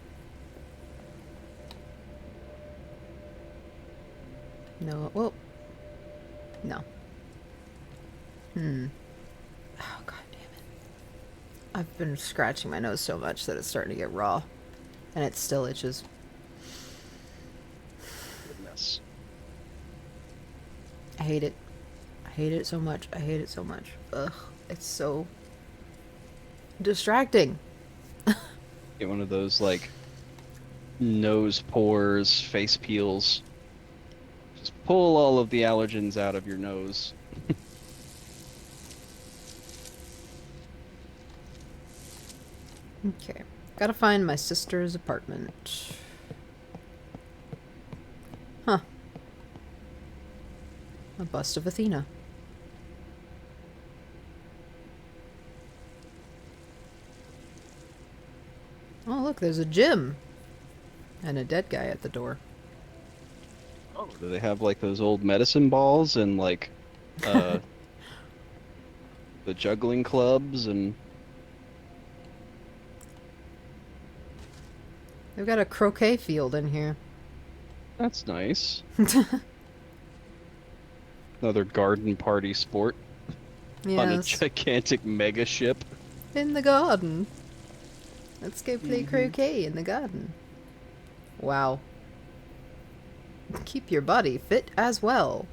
A: No. Well. No. Oh, god damn it. I've been scratching my nose so much that it's starting to get raw. And it still itches.
B: Goodness.
A: I hate it. I hate it so much. I hate it so much. Ugh. It's so distracting.
B: Get one of those, like, nose pores, face peels. Just pull all of the allergens out of your nose.
A: Okay. Gotta find my sister's apartment. Huh. A bust of Athena. Oh, look, there's a gym. And a dead guy at the door.
B: Oh, do they have, like, those old medicine balls and, like, the juggling clubs and...
A: They've got a croquet field in here.
B: That's nice. Another garden party sport on a
A: Yes.
B: gigantic mega ship.
A: In the garden. Let's go play croquet in the garden. Wow. Keep your body fit as well.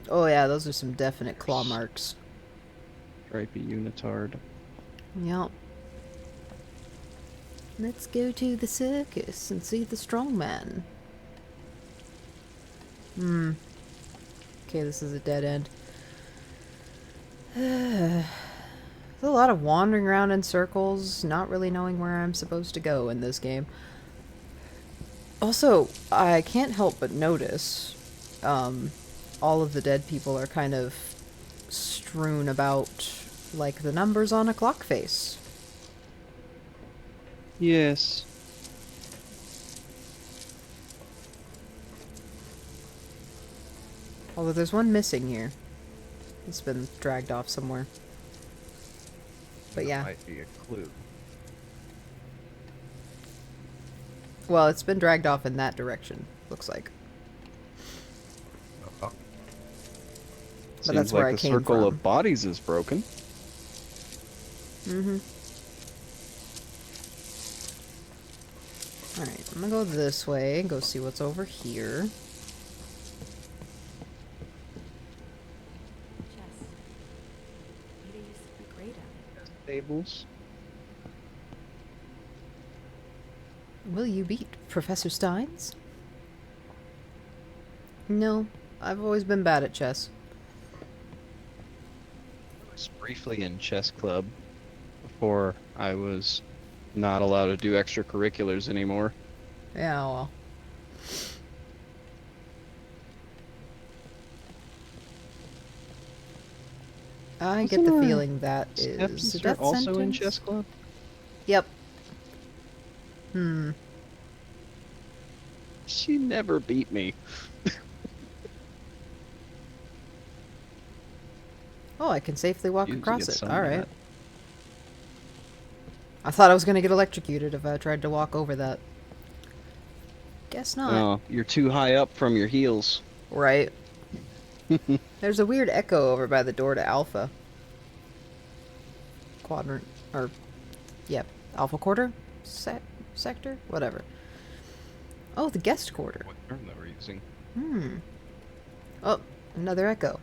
A: Oh yeah, those are some definite claw marks.
B: Stripey unitard.
A: Yep. Let's go to the circus and see the strongman. Okay, this is a dead end. There's a lot of wandering around in circles, not really knowing where I'm supposed to go in this game. Also, I can't help but notice, all of the dead people are kind of strewn about like the numbers on a clock face.
B: Yes.
A: Although there's one missing here. It's been dragged off somewhere. But
B: That
A: yeah.
B: might be a clue.
A: Well, it's been dragged off in that direction, looks like. But
B: Seems
A: that's where
B: like
A: I
B: the
A: came
B: circle
A: from.
B: of bodies is broken.
A: Mm-hmm. Alright, I'm gonna go this way and go see what's over here.
D: Chess. Ada used to be great at it.
B: Tables.
A: Will you beat Professor Steins? No, I've always been bad at chess.
B: I was briefly in chess club before I was not allowed to do extracurriculars anymore.
A: Yeah, well. I get the
B: Wasn't our
A: feeling that is a
B: Stepsister
A: death
B: also in
A: sentence.
B: chess club?
A: Yep. Hmm.
B: She never beat me.
A: Oh, I can safely walk
B: Usually
A: across
B: get
A: it.
B: some
A: Alright.
B: of
A: I thought I was gonna get electrocuted if I tried to walk over that. Guess
B: that.
A: not.
B: Oh, you're too high up from your heels.
A: Right. There's a weird echo over by the door to Alpha. Quadrant. Or, yep. Alpha quarter? Sector? Whatever. Oh, the guest quarter.
B: What term that we're using?
A: Hmm. Oh, another echo.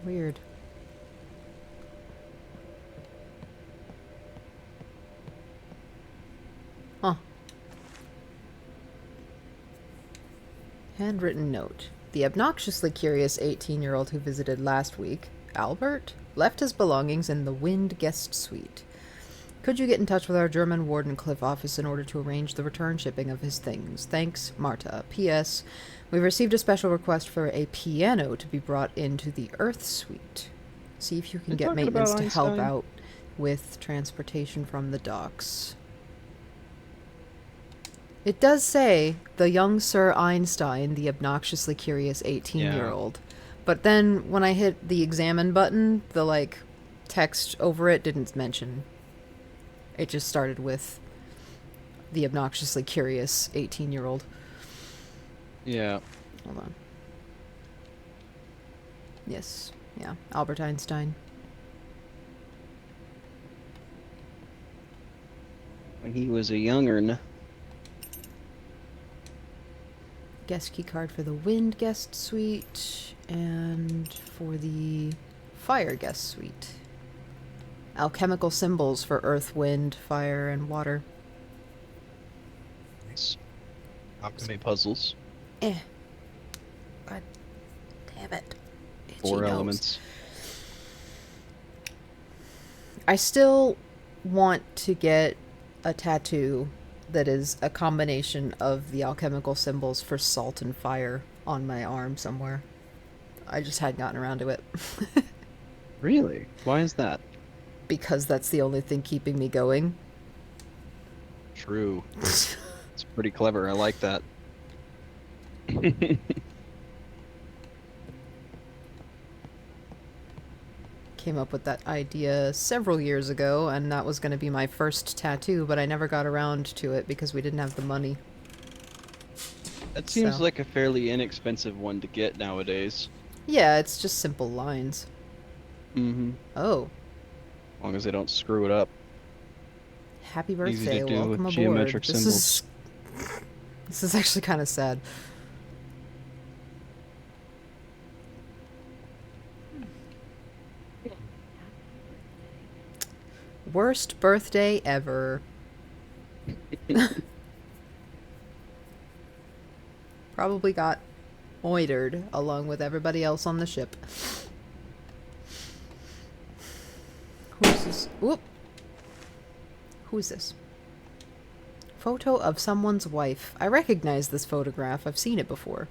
A: Weird. Huh. Handwritten note. The obnoxiously curious 18-year-old who visited last week, Albert, left his belongings in the Wind guest suite. Could you get in touch with our German Warden Cliff office in order to arrange the return shipping of his things? Thanks, Marta. P.S. We've received a special request for a piano to be brought into the Earth suite. See if you can
B: You're
A: get
B: talking
A: maintenance
B: about
A: to help
B: Einstein?
A: out with transportation from the docks. It does say, the young Sir Einstein, the obnoxiously curious 18-year-old. But then, when I hit the examine button, the, like, text over it didn't mention. It just started with the obnoxiously curious 18-year-old.
B: Yeah.
A: Hold on. Yes. Yeah. Albert Einstein.
B: When he was a young'un.
A: Guest key card for the Wind guest suite and for the Fire guest suite. Alchemical symbols for earth, wind, fire, and water.
B: Nice. Alchemy puzzles.
A: God damn it. Itchy
B: 4
A: nose.
B: elements.
A: I still want to get a tattoo that is a combination of the alchemical symbols for salt and fire on my arm somewhere. I just hadn't gotten around to it.
B: Really? Why is that?
A: Because that's the only thing keeping me going.
B: True. It's pretty clever. I like that.
A: Came up with that idea several years ago, and that was going to be my first tattoo, but I never got around to it because we didn't have the money.
B: That seems
A: So.
B: like a fairly inexpensive one to get nowadays.
A: Yeah, it's just simple lines.
B: Mm-hmm.
A: Oh,
B: As long as they don't screw it up.
A: happy
B: Easy to
A: birthday,
B: do
A: welcome
B: with
A: aboard.
B: geometric
A: This is actually kind of sad. Worst birthday ever. Probably got oitered along with everybody else on the ship. Who's this? Whoop. Who's this? Photo of someone's wife. I recognize this photograph. I've seen it before.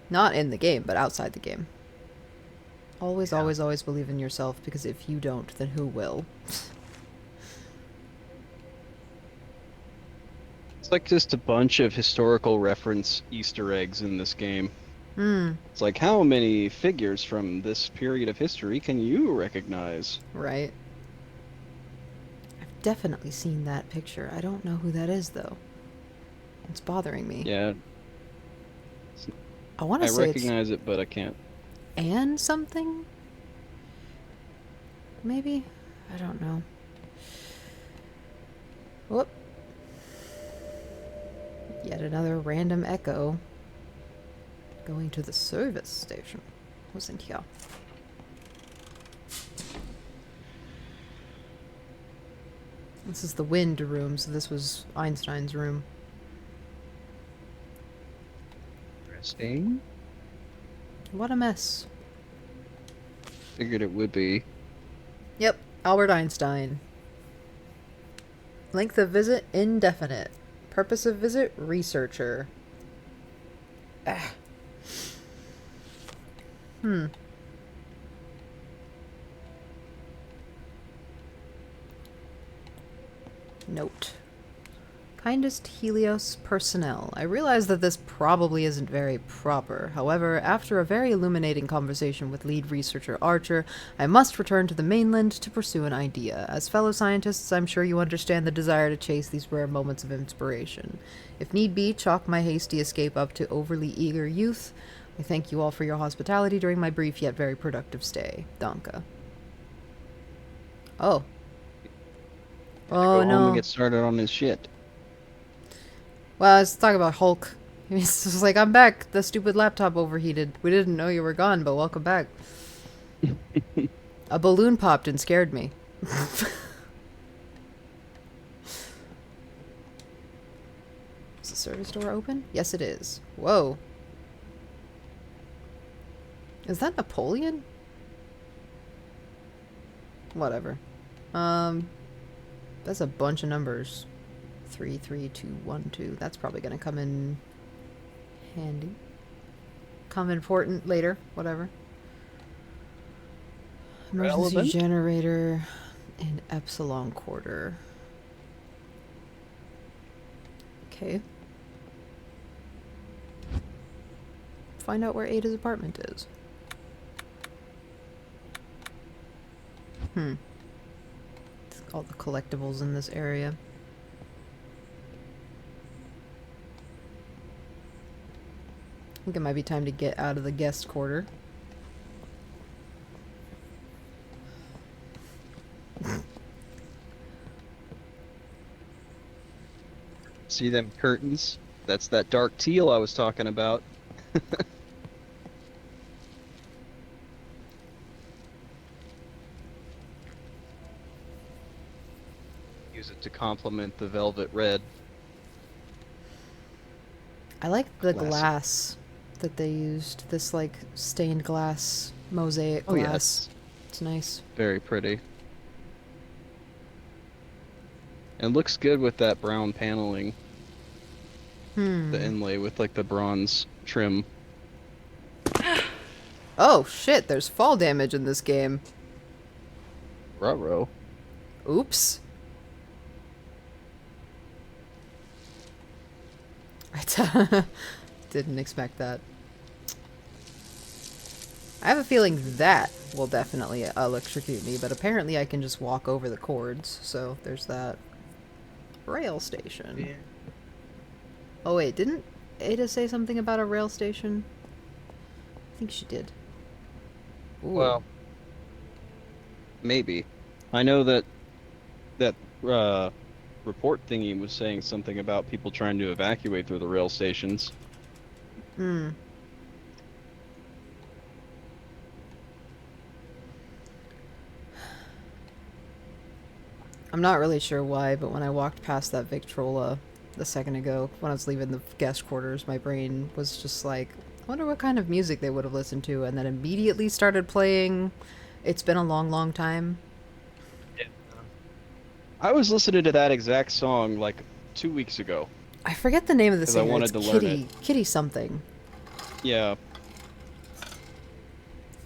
A: Not in the game, but outside the game. Always,
B: Yeah.
A: always, always believe in yourself, because if you don't, then who will?
B: It's like just a bunch of historical reference Easter eggs in this game.
A: Hmm,
B: It's like, how many figures from this period of history can you recognize?
A: right. I've definitely seen that picture. I don't know who that is, though. It's bothering me.
B: Yeah,
A: I want
B: I
A: to say
B: recognize it, but I can't.
A: it's Anne something? Maybe? I don't know. Whoop. Yet another random echo. Going to the service station. Wasn't here. This is the wind room, so this was Einstein's room.
B: Interesting.
A: What a mess.
B: Figured it would be.
A: Yep, Albert Einstein. Length of visit, indefinite. Purpose of visit, researcher. Ah. Note. Kindest Helios personnel. I realize that this probably isn't very proper. However, after a very illuminating conversation with lead researcher Archer, I must return to the mainland to pursue an idea. As fellow scientists, I'm sure you understand the desire to chase these rare moments of inspiration. If need be, chalk my hasty escape up to overly eager youth. I thank you all for your hospitality during my brief yet very productive stay. Danke. Oh.
B: Go
A: Oh
B: home
A: no.
B: and get started on his shit.
A: Well, let's talk about Hulk. He's just like, I'm back. The stupid laptop overheated. We didn't know you were gone, but welcome back. A balloon popped and scared me. Is the service door open? Yes, it is. Whoa. Is that Napoleon? Whatever. That's a bunch of numbers. 3, 3, 2, 1, 2. That's probably gonna come in handy. Come important later. Whatever. Emergency
B: Relevant.
A: generator in Epsilon quarter. Okay. Find out where Ada's apartment is. All the collectibles in this area. I think it might be time to get out of the guest quarter.
B: See them curtains? That's that dark teal I was talking about. Use it to complement the velvet red.
A: I like the
B: Classic.
A: glass that they used. This like stained glass mosaic glass.
B: Yes.
A: It's nice.
B: Very pretty. And looks good with that brown paneling. The inlay with like the bronze trim.
A: Oh shit, there's fall damage in this game.
B: Ruh-roh.
A: Oops. Didn't expect that. I have a feeling that will definitely electrocute me, but apparently I can just walk over the cords, so there's that. Rail station.
B: Yeah.
A: Oh wait, didn't Ada say something about a rail station? I think she did. Ooh.
B: Well, maybe. I know that report thingy was saying something about people trying to evacuate through the rail stations.
A: I'm not really sure why, but when I walked past that Victrola a second ago, when I was leaving the guest quarters, my brain was just like, I wonder what kind of music they would have listened to, and then immediately started playing It's Been a Long, Long Time.
B: I was listening to that exact song like 2 weeks ago.
A: I forget the name of the
B: 'Cause I
A: singer.
B: wanted
A: It's
B: to learn
A: Kitty, Kitty something.
B: Yeah.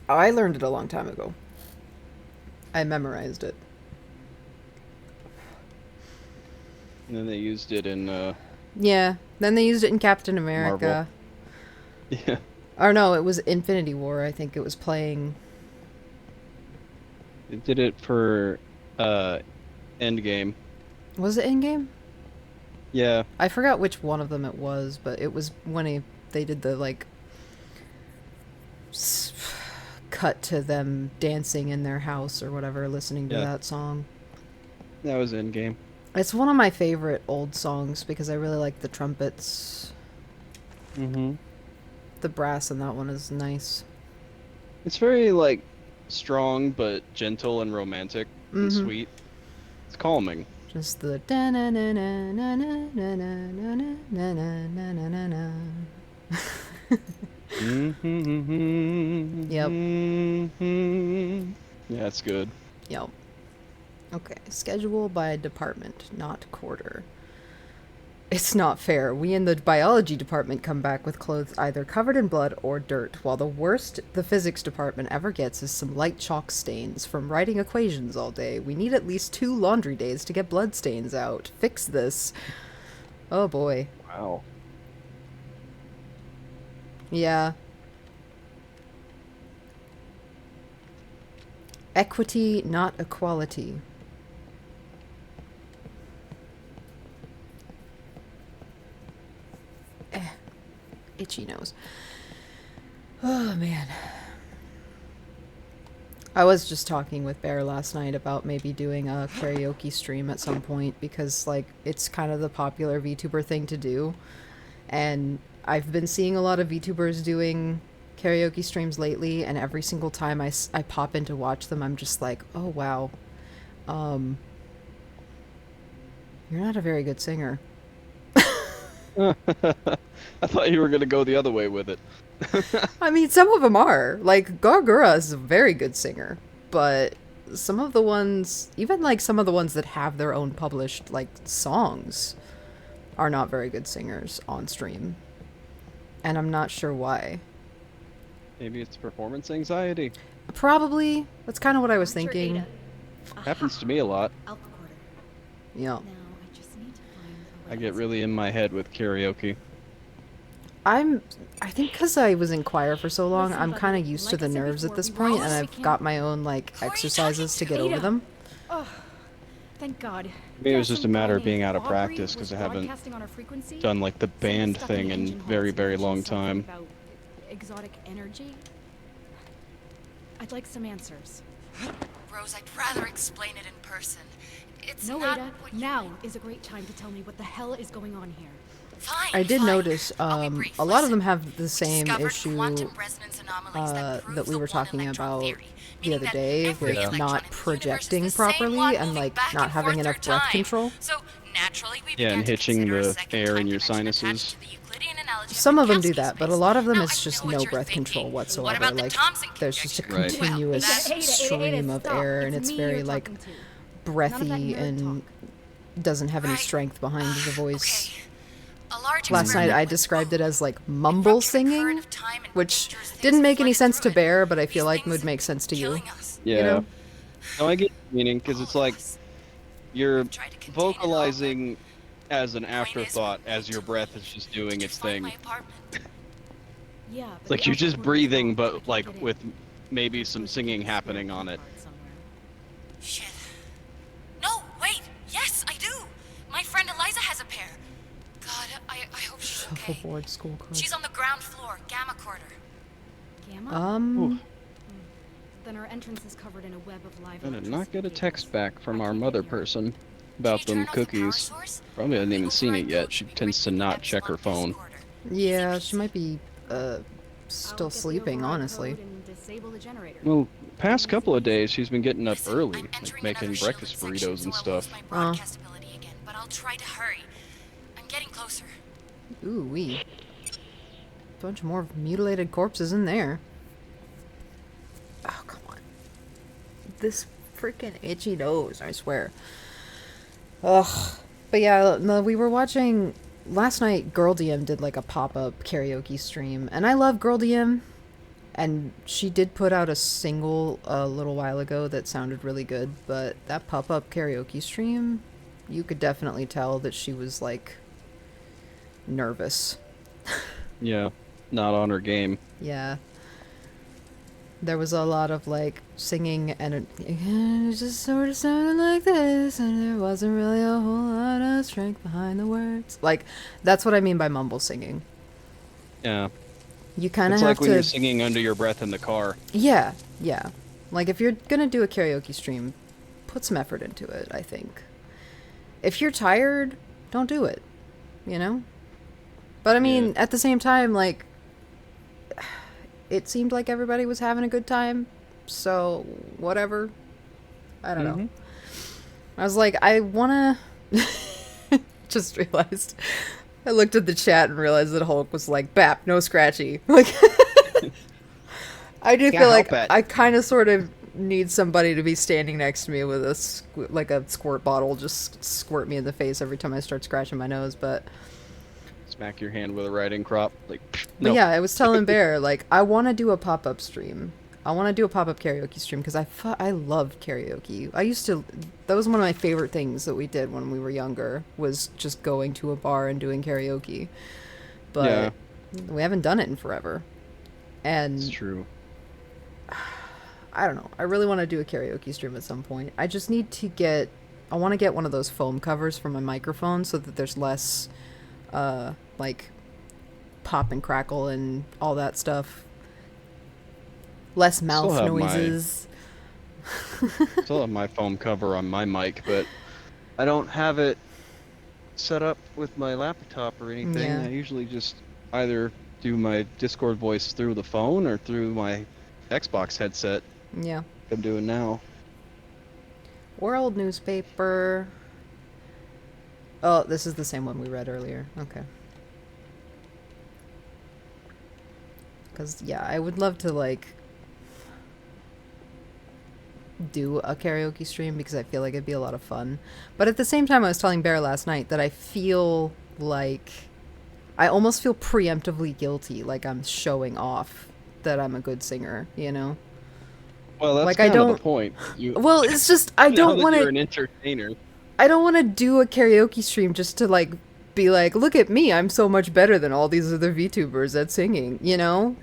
A: Oh, I learned it a long time ago. I memorized it.
B: And then they used it in
A: Yeah, then they used it in Captain America.
B: yeah.
A: Or no, it was Infinity War. I think it was playing.
B: They did it for Endgame.
A: Was it in game?
B: Yeah.
A: I forgot which one of them it was, but it was when they did the like cut to them dancing in their house or whatever, listening to
B: Yeah.
A: that song.
B: That was in game.
A: It's one of my favorite old songs because I really like the trumpets.
B: Mm-hmm.
A: The brass in that one is nice.
B: It's very like strong but gentle and romantic and
A: Mhm.
B: sweet. It's calming.
A: Just the da na na na na na na na na na na na na na. Yep.
B: Yeah, it's good.
A: Yep. Okay. Schedule by department, not quarter. It's not fair. We in the biology department come back with clothes either covered in blood or dirt, while the worst the physics department ever gets is some light chalk stains from writing equations all day. We need at least 2 laundry days to get blood stains out. Fix this. Oh boy.
B: Wow.
A: Yeah. Equity, not equality. Itchy nose. Oh, man. I was just talking with Bear last night about maybe doing a karaoke stream at some point because, like, it's kind of the popular VTuber thing to do. And I've been seeing a lot of VTubers doing karaoke streams lately, and every single time I pop in to watch them, I'm just like, oh, wow. You're not a very good singer.
B: I thought you were gonna go the other way with it.
A: I mean, some of them are. Like, Gargura is a very good singer, but some of the ones, even like some of the ones that have their own published, like, songs, are not very good singers on stream. And I'm not sure why.
B: Maybe it's performance anxiety.
A: Probably. That's kind of what I was
F: Archer
A: thinking.
F: Ada.
B: Happens to me a lot.
D: Alpha quarter.
A: Yeah.
D: Now I just need to find a way
B: I get
D: to-
B: really in my head with karaoke.
A: I think because I was in choir for so long,
F: Listen,
A: I'm
F: buddy,
A: kind of used to
F: like
A: the
F: I said
A: nerves at
F: before,
A: this
F: we
A: point, and
F: promise we
A: I've
F: can't-
A: got my own, like,
E: Who are you
A: exercises to
E: talking
A: get
E: to?
A: over
F: Ada.
A: them.
F: Oh, thank God.
B: Maybe it was
F: Yeah,
B: just a
F: some
B: matter
F: guy
B: of being
F: named
B: out of
F: Aubrey
B: practice because
F: was
B: I haven't
F: broadcasting on our frequency.
B: done like the
F: Some
B: band
F: stuff in
B: thing
F: the
B: in
F: engine
B: very,
F: halls
B: very
F: mentioned
B: long
F: something
B: time.
F: about exotic energy. I'd like some answers.
C: Rose, I'd rather explain it in person. It's
F: No,
C: not
F: Ada.
C: what you...
F: Now is a great time to tell me what the hell is going on here.
C: Fine,
A: I did
C: fine.
A: notice
C: I'll be brief.
A: a lot of them
C: Listen,
A: have the
C: we
A: same
C: discovered
A: issue
C: quantum resonance anomalies that prove
A: that we
C: the
A: were talking
C: one-electron
A: about
C: theory,
A: the
C: meaning
A: other
C: that
A: day
C: every
A: with
C: electron
A: not
C: in the universe is
A: projecting
C: the same
A: properly
C: one
A: and
C: moving
A: like
C: back
A: not
C: and
A: having
C: forth
A: enough
C: through
A: breath
C: time.
A: control.
C: So naturally, we
B: Yeah,
C: began
B: and
C: to
B: hitching
C: consider a
B: the
C: second
B: air in
C: time
B: your
C: dimension attached
B: sinuses.
C: to the Euclidean analogy of
A: Some of them do
C: Minkowski
A: that, but a
C: space.
A: lot of them
C: Now,
A: it's
C: I
A: just
C: know
A: no
C: what you're
A: breath
C: thinking.
A: control
C: What
A: whatsoever.
C: about the
A: Like
C: Thomson
A: there's just a
C: conjecture?
B: Right.
A: continuous
C: Well,
F: Ada,
A: stream of
F: stop.
A: air, and
F: It's
A: it's
F: me
A: very
F: you're
A: like
F: talking to. None of that
A: breathy
F: nerd
A: and
F: talk.
A: doesn't have any
C: Right.
A: strength behind the voice.
C: Okay. A large
A: Last night
C: experiment
A: I
C: was,
A: described
C: well,
A: it as like
C: we
A: mumble
C: ruptured a current
A: singing,
C: of time and
A: which
C: dangerous things
A: didn't make any
C: flooded
A: sense to
C: through it.
A: Bear, but I
C: These
A: feel like
C: things
A: would make sense to you.
C: killing us.
B: Yeah.
A: You know?
B: No, I get your meaning because it's
C: All of
B: like
C: us.
B: you're
C: We've tried to contain it all, but
B: vocalizing as an
C: point is,
B: afterthought
C: we
B: as
C: need
B: your
C: to
B: breath
C: leave.
B: is just doing
C: Did you
B: its
C: find
B: thing.
C: my apartment?
F: Yeah,
B: It's
F: but
B: like
F: the
B: you're
F: Alpha
B: just
F: quarter is
B: breathing,
F: locked. I
B: but
F: can't
B: like
F: get in.
B: with maybe
F: I'm
B: some
F: supposed to
B: singing
F: keep a
B: happening
F: spare
B: on
F: key
B: it.
F: card somewhere.
C: Shit. No, wait. Yes, I do. My friend Eliza has a pair. God, I hope she's okay.
A: Shuffleboard school card.
C: She's on the ground floor, Gamma Quarter.
F: Gamma?
B: Oof.
F: Then our entrance is covered in a web of live
B: I did not
F: electricity
B: get a text
F: cables.
B: back from
F: I
B: our
F: can't
B: mother
F: get here.
B: person
C: Can
B: about
C: you turn
B: them
C: off the power
B: cookies.
C: source?
B: Probably hasn't even
C: The
B: seen it
C: override
B: yet.
C: code
B: She
C: should be
B: tends to
C: written in
B: not check her
C: epsilon
B: phone.
C: quarter.
A: Yeah,
C: Easy
A: she might be
F: I'll
A: still
F: get the
A: sleeping,
F: override
A: honestly.
F: code and disable the generator.
B: Well, past couple of days she's been getting up
C: Listen,
B: early,
C: I'm
B: like
C: entering
B: making
C: another
B: breakfast
C: shielded section,
B: burritos and
C: so I'll lose
B: stuff.
C: my broadcast ability again, but I'll try to hurry. I'm getting closer.
A: Ooh wee. Bunch more mutilated corpses in there. Oh, come on. This freaking itchy nose, I swear. Ugh. But yeah, no, we were watching last night. Girl DM did like a pop-up karaoke stream, and I love Girl DM. And she did put out a single a little while ago that sounded really good, but that pop-up karaoke stream, you could definitely tell that she was like nervous.
B: Yeah, not on her game.
A: Yeah. there was a lot of like singing, and it just sort of sounded like this, and there wasn't really a whole lot of strength behind the words. Like, that's what I mean by mumble singing.
B: Yeah.
A: You kind of
B: It's
A: have
B: like when
A: to.
B: you're singing under your breath in the car.
A: Yeah, yeah. Like, if you're gonna do a karaoke stream, put some effort into it, I think. If you're tired, don't do it, you know? But I mean, at the same time, like, it seemed like everybody was having a good time, so whatever. I don't know. I was like, I wanna... Just realized. I looked at the chat and realized that Hulk was like, "Bap, no scratchy." Like, I do feel like I kind of sort of need somebody to be standing next to me with a squirt bottle, just squirt me in the face every time I start scratching my nose. But
B: Smack your hand with a riding crop. Like,
A: but yeah, I was telling Bear, like, I want to do a pop-up stream. I want to do a pop-up karaoke stream because I love karaoke. That was one of my favorite things that we did when we were younger, was just going to a bar and doing karaoke. But we haven't done it in forever. And
B: it's true.
A: I don't know. I really want to do a karaoke stream at some point. I just need to I want to get one of those foam covers for my microphone so that there's less, like, pop and crackle and all that stuff. Less mouth noises.
B: Still have my foam cover on my mic, but I don't have it set up with my laptop or anything.
A: Yeah.
B: I usually just either do my Discord voice through the phone or through my Xbox headset.
A: Yeah.
B: I'm doing now.
A: World newspaper. Oh, this is the same one we read earlier. Okay. Because, yeah, I would love to, like, do a karaoke stream because I feel like it'd be a lot of fun. But at the same time, I was telling Bear last night that I feel like I almost feel preemptively guilty, like I'm showing off that I'm a good singer, you know?
B: Well, that's
A: like,
B: kind of the point.
A: Well, it's just I don't want to.
B: You're an entertainer.
A: I don't want to do a karaoke stream just to like be like, look at me, I'm so much better than all these other VTubers at singing, you know?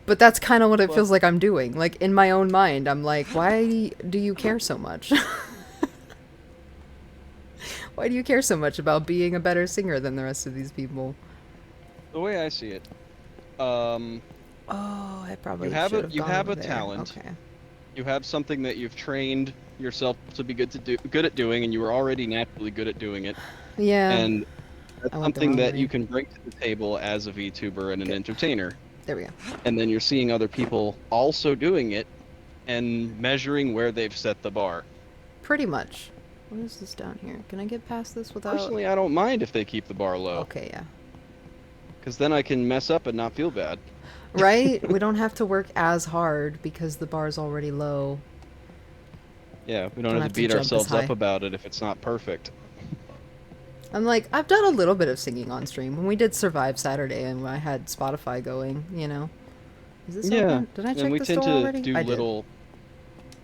A: But that's kind of what it feels like I'm doing. Like, in my own mind, I'm like, why do you care so much? Why do you care so much about being a better singer than the rest of these people?
B: The way I see it,
A: oh, I probably
B: you have
A: should
B: you have a
A: there.
B: talent.
A: Okay.
B: You have something that you've trained yourself to be good at doing, and you were already naturally good at doing it.
A: Yeah.
B: And that's something that you can bring to the table as a VTuber and an entertainer.
A: There we go.
B: And then you're seeing other people also doing it and measuring where they've set the bar.
A: Pretty much. What is this down here? Can I get past this without...
B: Personally, I don't mind if they keep the bar low.
A: Okay, yeah.
B: Because then I can mess up and not feel bad.
A: Right? We don't have to work as hard because the bar's already low.
B: Yeah, we don't have to beat ourselves up about it if it's not perfect.
A: I'm like, I've done a little bit of singing on stream. When we did Survive Saturday and I had Spotify going, you know. Is this open? Did I check
B: and we
A: the
B: tend
A: store
B: to
A: already?
B: do
A: I did.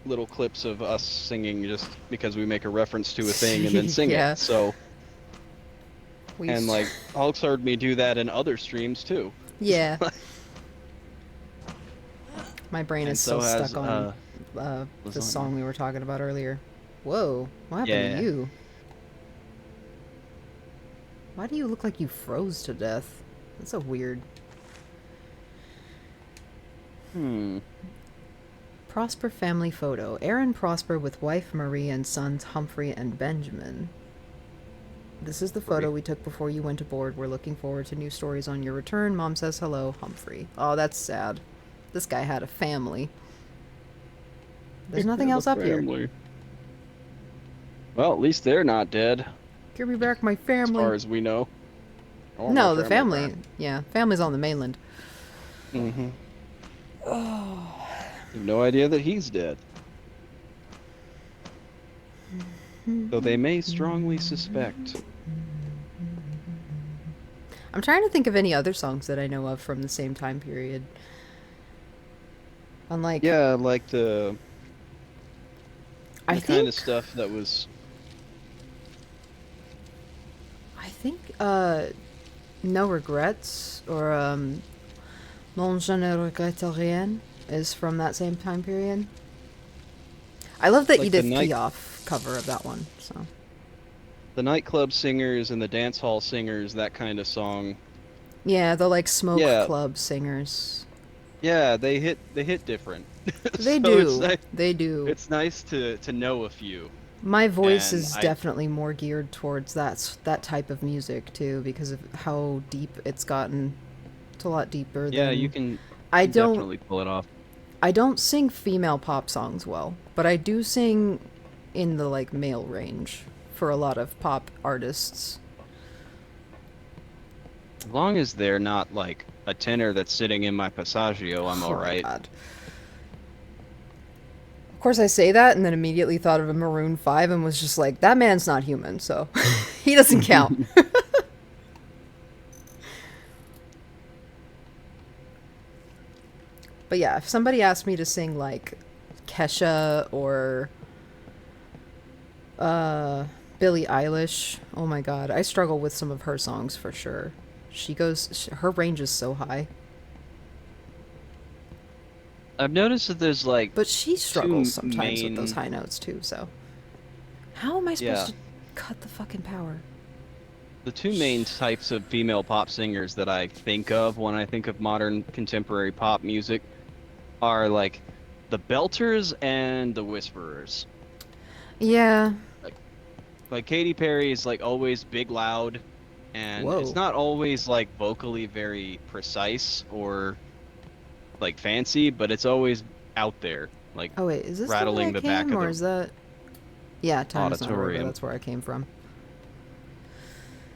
B: little clips of us singing just because we make a reference to a thing and then sing
A: Yeah.
B: it. So and like Hulk's heard me do that in other streams too.
A: Yeah. My brain is
B: so
A: still
B: has,
A: stuck on the song we were talking about earlier. Whoa, what happened to you? Why do you look like you froze to death? That's so weird. Prosper family photo. Aaron Prosper with wife Marie and sons Humphrey and Benjamin. This is the photo we took before you went aboard. We're looking forward to new stories on your return. Mom says hello, Humphrey. Oh, that's sad. This guy had a family. There's nothing else up here.
B: Well, at least they're not dead.
A: Give me back my family.
B: As far as we know.
A: No, the family. Yeah, family's on the mainland.
B: Mm-hmm. Oh. I have no idea that he's dead. Though they may strongly suspect.
A: I'm trying to think of any other songs that I know of from the same time period. Unlike...
B: Yeah, like the
A: I
B: kind of stuff that was...
A: I think, No Regrets, or, Non je ne regrette rien. is from that same time period. I love the
B: Like the
A: Edith
B: night-
A: Piaf cover of that one. So
B: The nightclub singers and the dance hall singers, that kind of song.
A: yeah, the like smoke
B: Yeah.
A: club singers.
B: Yeah, they hit different.
A: They
B: So
A: do. They do.
B: It's nice to know a few.
A: My voice
B: and
A: is
B: I-
A: definitely more geared towards that type of music too, because of how deep it's gotten. It's a lot deeper.
B: Yeah,
A: than...
B: you can
A: I don't.
B: definitely pull it off.
A: I don't sing female pop songs well, but I do sing in the like male range for a lot of pop artists.
B: As long as they're not like a tenor that's sitting in my passaggio, I'm
A: Oh my
B: alright.
A: God. Of course, I say that and then immediately thought of a Maroon 5 and was just like, that man's not human, so he doesn't count. But yeah, if somebody asked me to sing like Kesha or Billie Eilish, oh my God, I struggle with some of her songs for sure. Her range is so high.
B: I've noticed that there's like
A: But she struggles
B: two
A: sometimes with those
B: main-
A: high notes too, so. How am I supposed
B: Yeah.
A: to cut the fucking power?
B: the two main types of female pop singers that I think of when I think of modern contemporary pop music are like the belters and the whisperers.
A: Yeah.
B: Like Katy Perry is like always big loud, and
A: Whoa.
B: it's not always like vocally very precise or like fancy, but it's always out there. Like
A: Oh wait, is this
B: rattling
A: the
B: the
A: way I
B: back
A: came,
B: of
A: or
B: the
A: is that? Yeah, time is not over.
B: auditorium.
A: That's where I came from.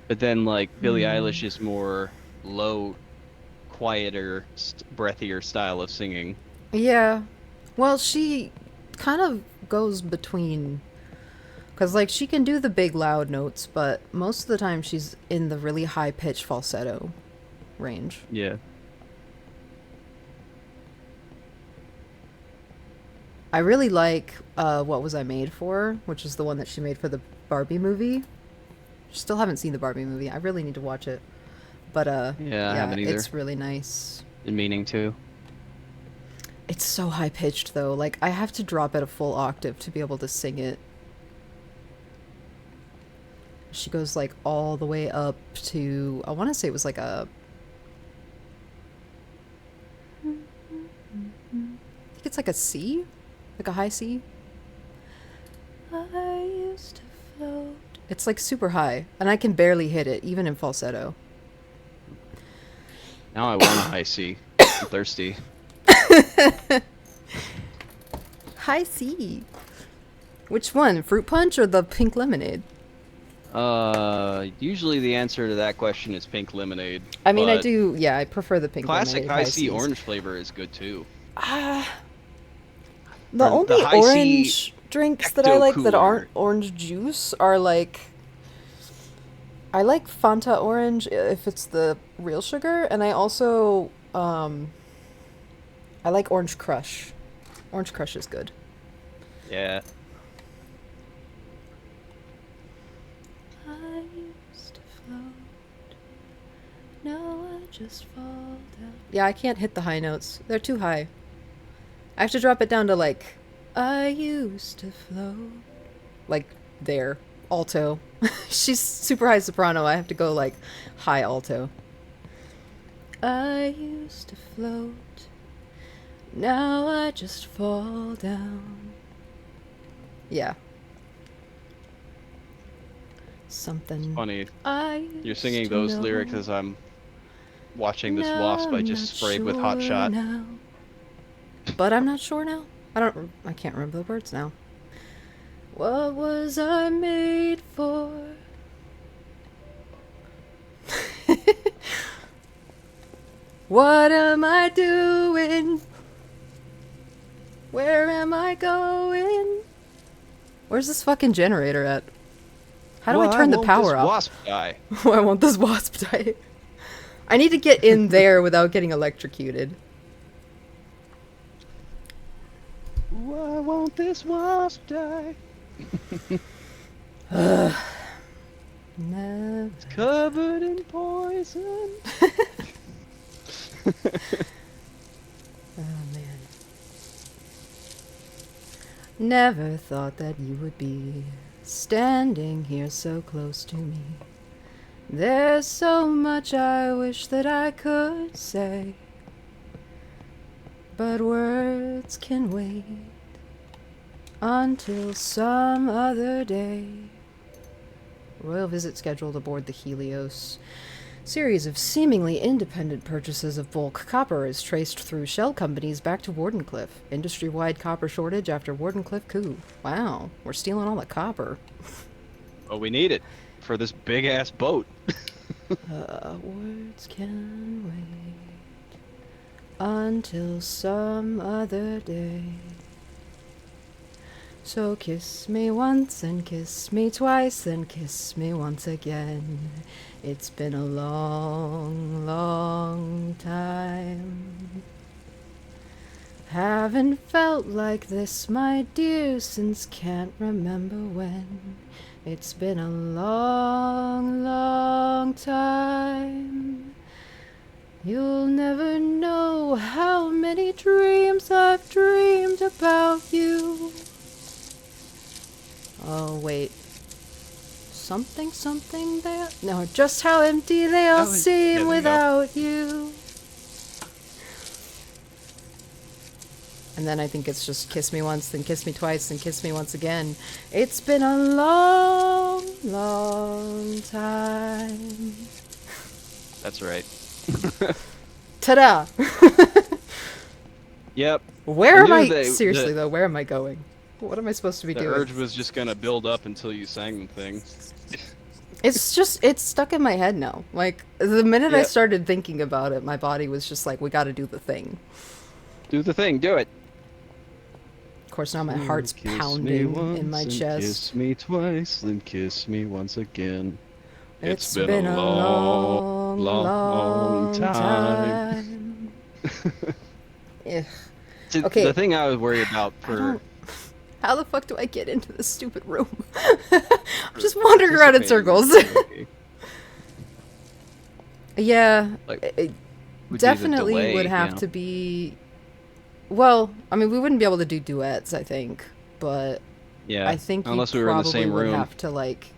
B: But then like Billie
A: Hmm.
B: Eilish is more low, quieter, breathier style of singing.
A: Yeah. Well, she kind of goes between. Because, like, she can do the big loud notes, but most of the time she's in the really high pitched falsetto range.
B: Yeah.
A: I really like What Was I Made For, which is the one that she made for the Barbie movie. Still haven't seen the Barbie movie. I really need to watch it. But,
B: Yeah, I haven't either.
A: it's really nice.
B: In meaning to.
A: It's so high pitched, though. Like, I have to drop it a full octave to be able to sing it. She goes, like, all the way up to... I want to say it was, like, a... I think it's, like, a C? Like a high C? I used to float... It's, like, super high. And I can barely hit it, even in falsetto.
B: Now I want a high C. I'm thirsty.
A: High C. Which one? Fruit punch or the pink lemonade?
B: Usually the answer to that question is pink lemonade.
A: I mean, I
B: but
A: do. Yeah, I prefer the pink
B: Classic
A: lemonade.
B: high C
A: C's.
B: orange flavor is good too.
A: The
B: Or
A: only
B: the high C
A: orange drinks that I like that
B: Ecto
A: aren't
B: Cooler.
A: orange juice are like. I like Fanta orange if it's the real sugar, and I also I like Orange Crush. Orange Crush is good.
B: Yeah.
A: I used to float. Now I just fall down. Yeah, I can't hit the high notes. They're too high. I have to drop it down to like I used to float. Like there. Alto. She's super high soprano. I have to go like high alto. I used to float. Now I just fall down. Yeah. Something.
B: Funny.
A: You're
B: You're singing those lyrics as I'm watching this wasp I just sprayed with hot shot.
A: Now. But I'm not sure now. I can't remember the words now. What was I made for? What am I doing? Where am I going? Where's this fucking generator at? How do I turn the power off?
B: Wasp guy.
A: I want this wasp die. I need to get in there without getting electrocuted.
B: Ooh, I want this wasp die.
A: No.
B: It's covered in poison.
A: Oh man. Never thought that you would be standing here so close to me. There's so much I wish that I could say, but words can wait until some other day. Royal visit scheduled aboard the Helios. Series of seemingly independent purchases of bulk copper is traced through shell companies back to Wardenclyffe. Industry-wide copper shortage after Wardenclyffe coup. Wow, we're stealing all the copper.
B: Oh, we need it for this big-ass boat.
A: Words can wait until some other day. So kiss me once and kiss me twice and kiss me once again. It's been a long, long time. Haven't felt like this, my dear, since can't remember when. It's been a long, long time. You'll never know how many dreams I've dreamed about you. Oh, wait. Something there? No, just how empty they all seem without you. And then I think it's just kiss me once, then kiss me twice, then kiss me once again. It's been a long, long time.
B: That's right.
A: Ta-da!
B: Yep.
A: Where am
B: I
A: I?
B: knew
A: Seriously, though, where am I going? What am I supposed to be
B: The
A: doing?
B: urge was just gonna build up until you sang the thing.
A: It's stuck in my head now. Like, the minute I
B: Yep.
A: started thinking about it, my body was just like, we gotta do the thing.
B: Do the thing, do it.
A: Of course, now my heart's
B: Kiss me
A: pounding
B: once
A: in my
B: and
A: chest.
B: Kiss me twice, then kiss me once again.
A: It's been a long, long time. Ugh.
B: See,
A: Okay.
B: The thing I was worried about for
A: How the fuck do I get into this stupid room? I'm just wandering around in circles. Yeah,
B: Like,
A: it
B: would be the
A: definitely
B: delay,
A: would have to be... Well, I mean, we wouldn't be able to do duets, I think, but
B: Yeah,
A: I think you
B: unless we were in the
A: probably
B: same
A: would
B: room.
A: have to, like,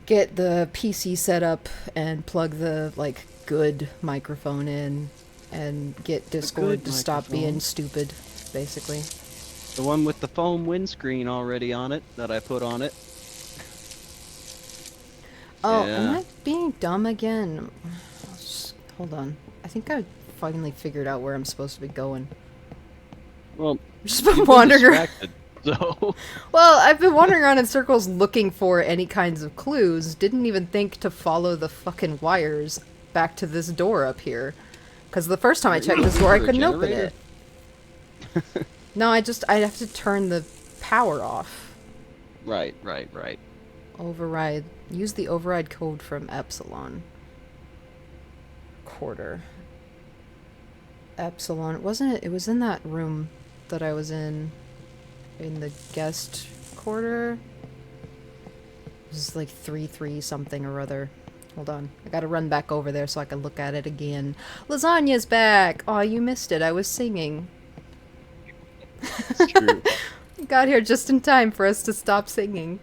A: get the PC set up and plug the, like, good microphone in and get Discord to stop
B: microphone.
A: being stupid, basically.
B: The one with the foam windscreen already on it that I put on it.
A: Oh,
B: Yeah.
A: am I being dumb again? Hold on. I think I finally figured out where I'm supposed to be going.
B: Well,
A: I've just been
B: you've been
A: wandering around.
B: distracted, so
A: Well, I've been wandering around in circles looking for any kinds of clues. Didn't even think to follow the fucking wires back to this door up here. Because the first time I checked this door, I
B: For a
A: couldn't open
B: generator?
A: it. No, I have to turn the power off.
B: right.
A: Override. Use the override code from Epsilon. Quarter. Epsilon. Wasn't it? It was in that room that I was in the guest quarter. It was like 3 something or other. Hold on. I gotta run back over there so I can look at it again. Lasagna's back! Aw, you missed it. I was singing.
B: It's true.
A: Got here just in time for us to stop singing.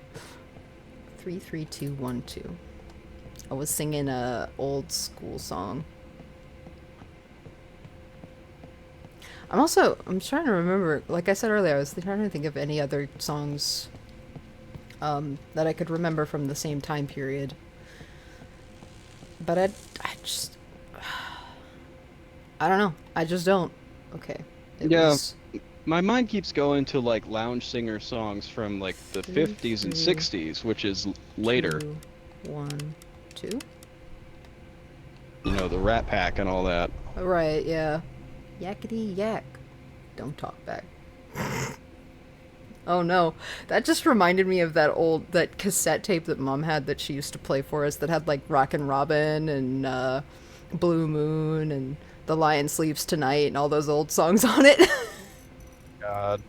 A: 33212. I was singing a old school song. I'm trying to remember, like I said earlier, I was trying to think of any other songs that I could remember from the same time period. But I don't know. I just don't. Okay.
B: Yeah. My mind keeps going to like lounge singer songs from like the 50s and 60s, which is later.
A: 2, 1, 2?
B: You know, the Rat Pack and all that.
A: Right, yeah. Yakety yak. Don't talk back. Oh no. That just reminded me of that cassette tape that Mom had that she used to play for us that had like Rockin' Robin and Blue Moon and The Lion Sleeps Tonight and all those old songs on it.
B: God.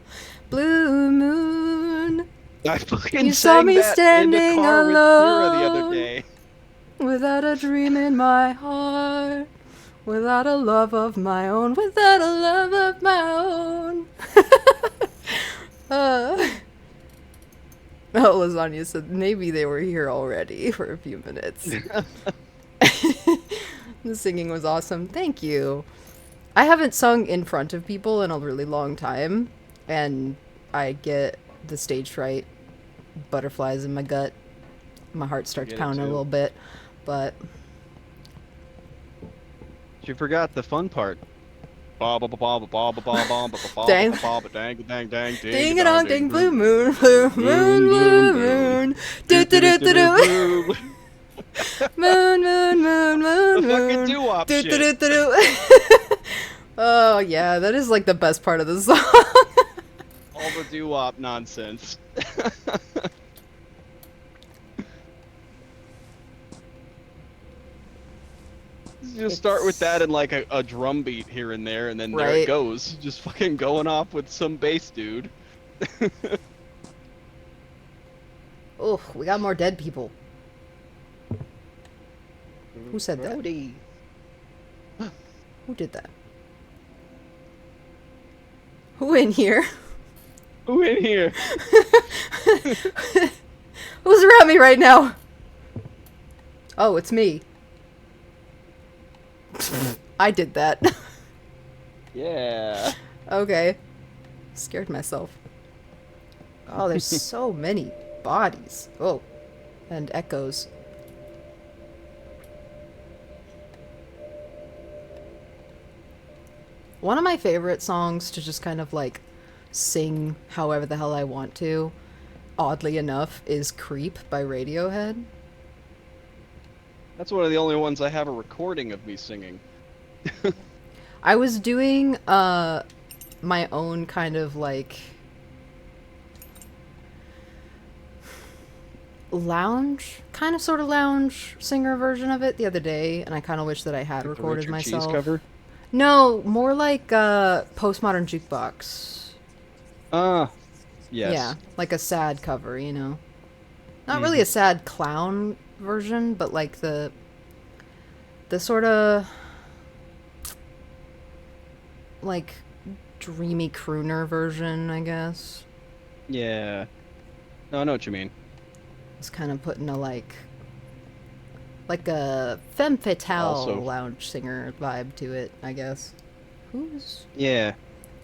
A: Blue Moon.
B: I fucking
A: You saw
B: sang
A: me
B: that
A: standing
B: in the car with Kira the other
A: alone.
B: day.
A: Without a dream in my heart. Without a love of my own. Without a love of my own. Oh, Lasagna said maybe they were here already for a few minutes. The singing was awesome. Thank you. I haven't sung in front of people in a really long time, and I get the stage fright, butterflies in my gut. My heart starts pounding a little bit, but...
B: You forgot the fun part. Dang.
A: Ding it on, ding, blue moon, blue moon, blue moon. Do do do do do. Moon, moon, moon, moon,
B: The fucking
A: moon.
B: doo-wop
A: Do do
B: shit.
A: do do do. Oh yeah, that is like the best part of the song.
B: All the doo-wop nonsense. Just start with that and like a drum beat here and there, and then there
A: Right.
B: it goes. Just fucking going off with some bass dude.
A: Oh, we got more dead people. Who said that?
B: Rowdy.
A: Who did that? Who in here?
B: Who in here?
A: Who's around me right now? Oh, it's me. I did that.
B: Yeah.
A: Okay. Scared myself. Oh, there's so many bodies. Oh. And echoes. One of my favorite songs to just kind of like sing however the hell I want to, oddly enough, is Creep by Radiohead.
B: That's one of the only ones I have a recording of me singing.
A: I was doing my own kind of like lounge, kind of sort of lounge singer version of it the other day, and I kind of wish that I had
B: Like the
A: recorded
B: Richard
A: myself.
B: Cheese cover?
A: No, more like postmodern jukebox.
B: Yes.
A: Yeah, like a sad cover, you know. Not really a sad clown version, but like the sort of like dreamy crooner version, I guess.
B: Yeah. No, I know what you mean.
A: It's kind of putting a like a femme fatale
B: Also-
A: lounge singer vibe to it, I guess.
B: Yeah.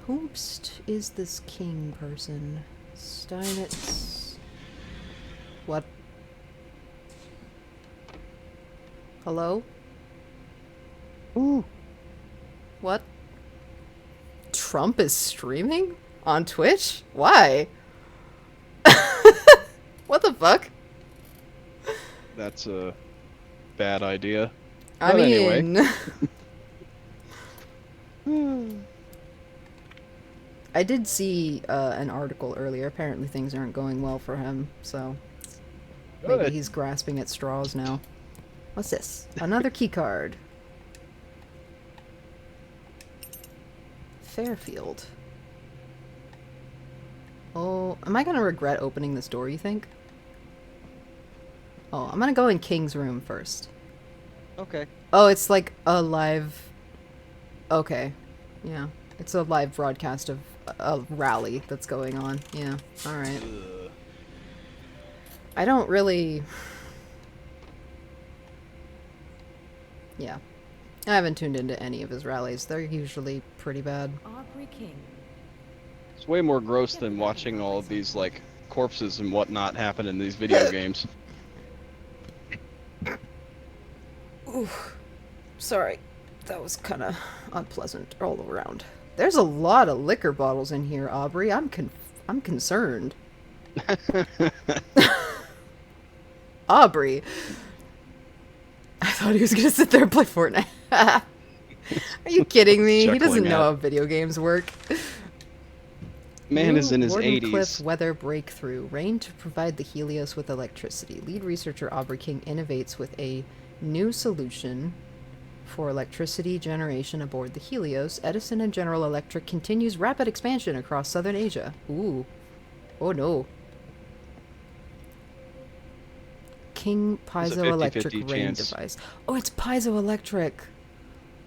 A: Whomst is this king person? Steinitz. What? Hello?
B: Ooh.
A: What? Trump is streaming? On Twitch? Why? What the fuck?
B: That's a bad idea.
A: I
B: But
A: mean...
B: anyway.
A: I did see an article earlier. Apparently things aren't going well for him, so... Maybe
B: Good.
A: he's grasping at straws now. What's this? Another key card. Fairfield. Oh, am I gonna regret opening this door, you think? Oh, I'm gonna go in King's room first.
B: Okay.
A: Oh, it's like a live... Okay. Yeah. It's a live broadcast of a rally that's going on. Yeah. Alright.
B: Ugh.
A: I don't really... Yeah. I haven't tuned into any of his rallies. They're usually pretty bad.
D: Aubrey King.
B: It's way more gross than watching all of these, like, corpses and whatnot happen in these video games.
A: Oof. Sorry. That was kind of unpleasant all around. There's a lot of liquor bottles in here, Aubrey. I'm concerned. Aubrey. I thought he was gonna sit there and play Fortnite. Are you kidding me? He doesn't
B: Chuckling
A: know
B: at-
A: how video games work.
B: Man
A: New
B: is in his
A: Wardenclyffe
B: 80s.
A: weather breakthrough. Rain to provide the Helios with electricity. Lead researcher Aubrey King innovates with a new solution for electricity generation aboard the Helios. Edison and General Electric continues rapid expansion across southern Asia. Ooh. Oh no. King
B: There's a
A: piezoelectric
B: 50-50
A: rain
B: chance.
A: device. Oh, it's piezoelectric.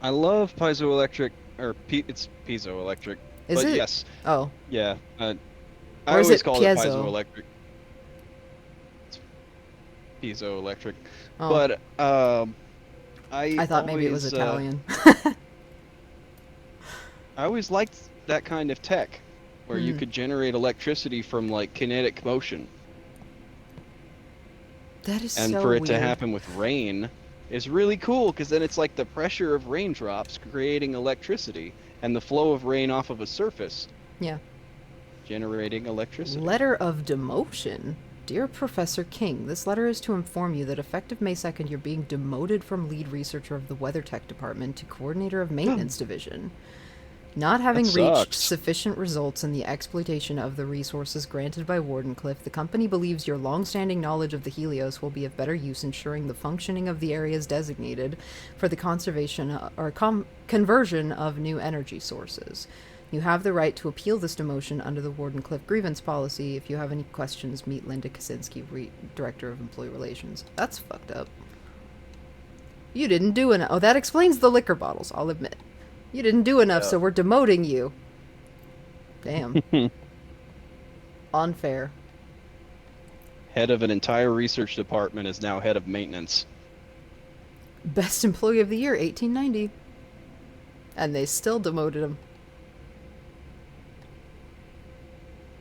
B: I love piezoelectric, or it's piezoelectric.
A: Is
B: but
A: it?
B: yes,
A: Oh.
B: yeah. I
A: Or is
B: always
A: it
B: called it
A: piezo?
B: piezoelectric. It's piezoelectric.
A: Oh,
B: But I
A: I thought maybe it was
B: always
A: Italian.
B: I always liked that kind of tech where you
A: Hmm.
B: could generate electricity from like kinetic motion.
A: That is
B: And
A: so
B: for it to
A: weird.
B: happen with rain is really cool because then it's like the pressure of raindrops creating electricity and the flow of rain off of a surface
A: Yeah.
B: generating electricity.
A: Letter of demotion. Dear Professor King, this letter is to inform you that effective May 2nd, you're being demoted from lead researcher of the Weather Tech Department to coordinator of maintenance division. Not
B: That
A: having reached
B: sucks.
A: sufficient results in the exploitation of the resources granted by Wardenclyffe, the company believes your long-standing knowledge of the Helios will be of better use ensuring the functioning of the areas designated for the conservation or conversion of new energy sources. You have the right to appeal this demotion under the Wardenclyffe grievance policy. If you have any questions, meet Linda Kaczynski, Director of Employee Relations. That's fucked up. You didn't do enough. Oh, that explains the liquor bottles, I'll admit. You didn't do enough, so we're demoting you. Damn. Unfair.
B: Head of an entire research department is now head of maintenance.
A: Best Employee of the Year, 1890. And they still demoted him.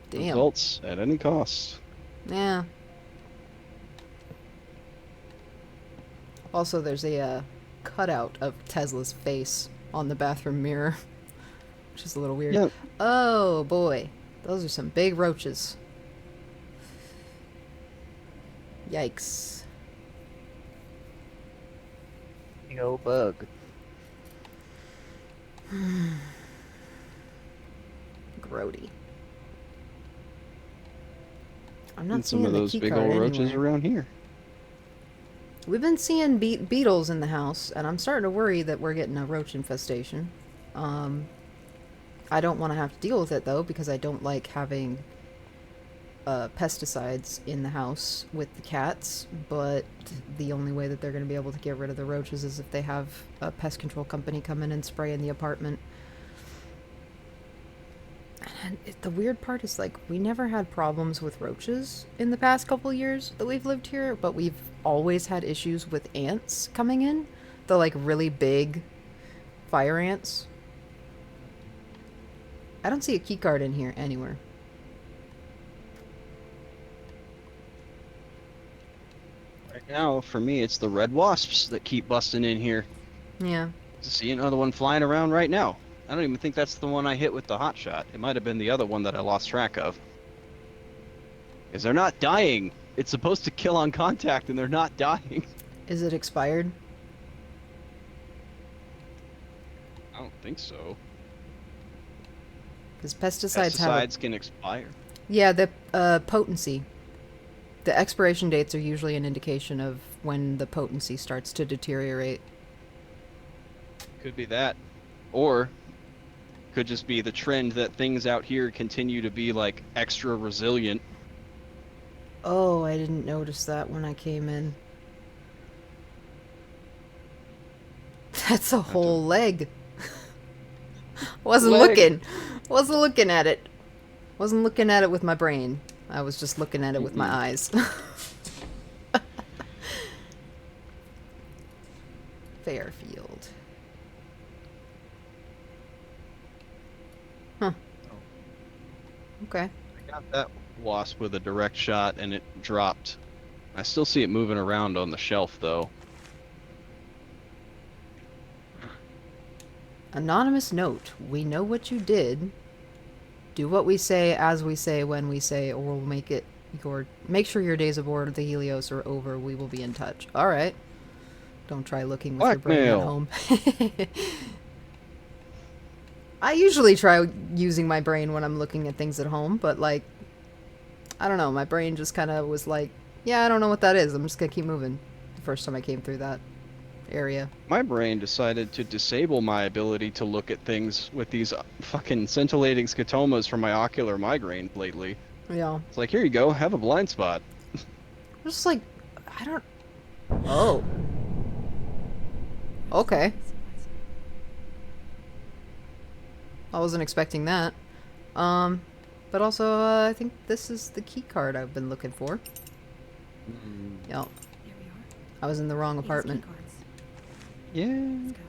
A: Damn.
B: Results at any cost.
A: Yeah. Also, there's a cutout of Tesla's face on the bathroom mirror, which is a little weird.
B: Yeah.
A: Oh, boy. Those are some big roaches. Yikes.
B: Big old bug.
A: Grody. I'm not
B: And some
A: seeing
B: of
A: the
B: those
A: key
B: big
A: card
B: old roaches
A: anywhere.
B: around here.
A: We've been seeing beetles in the house, and I'm starting to worry that we're getting a roach infestation. I don't want to have to deal with it, though, because I don't like having pesticides in the house with the cats, but the only way that they're going to be able to get rid of the roaches is if they have a pest control company come in and spray in the apartment. And the weird part is, like, we never had problems with roaches in the past couple years that we've lived here, but we've always had issues with ants coming in. The, like, really big fire ants. I don't see a key card in here anywhere.
B: Right now, for me, it's the red wasps that keep busting in here.
A: Yeah.
B: See another one flying around right now. I don't even think that's the one I hit with the hot shot. It might have been the other one that I lost track of. Because they're not dying. It's supposed to kill on contact, and they're not dying.
A: Is it expired?
B: I don't think so.
A: Because pesticides have a...
B: Pesticides can expire.
A: Yeah, the potency. The expiration dates are usually an indication of when the potency starts to deteriorate.
B: Could be that. Or could just be the trend that things out here continue to be like extra resilient.
A: Oh, I didn't notice that when I came in. That's a whole leg. Wasn't looking at it. Wasn't looking at it with my brain. I was just looking at it with my eyes. Fairfield. Huh. Okay.
B: I got that wasp with a direct shot and it dropped. I still see it moving around on the shelf though.
A: Anonymous note. We know what you did. Do what we say, as we say, when we say, or we'll make sure your days aboard the Helios are over. We will be in touch. All right. Don't try looking with your brain at home. I usually try using my brain when I'm looking at things at home, but like, I don't know. My brain just kind of was like, yeah, I don't know what that is. I'm just gonna keep moving. The first time I came through that area.
B: My brain decided to disable my ability to look at things with these fucking scintillating scotomas from my ocular migraine lately.
A: Yeah.
B: It's like, here you go, have a blind spot.
A: Just like, I don't... Oh. Okay. I wasn't expecting that. But also, I think this is the key card I've been looking for. Yep.
D: Here we are.
A: I was in the wrong
D: These
A: apartment.
D: keycards.
B: Yeah.
D: Let's go.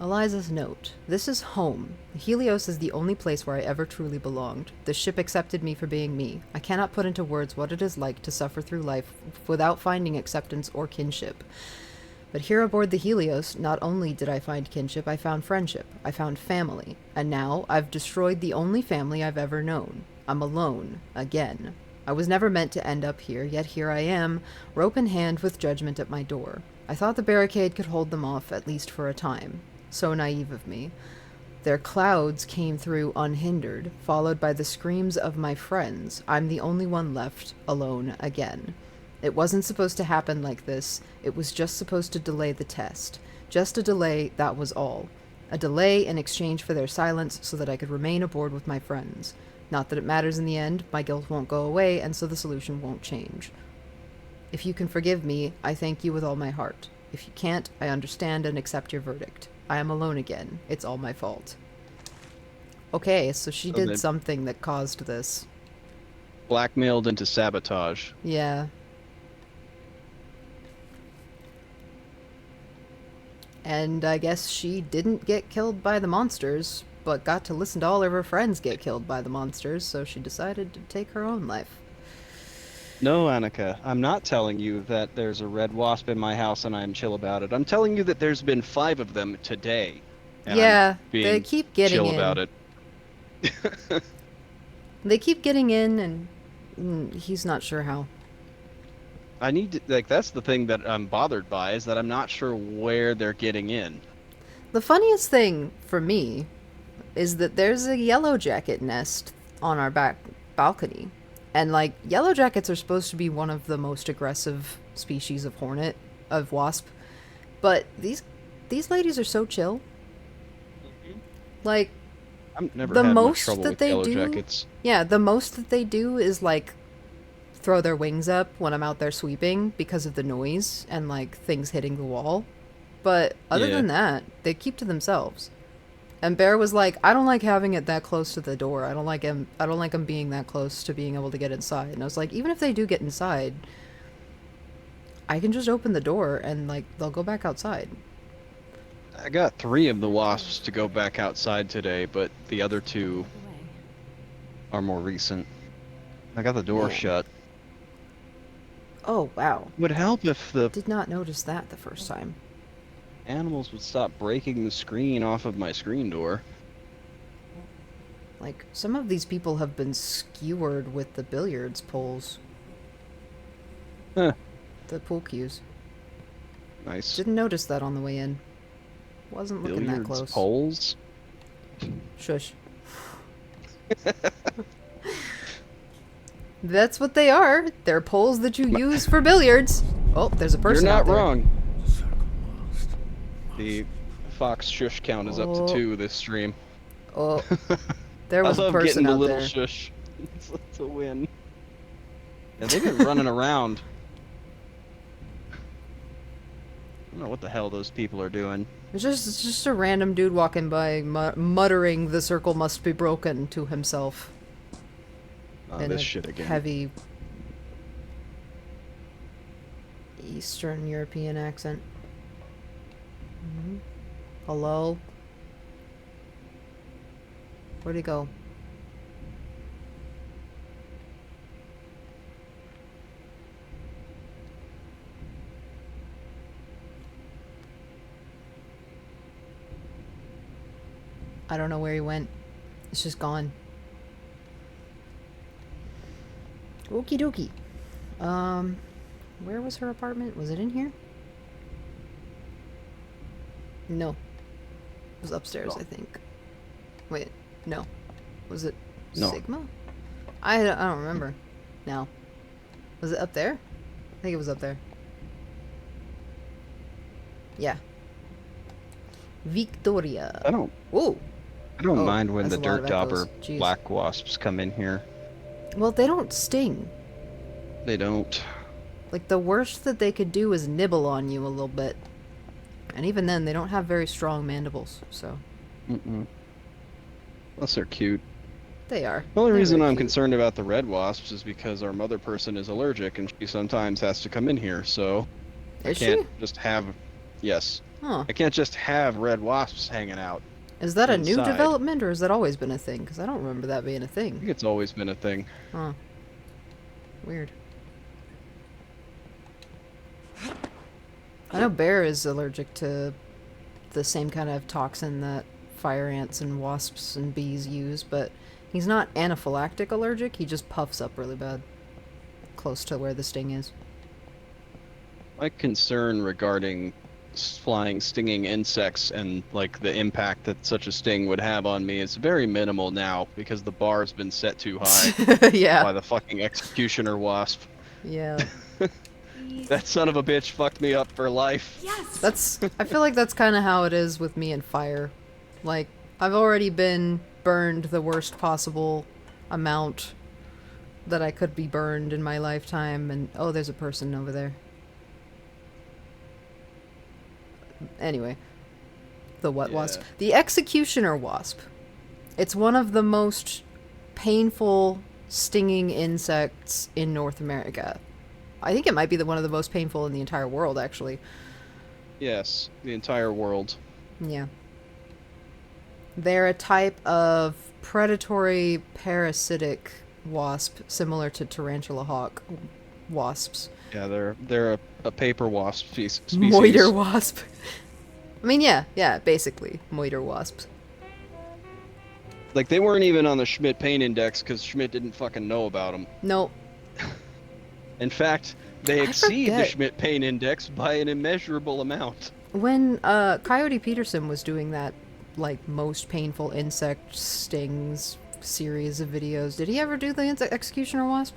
A: Eliza's note. This is home. Helios is the only place where I ever truly belonged. The ship accepted me for being me. I cannot put into words what it is like to suffer through life without finding acceptance or kinship. But here aboard the Helios, not only did I find kinship, I found friendship. I found family. And now, I've destroyed the only family I've ever known. I'm alone. Again. I was never meant to end up here, yet here I am, rope in hand with judgment at my door. I thought the barricade could hold them off, at least for a time. So naive of me. Their clouds came through unhindered, followed by the screams of my friends. I'm the only one left, alone again. It wasn't supposed to happen like this. It was just supposed to delay the test. Just a delay, that was all. A delay in exchange for their silence so that I could remain aboard with my friends. Not that it matters in the end, my guilt won't go away, and so the solution won't change. If you can forgive me, I thank you with all my heart. If you can't, I understand and accept your verdict. I am alone again. It's all my fault. Okay, so she did something that caused this.
B: Blackmailed into sabotage.
A: Yeah. And I guess she didn't get killed by the monsters, but got to listen to all of her friends get killed by the monsters, so she decided to take her own life.
B: No, Annika, I'm not telling you that there's a red wasp in my house and I'm chill about it. I'm telling you that there's been 5 of them today. And
A: Yeah,
B: I'm being
A: they keep getting
B: chill
A: in.
B: about it.
A: They keep getting in, and he's not sure how.
B: I need to, like, that's the thing that I'm bothered by, is that I'm not sure where they're getting in.
A: The funniest thing for me is that there's a yellow jacket nest on our back balcony. And, like, yellow jackets are supposed to be one of the most aggressive species of hornet, of wasp. But these ladies are so chill. Like,
B: I've never
A: the
B: had much
A: most
B: trouble
A: that
B: with
A: they
B: yellow
A: do,
B: jackets.
A: yeah, the most that they do is, like, throw their wings up when I'm out there sweeping because of the noise and, like, things hitting the wall. But other
B: Yeah.
A: than that, they keep to themselves. And Bear was like, I don't like having it that close to the door. I don't like him being that close to being able to get inside. And I was like, even if they do get inside, I can just open the door and, like, they'll go back outside.
B: I got 3 of the wasps to go back outside today, but the other 2 are more recent. I got the door shut.
A: Oh, wow.
B: Would help if the
A: Did not notice that the first time.
B: animals would stop breaking the screen off of my screen door.
A: Like, some of these people have been skewered with the billiards poles.
B: Huh.
A: The pool cues.
B: Nice.
A: Didn't notice that on the way in. Wasn't looking that
B: Billiards
A: close.
B: poles?
A: Shush. That's what they are. They're poles that you use for billiards. Oh, there's a person
B: You're
A: out
B: not
A: there.
B: wrong. The Fox shush count is up
A: Oh.
B: to 2 this stream.
A: Oh, there was
B: I
A: a
B: love
A: person
B: getting the
A: out
B: little
A: there.
B: shush. It's a win. Yeah, they've been running around. I don't know what the hell those people are doing.
A: It's just a random dude walking by, muttering, "The circle must be broken" to himself.
B: Oh,
A: in
B: this
A: a
B: shit again.
A: heavy Eastern European accent. Hello? Where'd he go? I don't know where he went. It's just gone. Okie dokie. Where was her apartment? Was it in here? No. It was upstairs, I think. Wait, no. Was it
B: No.
A: Sigma? I don't remember now. Was it up there? I think it was up there. Yeah. Victoria.
B: I don't
A: Ooh. Oh,
B: mind when the
A: that's a lot
B: dirt
A: of
B: dauber
A: echoes. Jeez.
B: black wasps come in here.
A: Well, they don't sting.
B: They don't.
A: Like, the worst that they could do is nibble on you a little bit. And even then, they don't have very strong mandibles, so.
B: Mm-mm. Unless they're cute.
A: They are.
B: The only
A: They're
B: reason
A: very
B: I'm
A: cute.
B: concerned about the red wasps is because our mother person is allergic and she sometimes has to come in here, so I
A: Is
B: can't
A: she?
B: just have, yes,
A: Huh.
B: I can't just have red wasps hanging out
A: Is that a new
B: inside.
A: development, or has that always been a thing? Because I don't remember that being a
B: I
A: thing.
B: think it's always been a thing.
A: Huh. Weird. I know Bear is allergic to the same kind of toxin that fire ants and wasps and bees use, but he's not anaphylactic allergic, he just puffs up really bad. Close to where the sting is.
B: My concern regarding flying stinging insects and like the impact that such a sting would have on me is very minimal now because the bar's been set too high
A: Yeah.
B: by the fucking executioner wasp.
A: Yeah.
B: That son of a bitch fucked me up for life.
A: That's I feel like that's kind of how it is with me and fire. Like I've already been burned the worst possible amount that I could be burned in my lifetime, and oh, there's a person over there. Anyway, the what wasp?
B: Yeah.
A: The executioner wasp. It's one of the most painful stinging insects in North America. I think it might be one of the most painful in the entire world, actually.
B: Yes, the entire world.
A: Yeah. They're a type of predatory parasitic wasp similar to tarantula hawk wasps.
B: Yeah, they're a paper wasp species.
A: Moiter wasp. I mean, yeah, basically. Moiter wasps.
B: Like, they weren't even on the Schmidt pain index because Schmidt didn't fucking know about them.
A: Nope.
B: In fact, they
A: I
B: exceed the
A: forget.
B: Schmidt pain index by an immeasurable amount.
A: When Coyote Peterson was doing that, like, most painful insect stings series of videos, did he ever do the executioner wasp?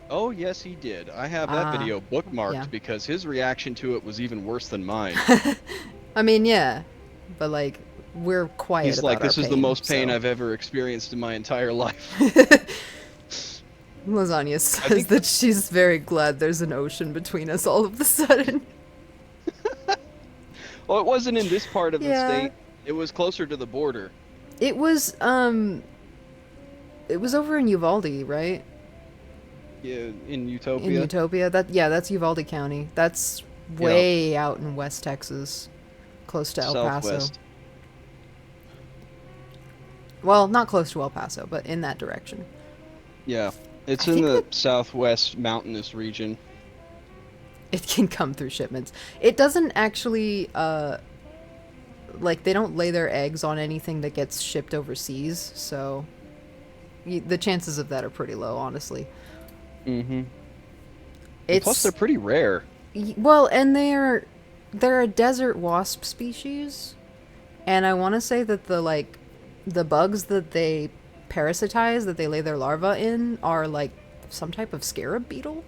B: Oh, yes, he did. I have that video bookmarked
A: yeah.
B: because his reaction to it was even worse than mine.
A: I mean, yeah. But, like, we're quiet
B: He's
A: about
B: like, this
A: our
B: is the
A: pain,
B: most pain
A: so.
B: I've ever experienced in my entire life.
A: Lasagna says that she's very glad there's an ocean between us all of a sudden.
B: Well, it wasn't in this part of the
A: Yeah.
B: state. It was closer to the border.
A: It was over in Uvalde, right?
B: Yeah, in Utopia.
A: In Utopia. That's Uvalde County. That's way out in West Texas, close to El Paso.
B: Southwest.
A: Well, not close to El Paso, but in that direction.
B: Yeah, it's
A: I
B: in
A: think
B: the southwest mountainous region.
A: It can come through shipments. It doesn't actually, like, they don't lay their eggs on anything that gets shipped overseas, so the chances of that are pretty low, honestly.
B: Mm-hmm.
A: It's,
B: Plus, they're pretty rare.
A: well, and they're a desert wasp species, and I want to say that the bugs that they parasitize, that they lay their larvae in, are like some type of scarab beetle,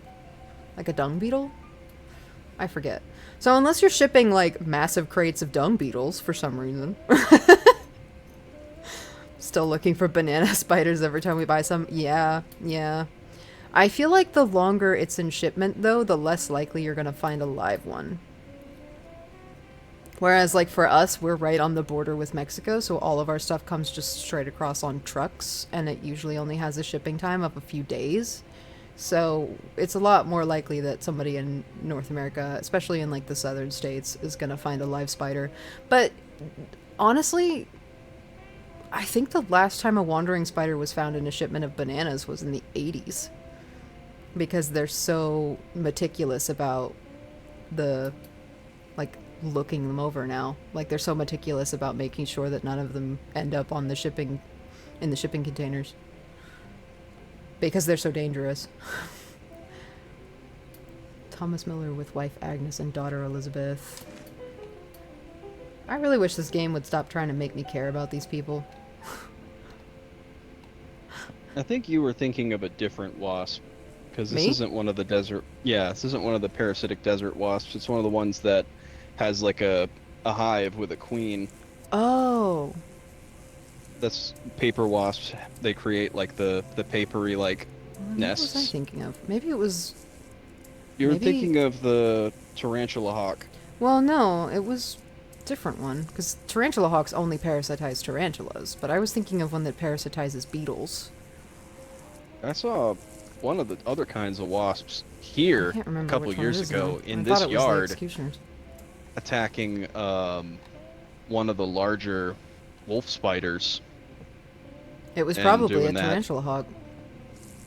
A: like a dung beetle. I forget. So unless you're shipping like massive crates of dung beetles for some reason, still looking for banana spiders every time we buy some. Yeah. I feel like the longer it's in shipment, though, the less likely you're gonna find a live one. Whereas, like, for us, we're right on the border with Mexico, so all of our stuff comes just straight across on trucks, and it usually only has a shipping time of a few days. So it's a lot more likely that somebody in North America, especially in, like, the southern states, is gonna find a live spider. But, honestly, I think the last time a wandering spider was found in a shipment of bananas was in the 80s. Because they're so meticulous about the, like, looking them over now. Like, they're so meticulous about making sure that none of them end up on the shipping containers. Because they're so dangerous. Thomas Miller with wife Agnes and daughter Elizabeth. I really wish this game would stop trying to make me care about these people.
B: I think you were thinking of a different wasp. Because this
A: Me?
B: isn't one of the desert... Yeah, this isn't one of the parasitic desert wasps. It's one of the ones that has, like, a hive with a queen.
A: Oh.
B: That's paper wasps. They create, like, the papery, like, nests.
A: What was I thinking of? Maybe it was...
B: You were
A: maybe-
B: thinking of the tarantula hawk.
A: Well, no, it was different one, because tarantula hawks only parasitize tarantulas, but I was thinking of one that parasitizes beetles.
B: I saw one of the other kinds of wasps
A: I
B: here
A: can't
B: a
A: remember
B: couple
A: which one it
B: years
A: is
B: ago
A: now.
B: in
A: I
B: this
A: thought it was the
B: yard,
A: executioners.
B: attacking one of the larger wolf spiders
A: It was
B: and
A: probably a
B: doing that.
A: tarantula hawk.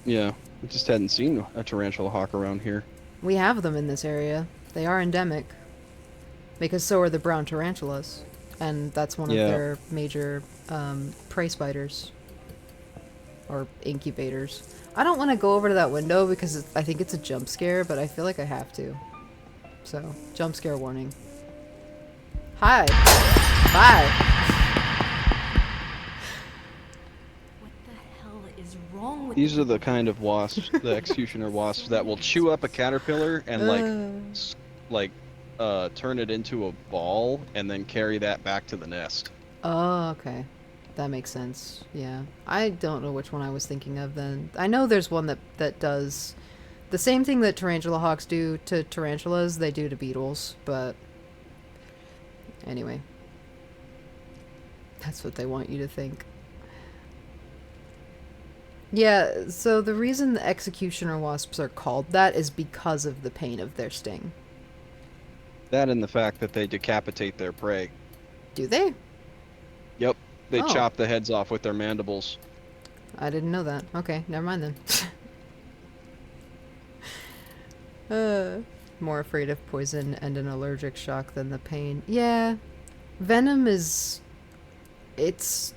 B: Yeah, I just hadn't seen a tarantula hawk around here.
A: We have them in this area. They are endemic. Because so are the brown tarantulas. And that's one of
B: Yeah.
A: their major prey spiders. Or incubators. I don't want to go over to that window because I think it's a jump scare, but I feel like I have to. So, jump scare warning. Hi. Bye.
D: What the hell is wrong with
B: These
D: you
B: are the
D: people?
B: kind of wasps, the executioner wasps, that will chew up a caterpillar and turn it into a ball and then carry that back to the nest.
A: Oh, okay. That makes sense. Yeah. I don't know which one I was thinking of then. I know there's one that does the same thing that tarantula hawks do to tarantulas, they do to beetles, but anyway. That's what they want you to think. Yeah, so the reason the executioner wasps are called that is because of the pain of their sting.
B: That and the fact that they decapitate their prey.
A: Do they?
B: Yep, they
A: Oh.
B: chop the heads off with their mandibles.
A: I didn't know that. Okay, never mind then. More afraid of poison and an allergic shock than the pain. Yeah. Venom is... It's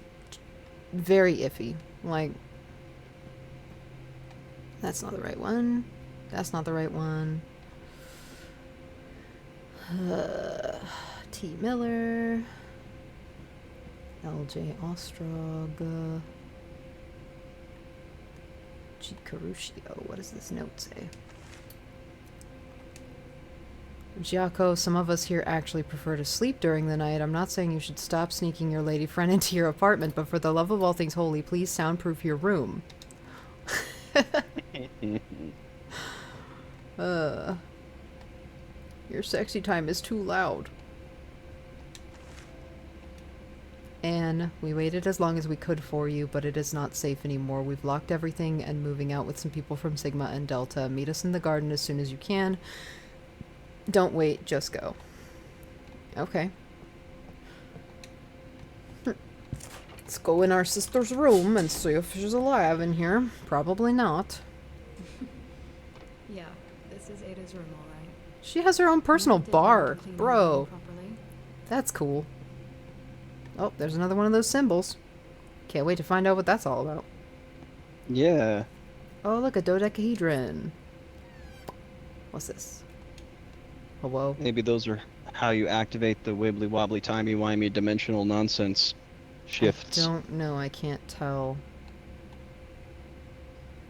A: very iffy. Like... That's not the right one. That's not the right one. T. Miller. L.J. Ostrog. G. Caruccio. What does this note say? Giaco, some of us here actually prefer to sleep during the night. I'm not saying you should stop sneaking your lady friend into your apartment, but for the love of all things holy, please soundproof your room. Your sexy time is too loud. Anne, we waited as long as we could for you, but it is not safe anymore. We've locked everything and moving out with some people from Sigma and Delta. Meet us in the garden as soon as you can. Don't wait, just go. Okay. Let's go in our sister's room and see if she's alive in here. Probably not.
F: Yeah, this is Ada's room, alright.
A: She has her own personal
F: Did
A: bar.
F: clean the
A: Bro,
F: room properly.
A: that's cool. Oh, there's another one of those symbols. Can't wait to find out what that's all about.
B: Yeah.
A: Oh, look, a dodecahedron. What's this? Oh, whoa.
B: Maybe those are how you activate the wibbly wobbly timey wimey dimensional nonsense shifts.
A: I don't know, I can't tell.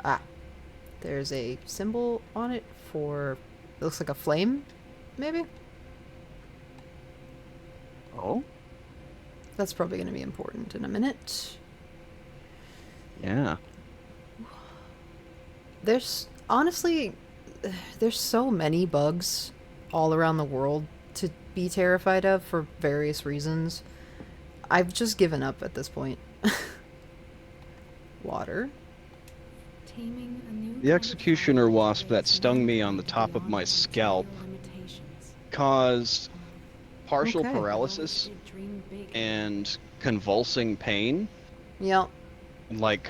A: Ah. There's a symbol on it for... It looks like a flame, maybe?
B: Oh?
A: That's probably going to be important in a minute.
B: Yeah.
A: There's... Honestly, there's so many bugs all around the world to be terrified of for various reasons. I've just given up at this point. Water.
F: Taming a new
B: The
F: kind of
B: executioner
F: fire
B: wasp that
F: creates
B: stung
F: one
B: me on the
F: kind
B: top of
F: beyond
B: my
F: its
B: scalp
F: material limitations.
B: caused partial
A: Okay.
B: paralysis
F: Did dream big.
B: and convulsing pain,
A: Yep.
B: like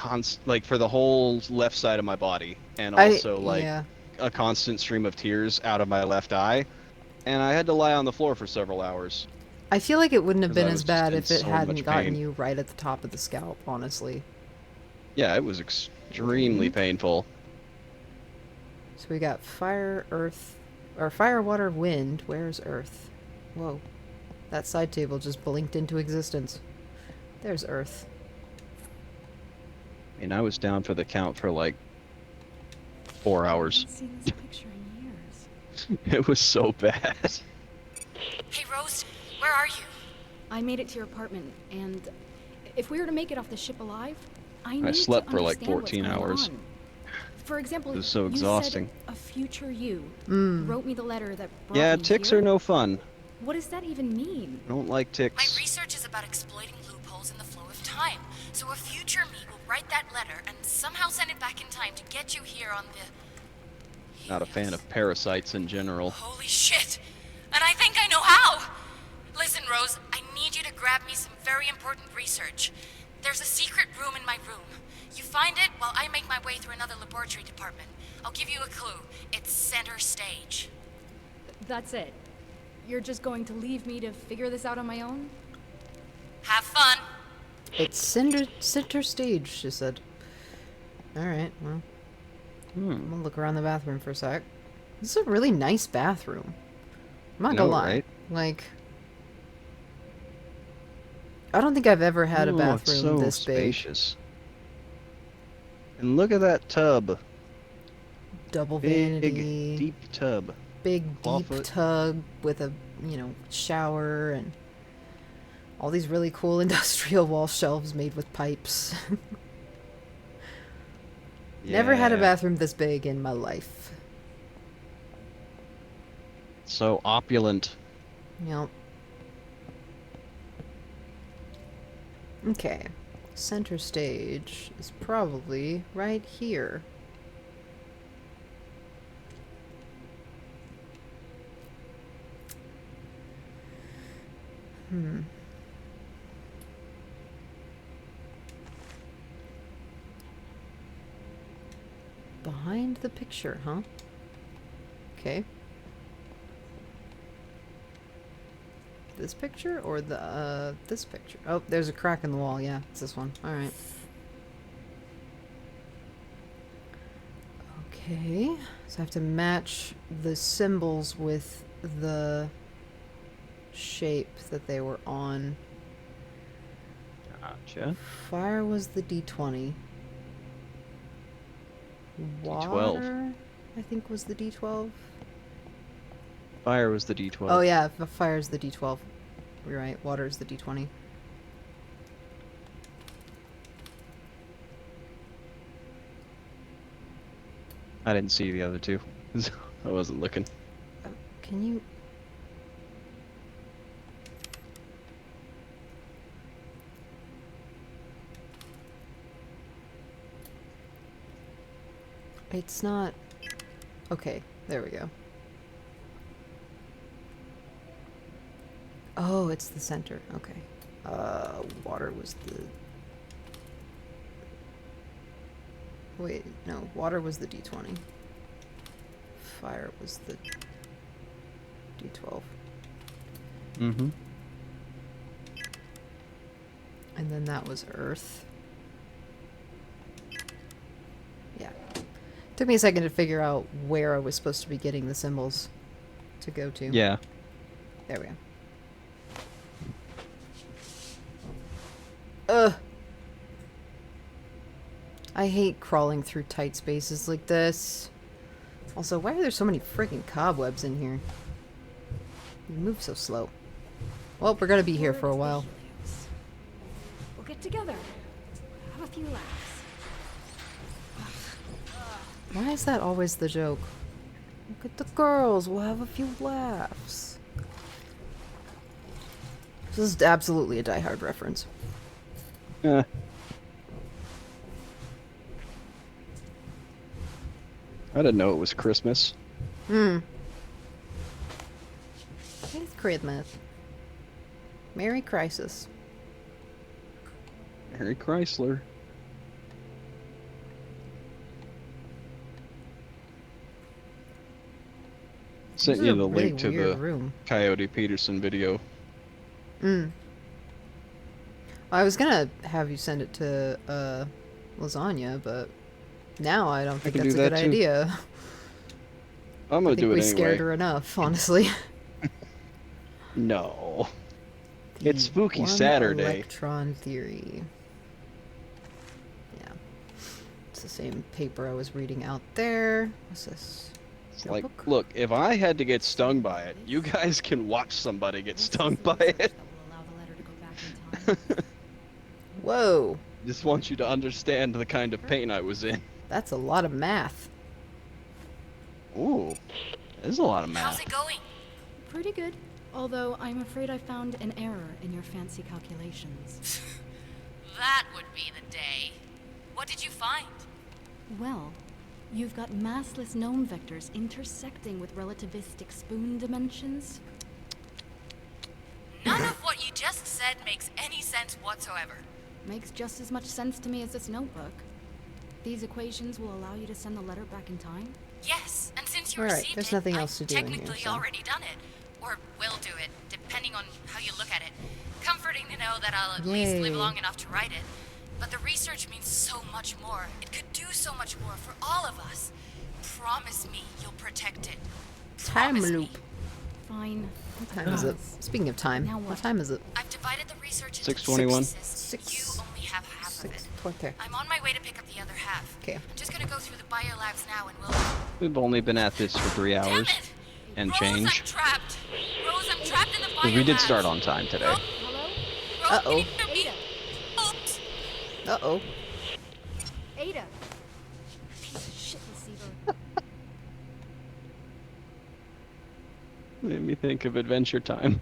B: for the whole left side of my body, and
A: I-
B: also
A: yeah.
B: a constant stream of tears out of my left eye, and I had to lie on the floor for several hours.
A: I feel like it wouldn't have
B: 'Cause
A: been
B: I
A: as
B: was just
A: bad
B: in
A: if it
B: so
A: hadn't
B: much
A: gotten
B: pain.
A: you right at the top of the scalp, honestly.
B: Yeah, it was extremely painful.
A: So we got fire, earth, or fire, water, wind. Where's earth? Whoa. That side table just blinked into existence. There's earth.
B: I mean, I was down for the count for like 4
F: I
B: hours.
F: haven't seen this picture in years.
B: It was so bad.
G: Hey, Rose, where are you?
F: I made it to your apartment, and if we were to make it off the ship alive, I need
B: slept
F: to
B: for like
F: understand what's
B: 14
F: going
B: hours.
F: on. For example,
B: It was so
F: you
B: exhausting.
F: said a future you
A: Mm.
F: wrote me the letter that brought
B: Yeah,
F: me
B: ticks
F: here.
B: are no fun.
F: What does that even mean?
B: I don't like
G: My
B: ticks.
G: research is about exploiting loopholes in the flow of time. So a future me will write that letter and somehow send it back in time to get you here on the...
B: Not a fan of parasites in general.
G: Holy shit! And I think I know how! Listen, Rose, I need you to grab me some very important research. There's a secret room in my room. You find it while I make my way through another laboratory department. I'll give you a clue. It's center stage.
F: That's it. You're just going to leave me to figure this out on my own?
G: Have fun!
A: It's center stage, she said. Alright, well. I'm gonna look around the bathroom for a sec. This is a really nice bathroom. I'm not gonna lie.
B: Right?
A: Like, I don't think I've ever had a
B: Oh,
A: bathroom
B: it's so
A: this big.
B: spacious. And look at that tub.
A: Double
B: Big,
A: vanity.
B: deep tub.
A: Big, deep
B: Clawfoot.
A: tub with a, shower and all these really cool industrial wall shelves made with pipes. Never had a
B: Yeah.
A: bathroom this big in my life.
B: So opulent.
A: Yep. Okay. Center stage is probably right here. Behind the picture, huh? Okay. This picture or the this picture? Oh, there's a crack in the wall. Yeah, it's this one. All right. Okay. So I have to match the symbols with the shape that they were on.
B: Gotcha.
A: Fire was the D20.
B: D12.
A: Water, I think, was the D12.
B: Fire was the D12.
A: Oh yeah, fire's the D12. You're right. Water's the D20.
B: I didn't see the other two. I wasn't looking.
A: Can you? It's not. Okay, there we go. Oh, it's the center. Okay. Water was the... Wait, no. Water was the D20. Fire was the D12.
B: Mm-hmm.
A: And then that was Earth. Yeah. Took me a second to figure out where I was supposed to be getting the symbols to go to.
B: Yeah.
A: There we go. Ugh. I hate crawling through tight spaces like this. Also, why are there so many freaking cobwebs in here? You move so slow. Well, we're gonna be here for a while.
F: We'll get together. Have a few laughs.
A: Why is that always the joke? Look at the girls, we'll have a few laughs. This is absolutely a Die Hard reference.
B: I didn't know it was Christmas.
A: It's Christmas. Merry Crisis.
B: Harry Chrysler. Sent
A: This is
B: you
A: a
B: the
A: really
B: link to
A: weird
B: the
A: room.
B: Coyote Peterson video.
A: I was gonna have you send it to lasagna, but now I don't think
B: can
A: that's a
B: do
A: good
B: that too.
A: idea.
B: I'm
A: I
B: gonna
A: think
B: do it
A: we
B: anyway.
A: scared her enough, honestly.
B: No. It's
A: The
B: Spooky
A: one
B: Saturday.
A: Electron theory. Yeah, it's the same paper I was reading out there. What's this?
B: It's like,
A: Notebook?
B: look, if I had to get stung by it, you guys can watch somebody get stung by it.
D: That will allow the letter to go back in time.
A: Whoa,
B: Just want you to understand the kind of pain I was in.
A: that's a lot of math.
B: Ooh, there's a lot of
G: How's
B: math.
G: it going?
F: Pretty good.
D: Although I'm afraid I found an error in your fancy calculations.
G: That would be the day. What did you find?
D: Well, you've got massless gnome vectors intersecting with relativistic spoon dimensions.
G: None of what you just said makes any sense whatsoever.
D: Makes just as much sense to me as this notebook. These equations will allow you to send the letter back in time?
G: Yes, and since you
A: Alright,
G: received
A: there's
G: it,
A: nothing
G: I've
A: else to do in here,
G: technically
A: so.
G: already done it. Or will do it, depending on how you look at it. Comforting to know that I'll at least live
A: Yay.
G: long enough to write it. But the research means so much more. It could do so much more for all of us. Promise me you'll protect it.
A: Time
G: Promise me.
A: loop.
D: Fine.
A: What time is it? Speaking of time,
D: Now
A: what
D: what?
A: time is it?
G: I've divided the research into
B: 6:21.
G: pieces.
A: Six.
G: You only have half of it.
A: 6:20.
G: I'm on my way to pick up the other half.
A: Okay.
G: I'm just gonna go through the biolabs now and we'll...
B: We've only been at this for 3
G: Damn
B: hours
G: it!
B: and
G: Rose,
B: change.
G: I'm trapped. Rose, I'm trapped in the biolabs.
B: 'Cause we did start on time today.
G: Rose,
D: Hello?
G: can you
A: Uh-oh.
G: hear me? Oops.
A: Uh-oh.
D: Ada! Piece of shit receiver.
B: Made me think of Adventure Time.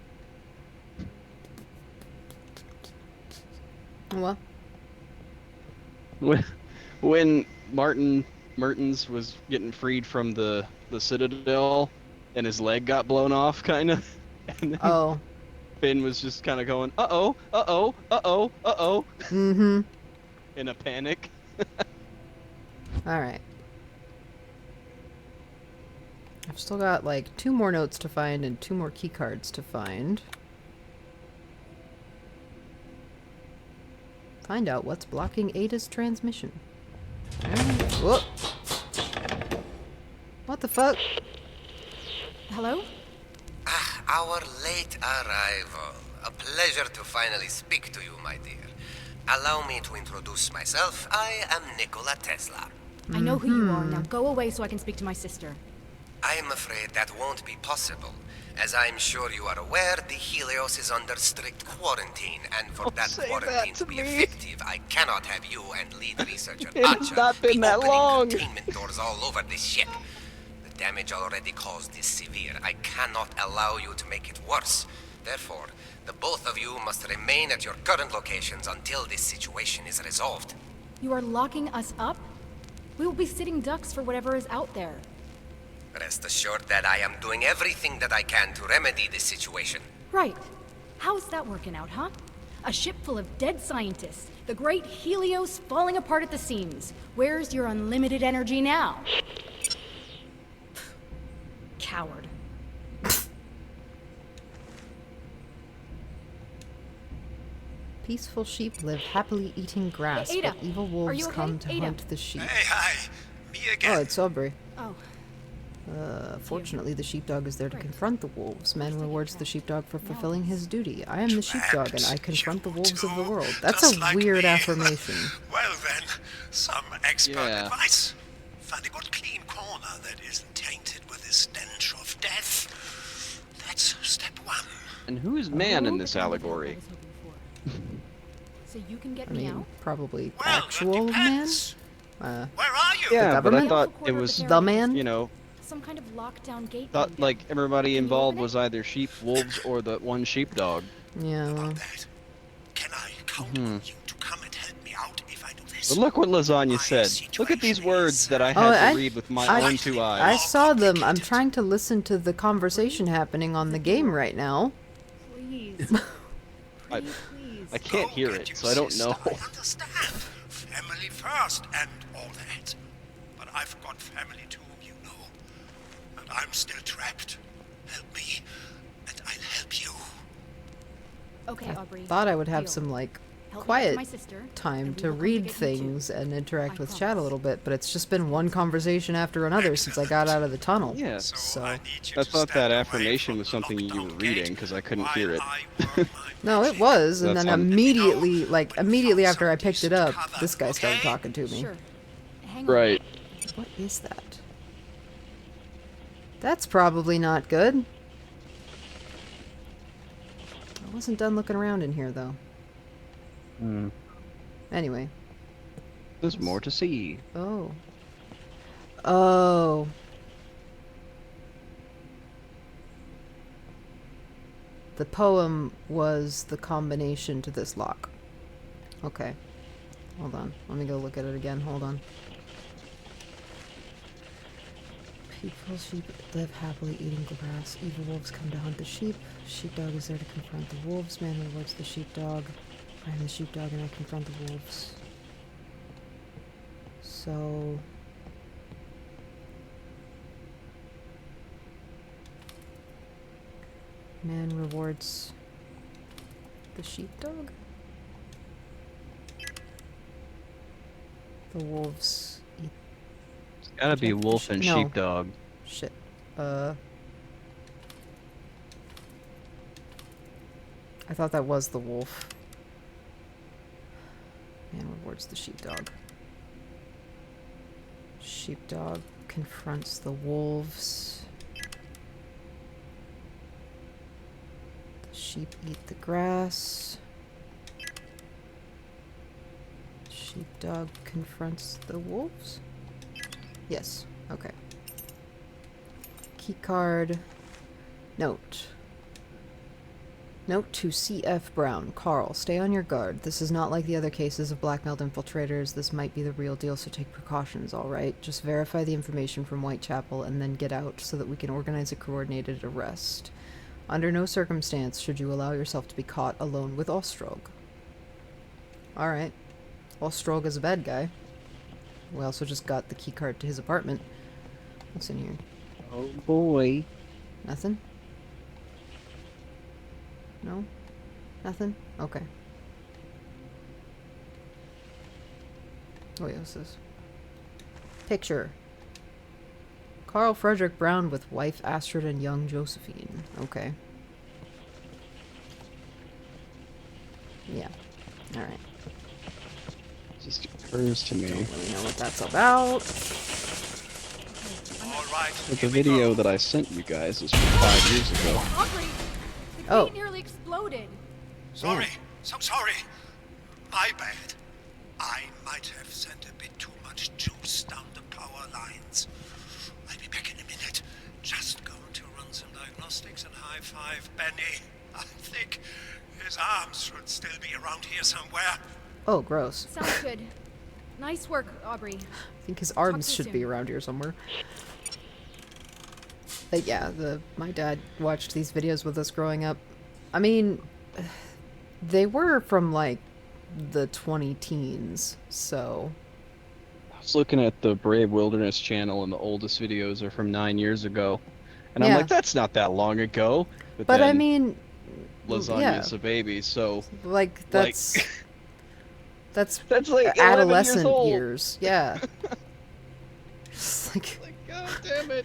A: Well,
B: When Mertens was getting freed from the Citadel and his leg got blown off, kind of. And then
A: oh.
B: Finn was just kind of going, uh-oh, uh-oh, uh-oh, uh-oh,
A: Mm-hmm.
B: in a panic.
A: Alright. I've still got like 2 more notes to find and 2 more key cards to find. Find out what's blocking Ada's transmission. Whoa. What the fuck?
D: Hello?
E: Our late arrival. A pleasure to finally speak to you, my dear. Allow me to introduce myself. I am Nikola Tesla.
D: I know who you are. Now go away so I can speak to my sister.
E: I am afraid that won't be possible. As I'm sure you are aware, the Helios is under strict quarantine, and for
B: Don't
E: that
B: say
E: quarantine
B: that
E: to
B: to
E: be
B: me.
E: effective, I cannot have you and lead researcher
B: It's
E: Archer
B: not been
E: be
B: that
E: opening
B: long.
E: containment doors all over this ship. The damage already caused is severe. I cannot allow you to make it worse. Therefore, the both of you must remain at your current locations until this situation is resolved.
D: You are locking us up? We will be sitting ducks for whatever is out there.
E: Rest assured that I am doing everything that I can to remedy this situation.
D: Right. How's that working out, huh? A ship full of dead scientists. The great Helios falling apart at the seams. Where's your unlimited energy now? Coward.
A: Peaceful sheep live happily eating grass,
D: Ada,
A: but evil
D: are
A: wolves
D: you okay?
A: come to
D: Ada.
A: hunt the sheep.
H: Hey, hi. Me
A: Oh,
H: again.
A: it's Aubrey.
D: Oh,
A: Fortunately, the sheepdog is there to
D: Right.
A: confront the wolves. Man rewards the sheepdog for
D: No.
A: fulfilling his duty. I am the sheepdog, and I confront the wolves of the
H: You
A: world. That's
H: just
A: a
H: like
A: weird
H: me.
A: affirmation.
H: Well then, some expert
B: Yeah.
H: advice. Find a good clean corner that isn't tainted with the stench of death. That's step one.
B: And who is man in
D: oh,
B: this
D: the kind of help I
B: allegory?
D: was hoping for. So you can get
A: I
D: me
A: mean,
D: out?
A: probably
H: Well,
A: actual
H: that
A: man?
H: depends.
A: Uh,
H: Where are you?
B: Yeah, but I
A: government?
B: thought
D: Alpha
B: it
D: quarter
B: was,
D: of
A: the man?
B: you know,
D: Some kind of lockdown gate.
B: thought
D: went
B: like
D: down.
B: everybody
D: Can you
B: involved
D: open it?
B: was either sheep, wolves, or the one sheepdog.
A: yeah, well,
H: About that. Can I count on you to come and help me out if I do this?
B: But look what Lasagna said. Look at these words that I had to read with my own 2
A: I
B: eyes.
A: saw them. I'm trying to listen to the conversation happening on the game right now.
D: Please.
B: I-
D: Pretty please.
B: I can't
H: Go
B: hear
H: get
B: it,
H: your
B: so I don't
H: sister,
B: know.
H: I understand. Family first and all that. But I've got family too, you know. And I'm still trapped. Help me, and I'll help you.
D: Okay,
A: I
D: Aubrey.
A: thought I would have
D: deal.
A: some like
D: Help me
A: quiet
D: with my sister,
A: time
D: and we
A: to
D: will come
A: read
D: get you too.
A: things and interact
D: I
A: with chat a
D: promise.
A: little bit, but it's just been one conversation after another since I got out of the tunnel.
B: Yeah.
A: So
H: I need you
B: I
H: to
B: thought
H: step
B: that
H: away
B: affirmation
H: from
B: was
H: the
B: something you
H: lockdown
B: were reading,
H: gate
B: 'cause I couldn't
H: while
B: hear it.
H: I work my
A: no, it
H: magic.
A: was, and
B: That's
A: then
B: on-
A: immediately, like
H: When you
A: immediately
H: found
A: after I
H: some
A: picked it
H: decent
A: up,
H: cover,
A: this guy started
H: okay?
A: talking to me.
D: Sure. Hang on.
B: Right.
A: What is that? That's probably not good. I wasn't done looking around in here though.
B: Hmm.
A: Anyway.
B: There's more to see.
A: Oh. Oh. The poem was the combination to this lock. Okay. Hold on. Let me go look at it again. Hold on. People, sheep live happily eating grass. Evil wolves come to hunt the sheep. Sheepdog is there to confront the wolves. Man rewards the sheepdog. I am the sheepdog and I confront the wolves. So... Man rewards the sheepdog? The wolves eat.
B: It's gotta be
A: protect the
B: wolf and
A: no.
B: sheepdog.
A: Shit. I thought that was the wolf. Man rewards the sheepdog. Sheepdog confronts the wolves. The sheep eat the grass. Sheepdog confronts the wolves? Yes. Okay. Keycard. Note. Note to C.F. Brown. Carl, stay on your guard. This is not like the other cases of blackmailed infiltrators. This might be the real deal, so take precautions, alright? Just verify the information from Whitechapel and then get out so that we can organize a coordinated arrest. Under no circumstance should you allow yourself to be caught alone with Ostrog. Alright. Ostrog is a bad guy. We also just got the keycard to his apartment. What's in here?
B: Oh boy.
A: Nothing? No? Nothing? Okay. Oh yeah, what's this? Picture. Carl Frederick Brown with wife Astrid and young Josephine. Okay. Yeah. Alright.
B: Just occurs to me.
A: Don't really know what that's about.
H: All right.
B: But the video that I sent you guys is from 5 years ago.
D: Aubrey! The
A: Oh.
D: crate nearly exploded.
H: Sorry. So sorry. My bad. I might have sent a bit too much juice down the power lines. I'll be back in a minute. Just going to run some diagnostics and high five Benny. I think his arms should still be around here somewhere.
A: Oh, gross.
D: Sounds good. Nice work, Aubrey.
A: I think his
D: to
A: arms
D: you
A: should
D: soon.
A: be around here somewhere. But yeah, my dad watched these videos with us growing up. I mean, they were from like the 20 teens, so...
B: I was looking at the Brave Wilderness channel, and the oldest videos are from 9 years ago. And I'm
A: Yeah.
B: like, that's not that long ago.
A: But I
B: then
A: mean,
B: Lasagna's
A: yeah.
B: a baby, so
A: like, that's... That's
B: that's like 11
A: adolescent
B: years old.
A: years. Yeah. Just like...
B: Like, god damn it.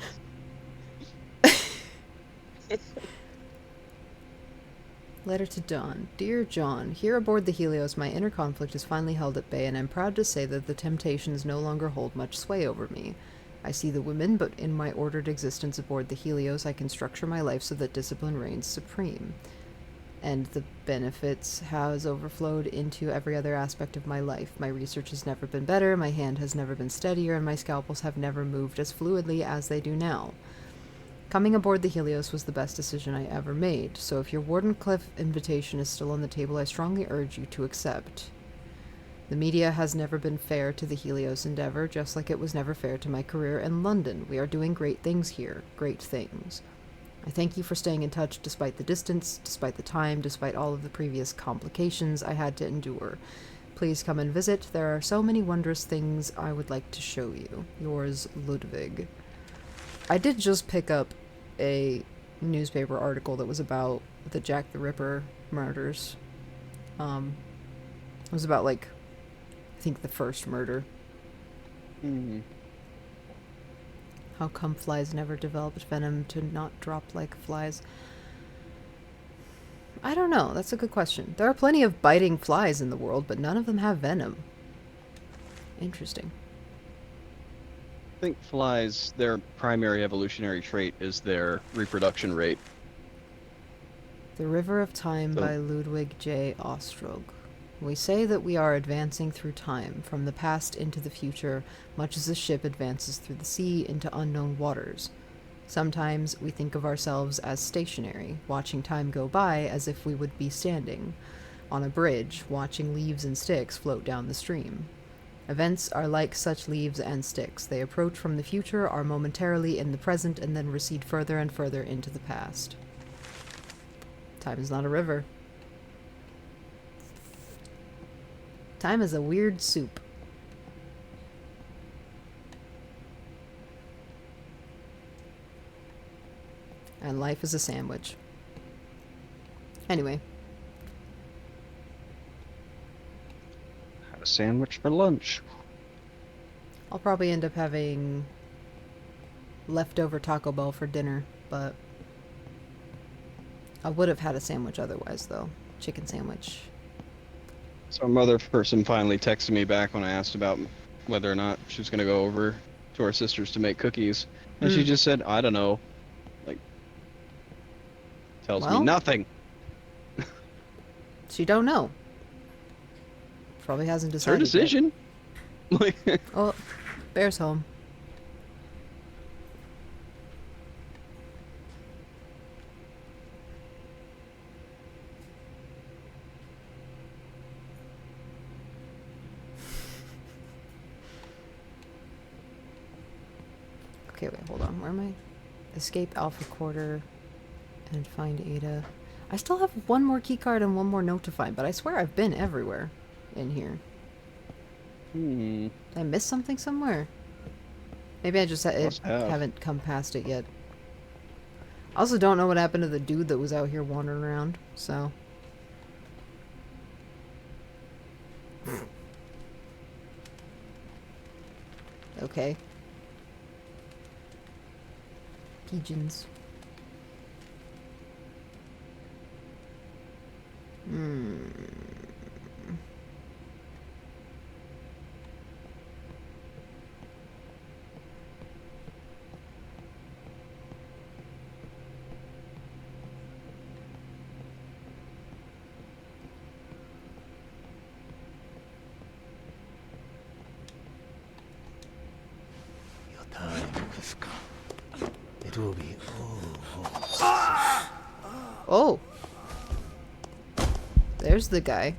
A: Letter to John. Dear John, here aboard the Helios, my inner conflict is finally held at bay, and I'm proud to say that the temptations no longer hold much sway over me. I see the women, but in my ordered existence aboard the Helios, I can structure my life so that discipline reigns supreme. And the benefits has overflowed into every other aspect of my life. My research has never been better, my hand has never been steadier, and my scalpels have never moved as fluidly as they do now. Coming aboard the Helios was the best decision I ever made, so if your Wardenclyffe invitation is still on the table, I strongly urge you to accept. The media has never been fair to the Helios endeavor, just like it was never fair to my career in London. We are doing great things here. Great things. I thank you for staying in touch despite the distance, despite the time, despite all of the previous complications I had to endure. Please come and visit. There are so many wondrous things I would like to show you. Yours, Ludwig. I did just pick up a newspaper article that was about the Jack the Ripper murders. It was about, like, I think the first murder.
B: Mm-hmm.
A: How come flies never developed venom to not drop like flies? I don't know. That's a good question. There are plenty of biting flies in the world, but none of them have venom. Interesting.
B: I think flies, their primary evolutionary trait is their reproduction rate.
A: The River of Time
B: So-
A: by Ludwig J. Ostrog. We say that we are advancing through time, from the past into the future, much as a ship advances through the sea into unknown waters. Sometimes we think of ourselves as stationary, watching time go by as if we would be standing on a bridge, watching leaves and sticks float down the stream. Events are like such leaves and sticks. They approach from the future, are momentarily in the present, and then recede further and further into the past. Time is not a river. Time is a weird soup. And life is a sandwich. Anyway.
B: Had a sandwich for lunch.
A: I'll probably end up having leftover Taco Bell for dinner, but I would have had a sandwich otherwise, though. Chicken sandwich.
B: Some other person finally texted me back when I asked about whether or not she was going to go over to our sister's to make cookies. And she just said, I don't know. Like, tells me
A: Well,
B: nothing.
A: She don't know. Probably hasn't
B: It's her
A: decided.
B: decision. Like,
A: Oh, Bear's home. Okay, wait, hold on. Where am I? Escape Alpha Quarter and find Ada. I still have one more keycard and one more note to find, but I swear I've been everywhere in here. Did I miss something somewhere? Maybe I just
B: Must have.
A: haven't come past it yet. I also don't know what happened to the dude that was out here wandering around, so... Okay. Pigeons.
H: Your time has come. It will be
A: Oh! There's the guy.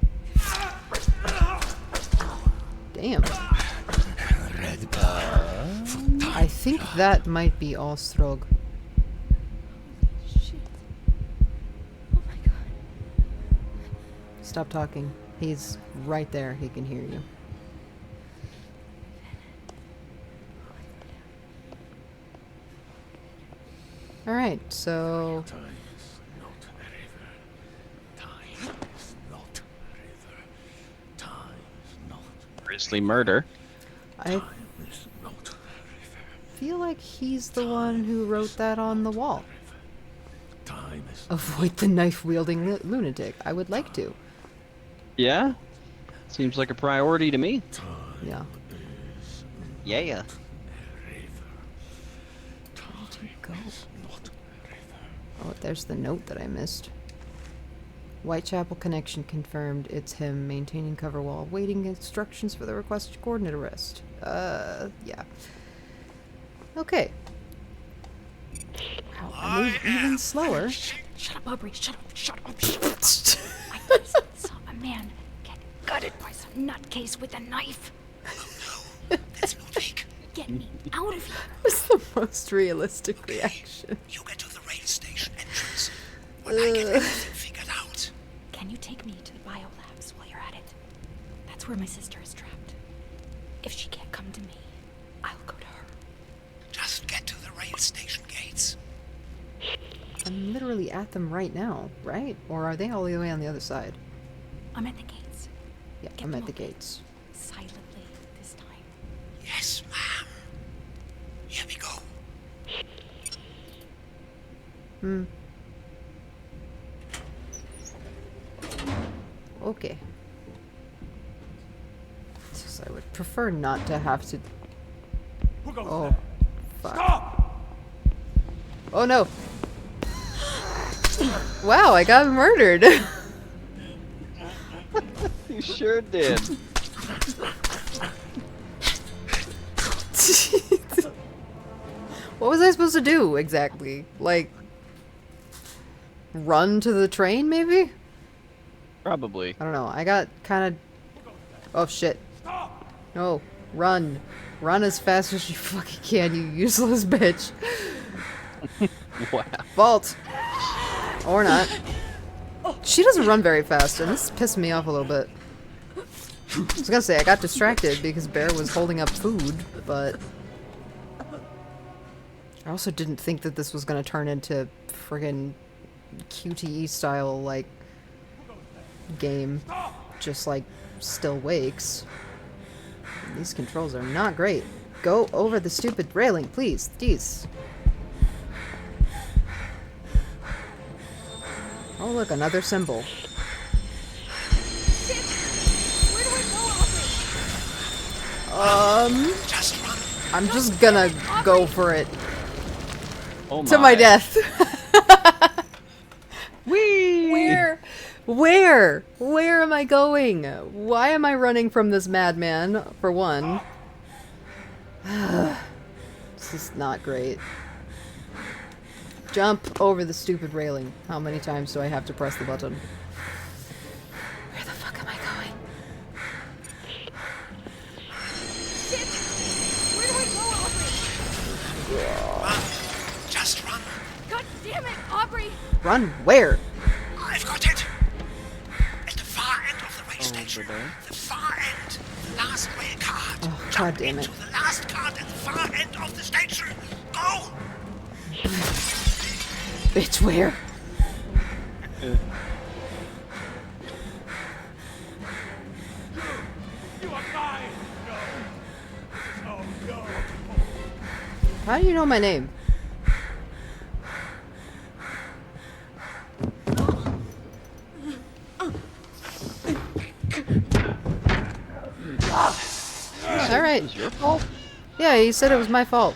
A: Damn. I think that might be Ostrog.
F: Shit. Oh my god.
A: Stop talking. He's right there. He can hear you. Alright, so...
H: Time is not a river. Time is not a river. Time is not.
B: grisly murder.
A: I
H: Time is not a river.
A: feel like he's the one who wrote that on the wall.
H: Time is
A: Avoid the knife-wielding lunatic. I would like to.
B: Yeah? Seems like a priority to me.
A: Yeah.
B: Yeah.
H: a river.
A: Go.
H: Not a river.
A: Oh, there's the note that I missed. Whitechapel connection confirmed. It's him. Maintaining cover while waiting instructions for the requested coordinate arrest. Yeah. Okay. Wow, I move even slower.
D: Shut up, Aubrey. Shut up. Shut up. Shut up. I just saw a man get gutted by some nutcase with a knife.
H: That's Ludwig.
D: Get me out of here.
A: That was the most realistic reaction.
H: You get to the rail station entrance. When I get everything figured out.
D: Can you take me to the biolabs while you're at it? That's where my sister is trapped. If she can't come to me, I'll go to her.
H: Just get to the rail station gates.
A: I'm literally at them right now, right? Or are they all the way on the other side?
D: I'm at the gates.
A: Yeah,
D: Get
A: I'm
D: them
A: at the
D: open.
A: gates.
D: Silently this time.
H: Yes, ma'am. Here we go.
A: Okay. I would prefer not to have to... Oh, fuck. Oh no! Wow, I got murdered!
B: You sure did.
A: What was I supposed to do exactly? Like, run to the train, maybe?
B: Probably.
A: I don't know. I got kind of... Oh, shit. No. Run. Run as fast as you fucking can, you useless bitch.
B: Wow.
A: Vault. Or not. She doesn't run very fast, and this pissed me off a little bit. I was gonna say, I got distracted because Bear was holding up food, but... I also didn't think that this was gonna turn into friggin' QTE style, like, game. Just, like, still wakes. These controls are not great. Go over the stupid railing, please. Jeez. Oh, look, another symbol.
H: Just run.
A: I'm just gonna go for it.
B: Oh
A: To my death.
B: Whee!
A: Where? Where? Where am I going? Why am I running from this madman, for one? This is not great. Jump over the stupid railing. How many times do I have to press the button? Where the fuck am I going?
H: Run. Just run.
D: God damn it, Aubrey!
A: Run where?
H: I've got it. At the far end of the way station.
B: there?
H: The far end. The last rail card.
A: Oh,
H: Jump
A: God damn it.
H: into the last card at the far end of the station. Go.
A: Bitch, where?
H: You are mine. No. No.
A: How do you know my name? Alright.
B: Is your fault?
A: Yeah, he said it was my fault.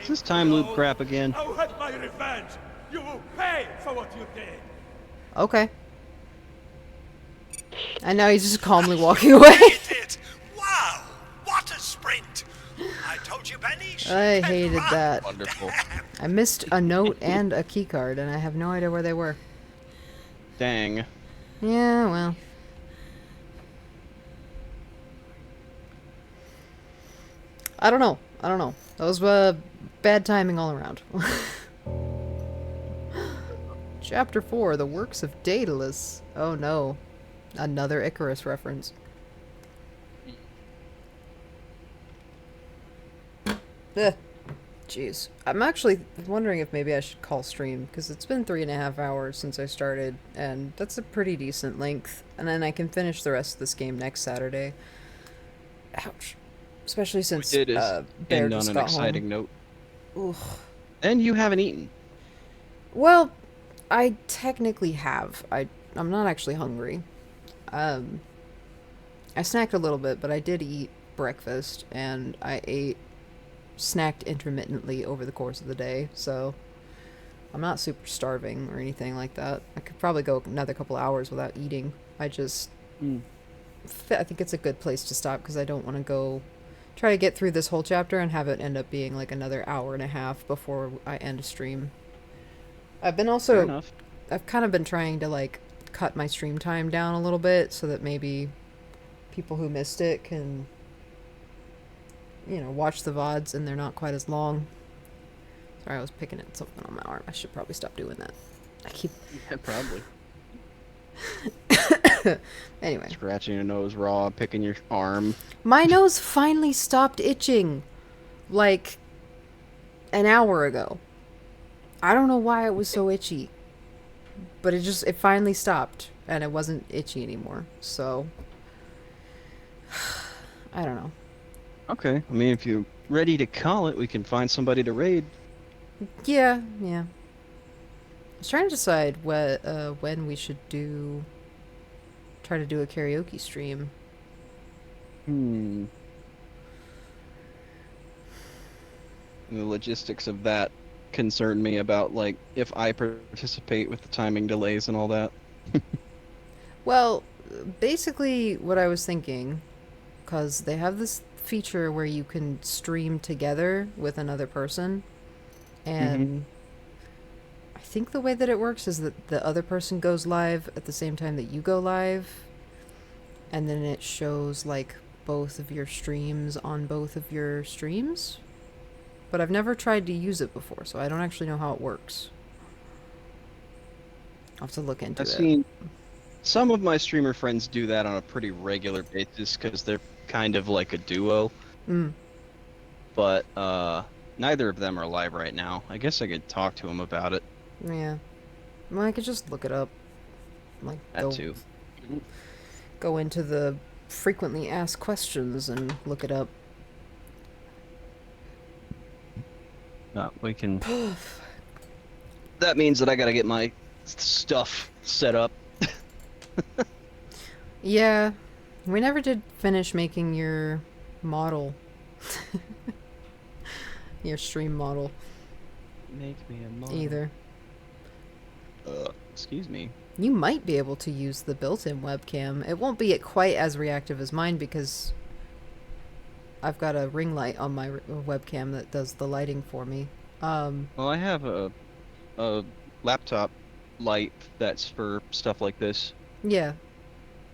B: Is this time loop crap again?
H: I'll have my revenge. You will pay for what you did.
A: Okay. And now he's just calmly walking away.
H: It. Wow. What a sprint. I told you, Benny. she
A: I
H: can
A: hated
H: run.
A: that.
B: Wonderful.
A: I missed a note and a key card, and I have no idea where they were.
B: Dang.
A: Yeah, well. I don't know. That was bad timing all around. Chapter 4, The Works of Daedalus. Oh no. Another Icarus reference. Ugh. Jeez. I'm actually wondering if maybe I should call stream, because it's been 3.5 hours since I started, and that's a pretty decent length. And then I can finish the rest of this game next Saturday. Ouch. Especially since
B: It is
A: Bear
B: end on
A: just
B: an
A: got
B: exciting
A: home.
B: note. And you haven't eaten.
A: Well, I technically have. I'm not actually hungry. I snacked a little bit, but I did eat breakfast, and I snacked intermittently over the course of the day, so I'm not super starving or anything like that. I could probably go another couple hours without eating. I just... I think it's a good place to stop, because I don't want to go try to get through this whole chapter and have it end up being like another hour and a half before I end a stream. I've been
B: Fair
A: also...
B: enough.
A: I've kind of been trying to like cut my stream time down a little bit so that maybe people who missed it can, you know, watch the VODs and they're not quite as long. Sorry, I was picking at something on my arm. I should probably stop doing that. I keep...
B: Yeah, probably.
A: Anyway.
B: Scratching your nose raw, picking your arm.
A: My nose finally stopped itching, like, an hour ago. I don't know why it was so itchy. But it finally stopped, and it wasn't itchy anymore, so... I don't know.
B: Okay, I mean, if you're ready to call it, we can find somebody to raid.
A: Yeah. I was trying to decide when we should try to do a karaoke stream.
B: The logistics of that concern me about, like, if I participate with the timing delays and all that.
A: Well, basically what I was thinking, because they have this feature where you can stream together with another person, and I think the way that it works is that the other person goes live at the same time that you go live, and then it shows like both of your streams on both of your streams. But I've never tried to use it before, so I don't actually know how it works. I'll have to look into
B: I've
A: it.
B: seen some of my streamer friends do that on a pretty regular basis because they're kind of like a duo.
A: Mm.
B: But neither of them are live right now. I guess I could talk to them about it.
A: Yeah. Well, I could just look it up. Like,
B: That too.
A: go into the frequently asked questions and look it up.
B: We can. That means that I gotta get my stuff set up.
A: Yeah. We never did finish making your model. Your stream model.
B: Make me a model.
A: Either.
B: Excuse me.
A: You might be able to use the built-in webcam. It won't be quite as reactive as mine because I've got a ring light on my webcam that does the lighting for me.
B: Well, I have a laptop light that's for stuff like this.
A: Yeah.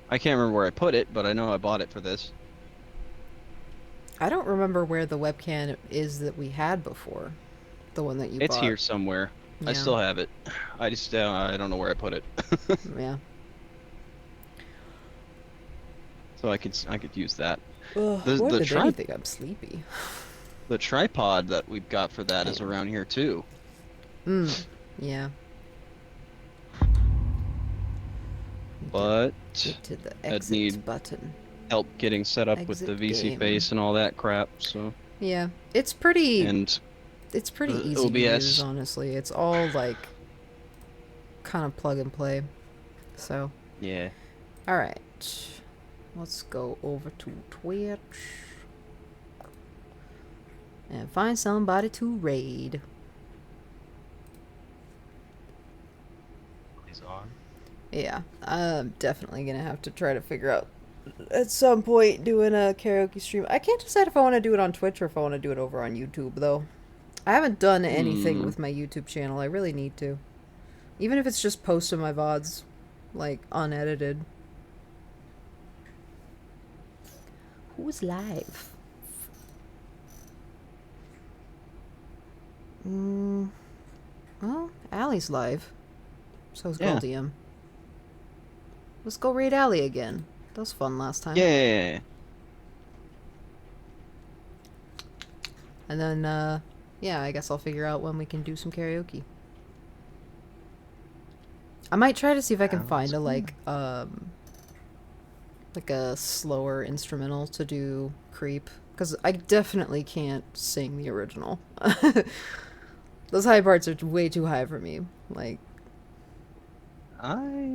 B: I can't remember where I put it, but I know I bought it for this.
A: I don't remember where the webcam is that we had before. The one that you
B: It's
A: bought.
B: here somewhere. I
A: Yeah.
B: still have it. I just I don't know where I put it.
A: Yeah.
B: So I could use that.
A: Ugh,
B: The-
A: more
B: the
A: than
B: tri-
A: anything, I'm sleepy.
B: The tripod that we've got for that is around here too.
A: Yeah.
B: But
A: Get to the
B: I'd
A: exit
B: need
A: button.
B: help getting set up with the
A: Exit
B: VC
A: game.
B: face and all that crap. So
A: Yeah. It's pretty
B: and
A: it's pretty
B: the
A: easy to
B: OBS.
A: use, honestly. It's all like kind of plug and play. So,
B: yeah.
A: all right. Let's go over to Twitch and find somebody to raid.
B: He's on.
A: Yeah, I'm definitely gonna have to try to figure out at some point doing a karaoke stream. I can't decide if I want to do it on Twitch or if I want to do it over on YouTube, though. I haven't done anything with my YouTube channel. I really need to. Even if it's just posting my VODs, like, unedited. Who's live? Well, Allie's live. So's
B: Yeah.
A: Goldium. Let's go raid Allie again. That was fun last time.
B: Yeah.
A: And then, yeah, I guess I'll figure out when we can do some karaoke. I might try to see if I can find a, like a slower instrumental to do Creep. Because I definitely can't sing the original. Those high parts are way too high for me. Like,
B: I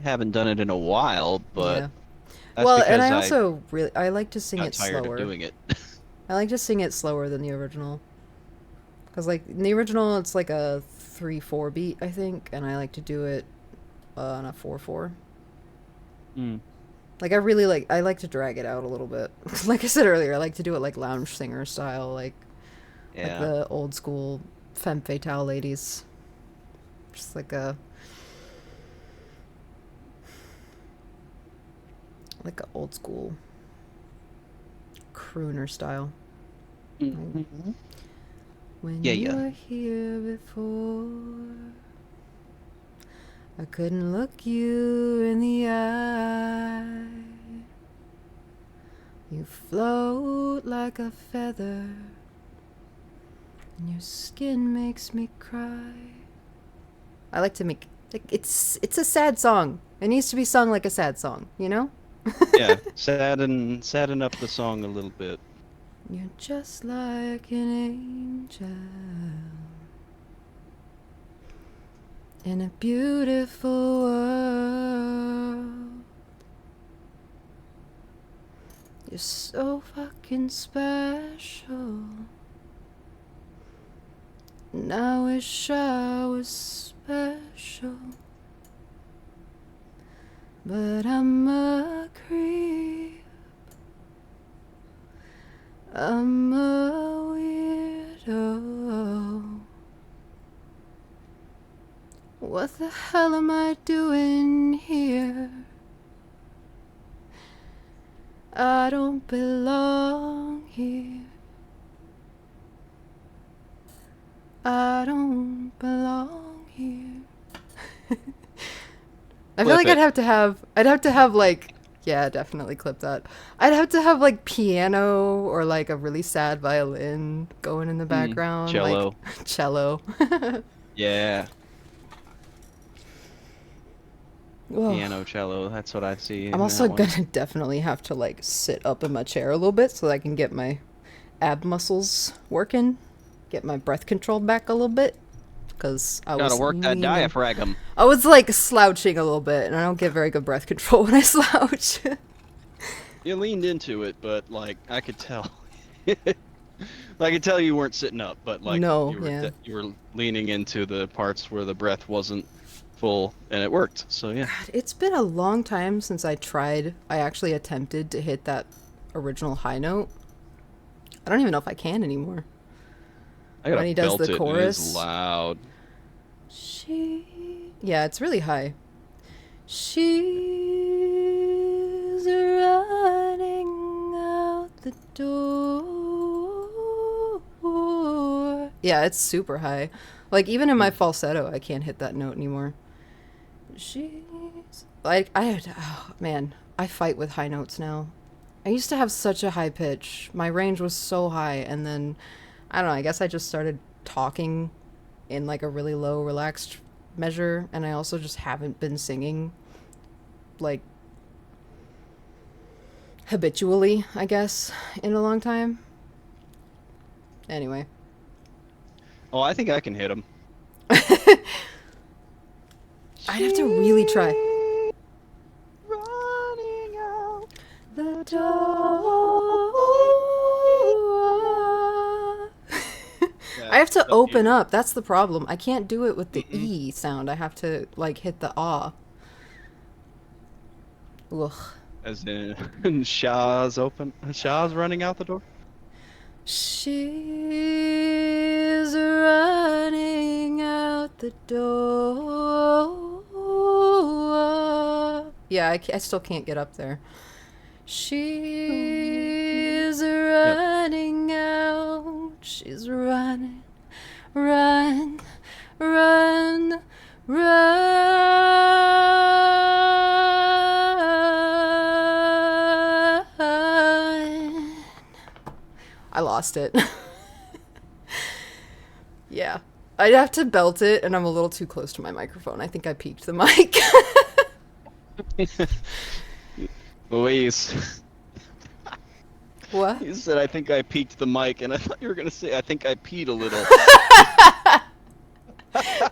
B: haven't done it in a while, but
A: yeah.
B: that's
A: Well,
B: because
A: and I also really I like to sing
B: got
A: it
B: tired
A: slower.
B: of doing it.
A: I like to sing it slower than the original. Because, like, in the original, it's like a 3/4 beat, I think, and I like to do it on a 4/4. Like, I like to drag it out a little bit. Like I said earlier, I like to do it like lounge singer style, like the old school femme fatale ladies. Just like a old school crooner style. When
B: Yeah,
A: you
B: yeah.
A: were here before, I couldn't look you in the eye. You float like a feather, and your skin makes me cry. I like to make it's a sad song. It needs to be sung like a sad song, you know?
B: Yeah, sadden up the song a little bit.
A: You're just like an angel in a beautiful world. You're so fucking special. And I wish I was special. But I'm a creep. I'm a weirdo. What the hell am I doing here? I don't belong here. I don't belong here. I feel like
B: Clip it.
A: I'd have to have like, yeah, definitely clip that. I'd have to have like piano or like a really sad violin going in the background.
B: cello.
A: Like cello.
B: Yeah,
A: Whoa.
B: piano, cello. That's what I see.
A: I'm
B: in
A: also
B: that one.
A: gonna definitely have to like sit up in my chair a little bit so that I can get my ab muscles working, get my breath control back a little bit, because I was
B: Gotta work that
A: leaning-
B: diaphragm.
A: I was like slouching a little bit, and I don't get very good breath control when I slouch.
B: You leaned into it, but like I could tell. I could tell you weren't sitting up, but like
A: No,
B: you were
A: yeah.
B: you were leaning into the parts where the breath wasn't full, and it worked. So yeah.
A: It's been a long time since I actually attempted to hit that original high note. I don't even know if I can anymore.
B: I gotta
A: When he does
B: belt
A: the
B: it. It
A: chorus.
B: is loud.
A: Yeah, it's really high. She's running out the door. Yeah, it's super high. Like, even in my falsetto, I can't hit that note anymore. She's... Like, oh, man, I fight with high notes now. I used to have such a high pitch. My range was so high, and then, I don't know, I guess I just started talking in, like, a really low, relaxed measure, and I also just haven't been singing, like, habitually, I guess, in a long time. Anyway.
B: Oh, I think I can hit him.
A: I'd have to really try.
B: Running out
A: The door. I have to open up. That's the problem. I can't do it with the E sound. I have to, like, hit the ah. Ugh.
B: As in Shaw's open. Shaw's running out the door.
A: She's running out the door. Yeah, I still can't get up there. She's running out. She's running. Run. Run. Run. I lost it. Yeah. I'd have to belt it, and I'm a little too close to my microphone. I think I peaked the mic.
B: Louise.
A: What?
B: You said I think I peaked the mic, and I thought you were gonna say I think I peed a little.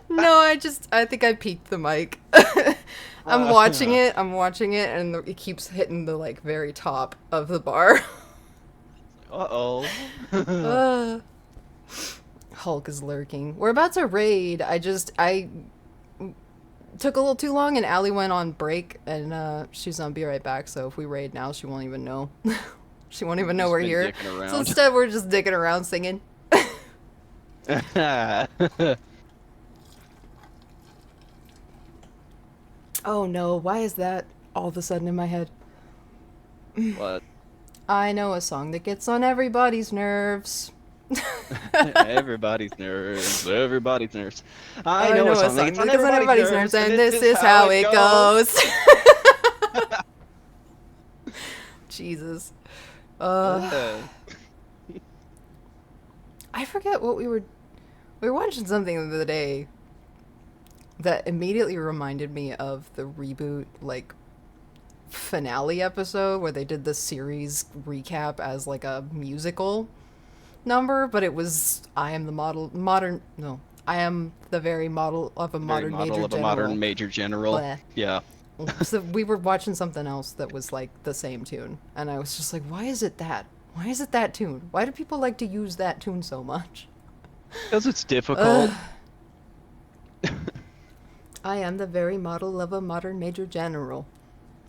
A: No, I think I peaked the mic. I'm watching it, and it keeps hitting the, like, very top of the bar.
B: Uh-oh.
A: Hulk is lurking. We're about to raid. I took a little too long, and Allie went on break, and she's gonna be right back, so if we raid now, she won't even know. She won't even know
B: Just
A: we're
B: been
A: here.
B: dicking around.
A: So instead, we're just dicking around singing. Oh no, why is that all of a sudden in my head?
B: What?
A: I know a song that gets on everybody's nerves.
B: Everybody's nerves. Everybody's nerves. I know a song that gets on
A: gets
B: everybody's nerves,
A: and this is how it goes. Jesus. I forget what we were watching something the other day that immediately reminded me of the reboot, like, finale episode where they did the series recap as, like, a musical number, but it was I am the very model of a modern major general.
B: Modern major general.
A: Bleh.
B: Yeah.
A: So we were watching something else that was, like, the same tune, and I was just like, why is it that tune? Why do people like to use that tune so much?
B: Because it's difficult.
A: I am the very model of a modern major general.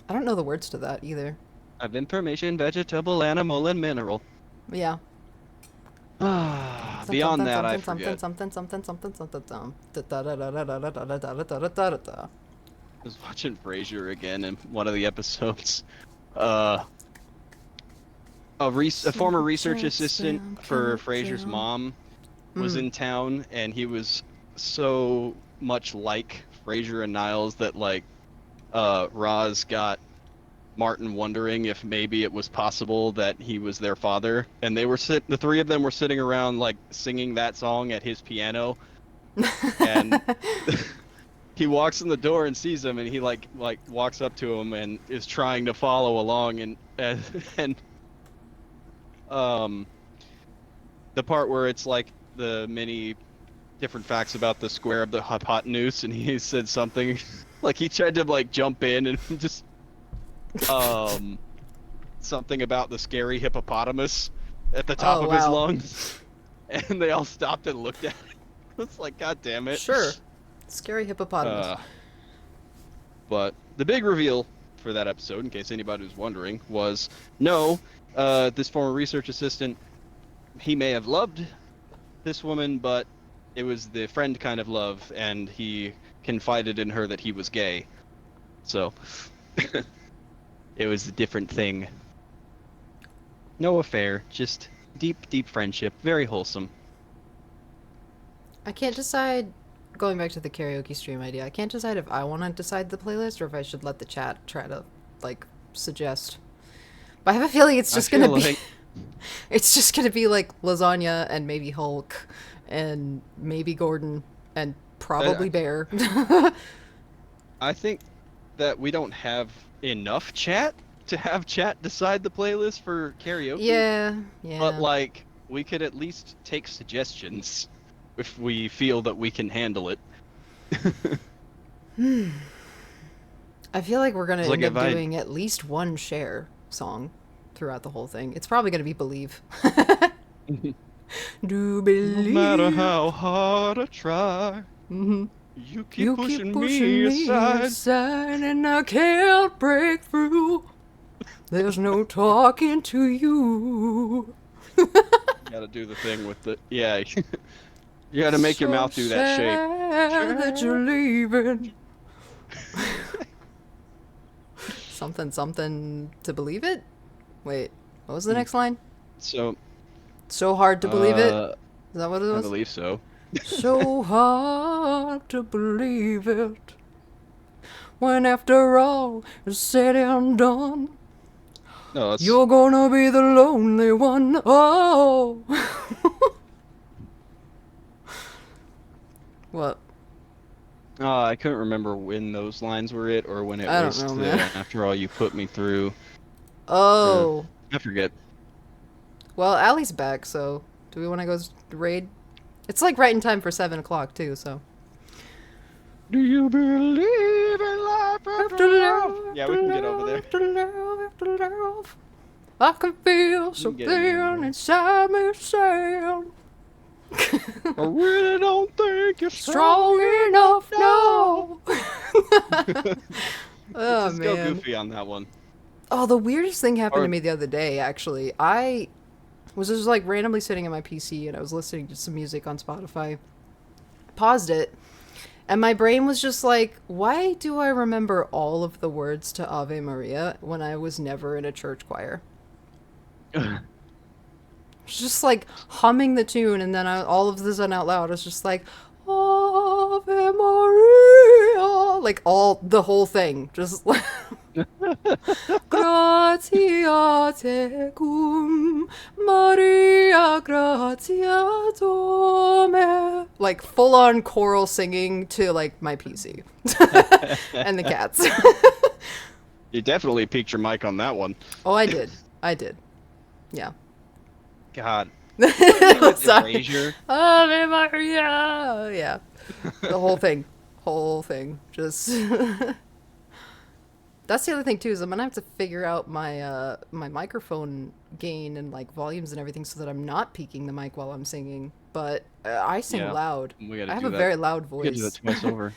A: I don't know the words to that either.
B: Of information, vegetable, animal, and mineral.
A: Yeah,
B: Beyond that, I forget.
A: something.
B: I was watching Frasier again, and one of the episodes, uh, a former research assistant for Frasier's mom was in town, and he was so much like Frasier and Niles that like Roz got Martin wondering if maybe it was possible that he was their father, and they were the three of them were sitting around like singing that song at his piano, and he walks in the door and sees him, and he like walks up to him and is trying to follow along, and the part where it's like the many different facts about the square of the hypotenuse, and he said something like he tried to like jump in and just something about the scary hippopotamus at the top of his lungs, and they all stopped and looked at him. It's like, god damn it.
A: Sure. Scary hippopotamus.
B: But the big reveal for that episode, in case anybody was wondering, was no, this former research assistant, he may have loved this woman, but it was the friend kind of love, and he confided in her that he was gay. So it was a different thing. No affair, just deep friendship, very wholesome.
A: I can't decide, going back to the karaoke stream idea, I can't decide if I want to decide the playlist or if I should let the chat try to, like, suggest. But I have a feeling it's just gonna be... It's just gonna be, like, Lasagna and maybe Hulk and maybe Gordon and probably Bear.
B: I think that we don't have enough chat to have chat decide the playlist for karaoke.
A: Yeah.
B: But, like, we could at least take suggestions if we feel that we can handle it.
A: I feel like we're gonna end up doing at least one share song throughout the whole thing. It's probably gonna be Believe. Do believe.
B: No matter how hard I try, you keep pushing me aside,
A: and I can't break through. There's no talking to you.
B: You gotta do the thing with the you gotta make your mouth do that shape.
A: That you're leaving. something to believe it? Wait, what was the next line?
B: So
A: hard to believe it? Is that what it was?
B: I believe so.
A: So hard to believe it. When after all is said and done,
B: no,
A: you're gonna be the lonely one. Oh. What?
B: I couldn't remember when those lines were or when it was
A: don't know, man.
B: After all you put me through.
A: Oh.
B: I forget.
A: Well, Allie's back, so do we want to go raid? It's like right in time for 7 o'clock too, so.
B: Do you believe in life after love? Yeah, we can get over there.
A: After love, I can feel something inside me saying.
B: I really don't think you're
A: strong enough, no. Oh,
B: Let's
A: man.
B: go goofy on that one.
A: Oh, the weirdest thing happened to me the other day, actually. I was just, like, randomly sitting at my PC, and I was listening to some music on Spotify. Paused it, and my brain was just like, why do I remember all of the words to Ave Maria when I was never in a church choir? Just like humming the tune, and then all of this out loud, I was just like, Ave Maria, like the whole thing, just like Gratia tecum Maria gratia dome, like full on choral singing to like my PC and the cats.
B: You definitely peaked your mic on that one.
A: Oh, I did. Yeah.
B: God.
A: Sorry. Ave Maria. Yeah. The whole thing. Just. That's the other thing too, is I'm gonna have to figure out my my microphone gain and like volumes and everything so that I'm not peaking the mic while I'm singing. But I sing loud. I have a very loud voice.
B: We gotta do that twice over.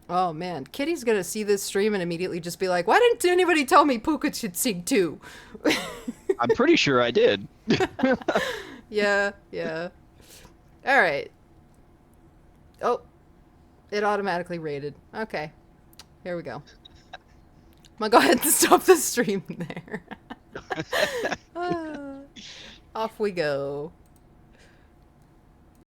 A: Oh man, Kitty's gonna see this stream and immediately just be like, "Why didn't anybody tell me Pooka should sing too?"
B: I'm pretty sure I did.
A: Yeah, yeah. All right. Oh, it automatically rated. Okay. Here we go. I'm gonna go ahead and stop the stream there. Off we go.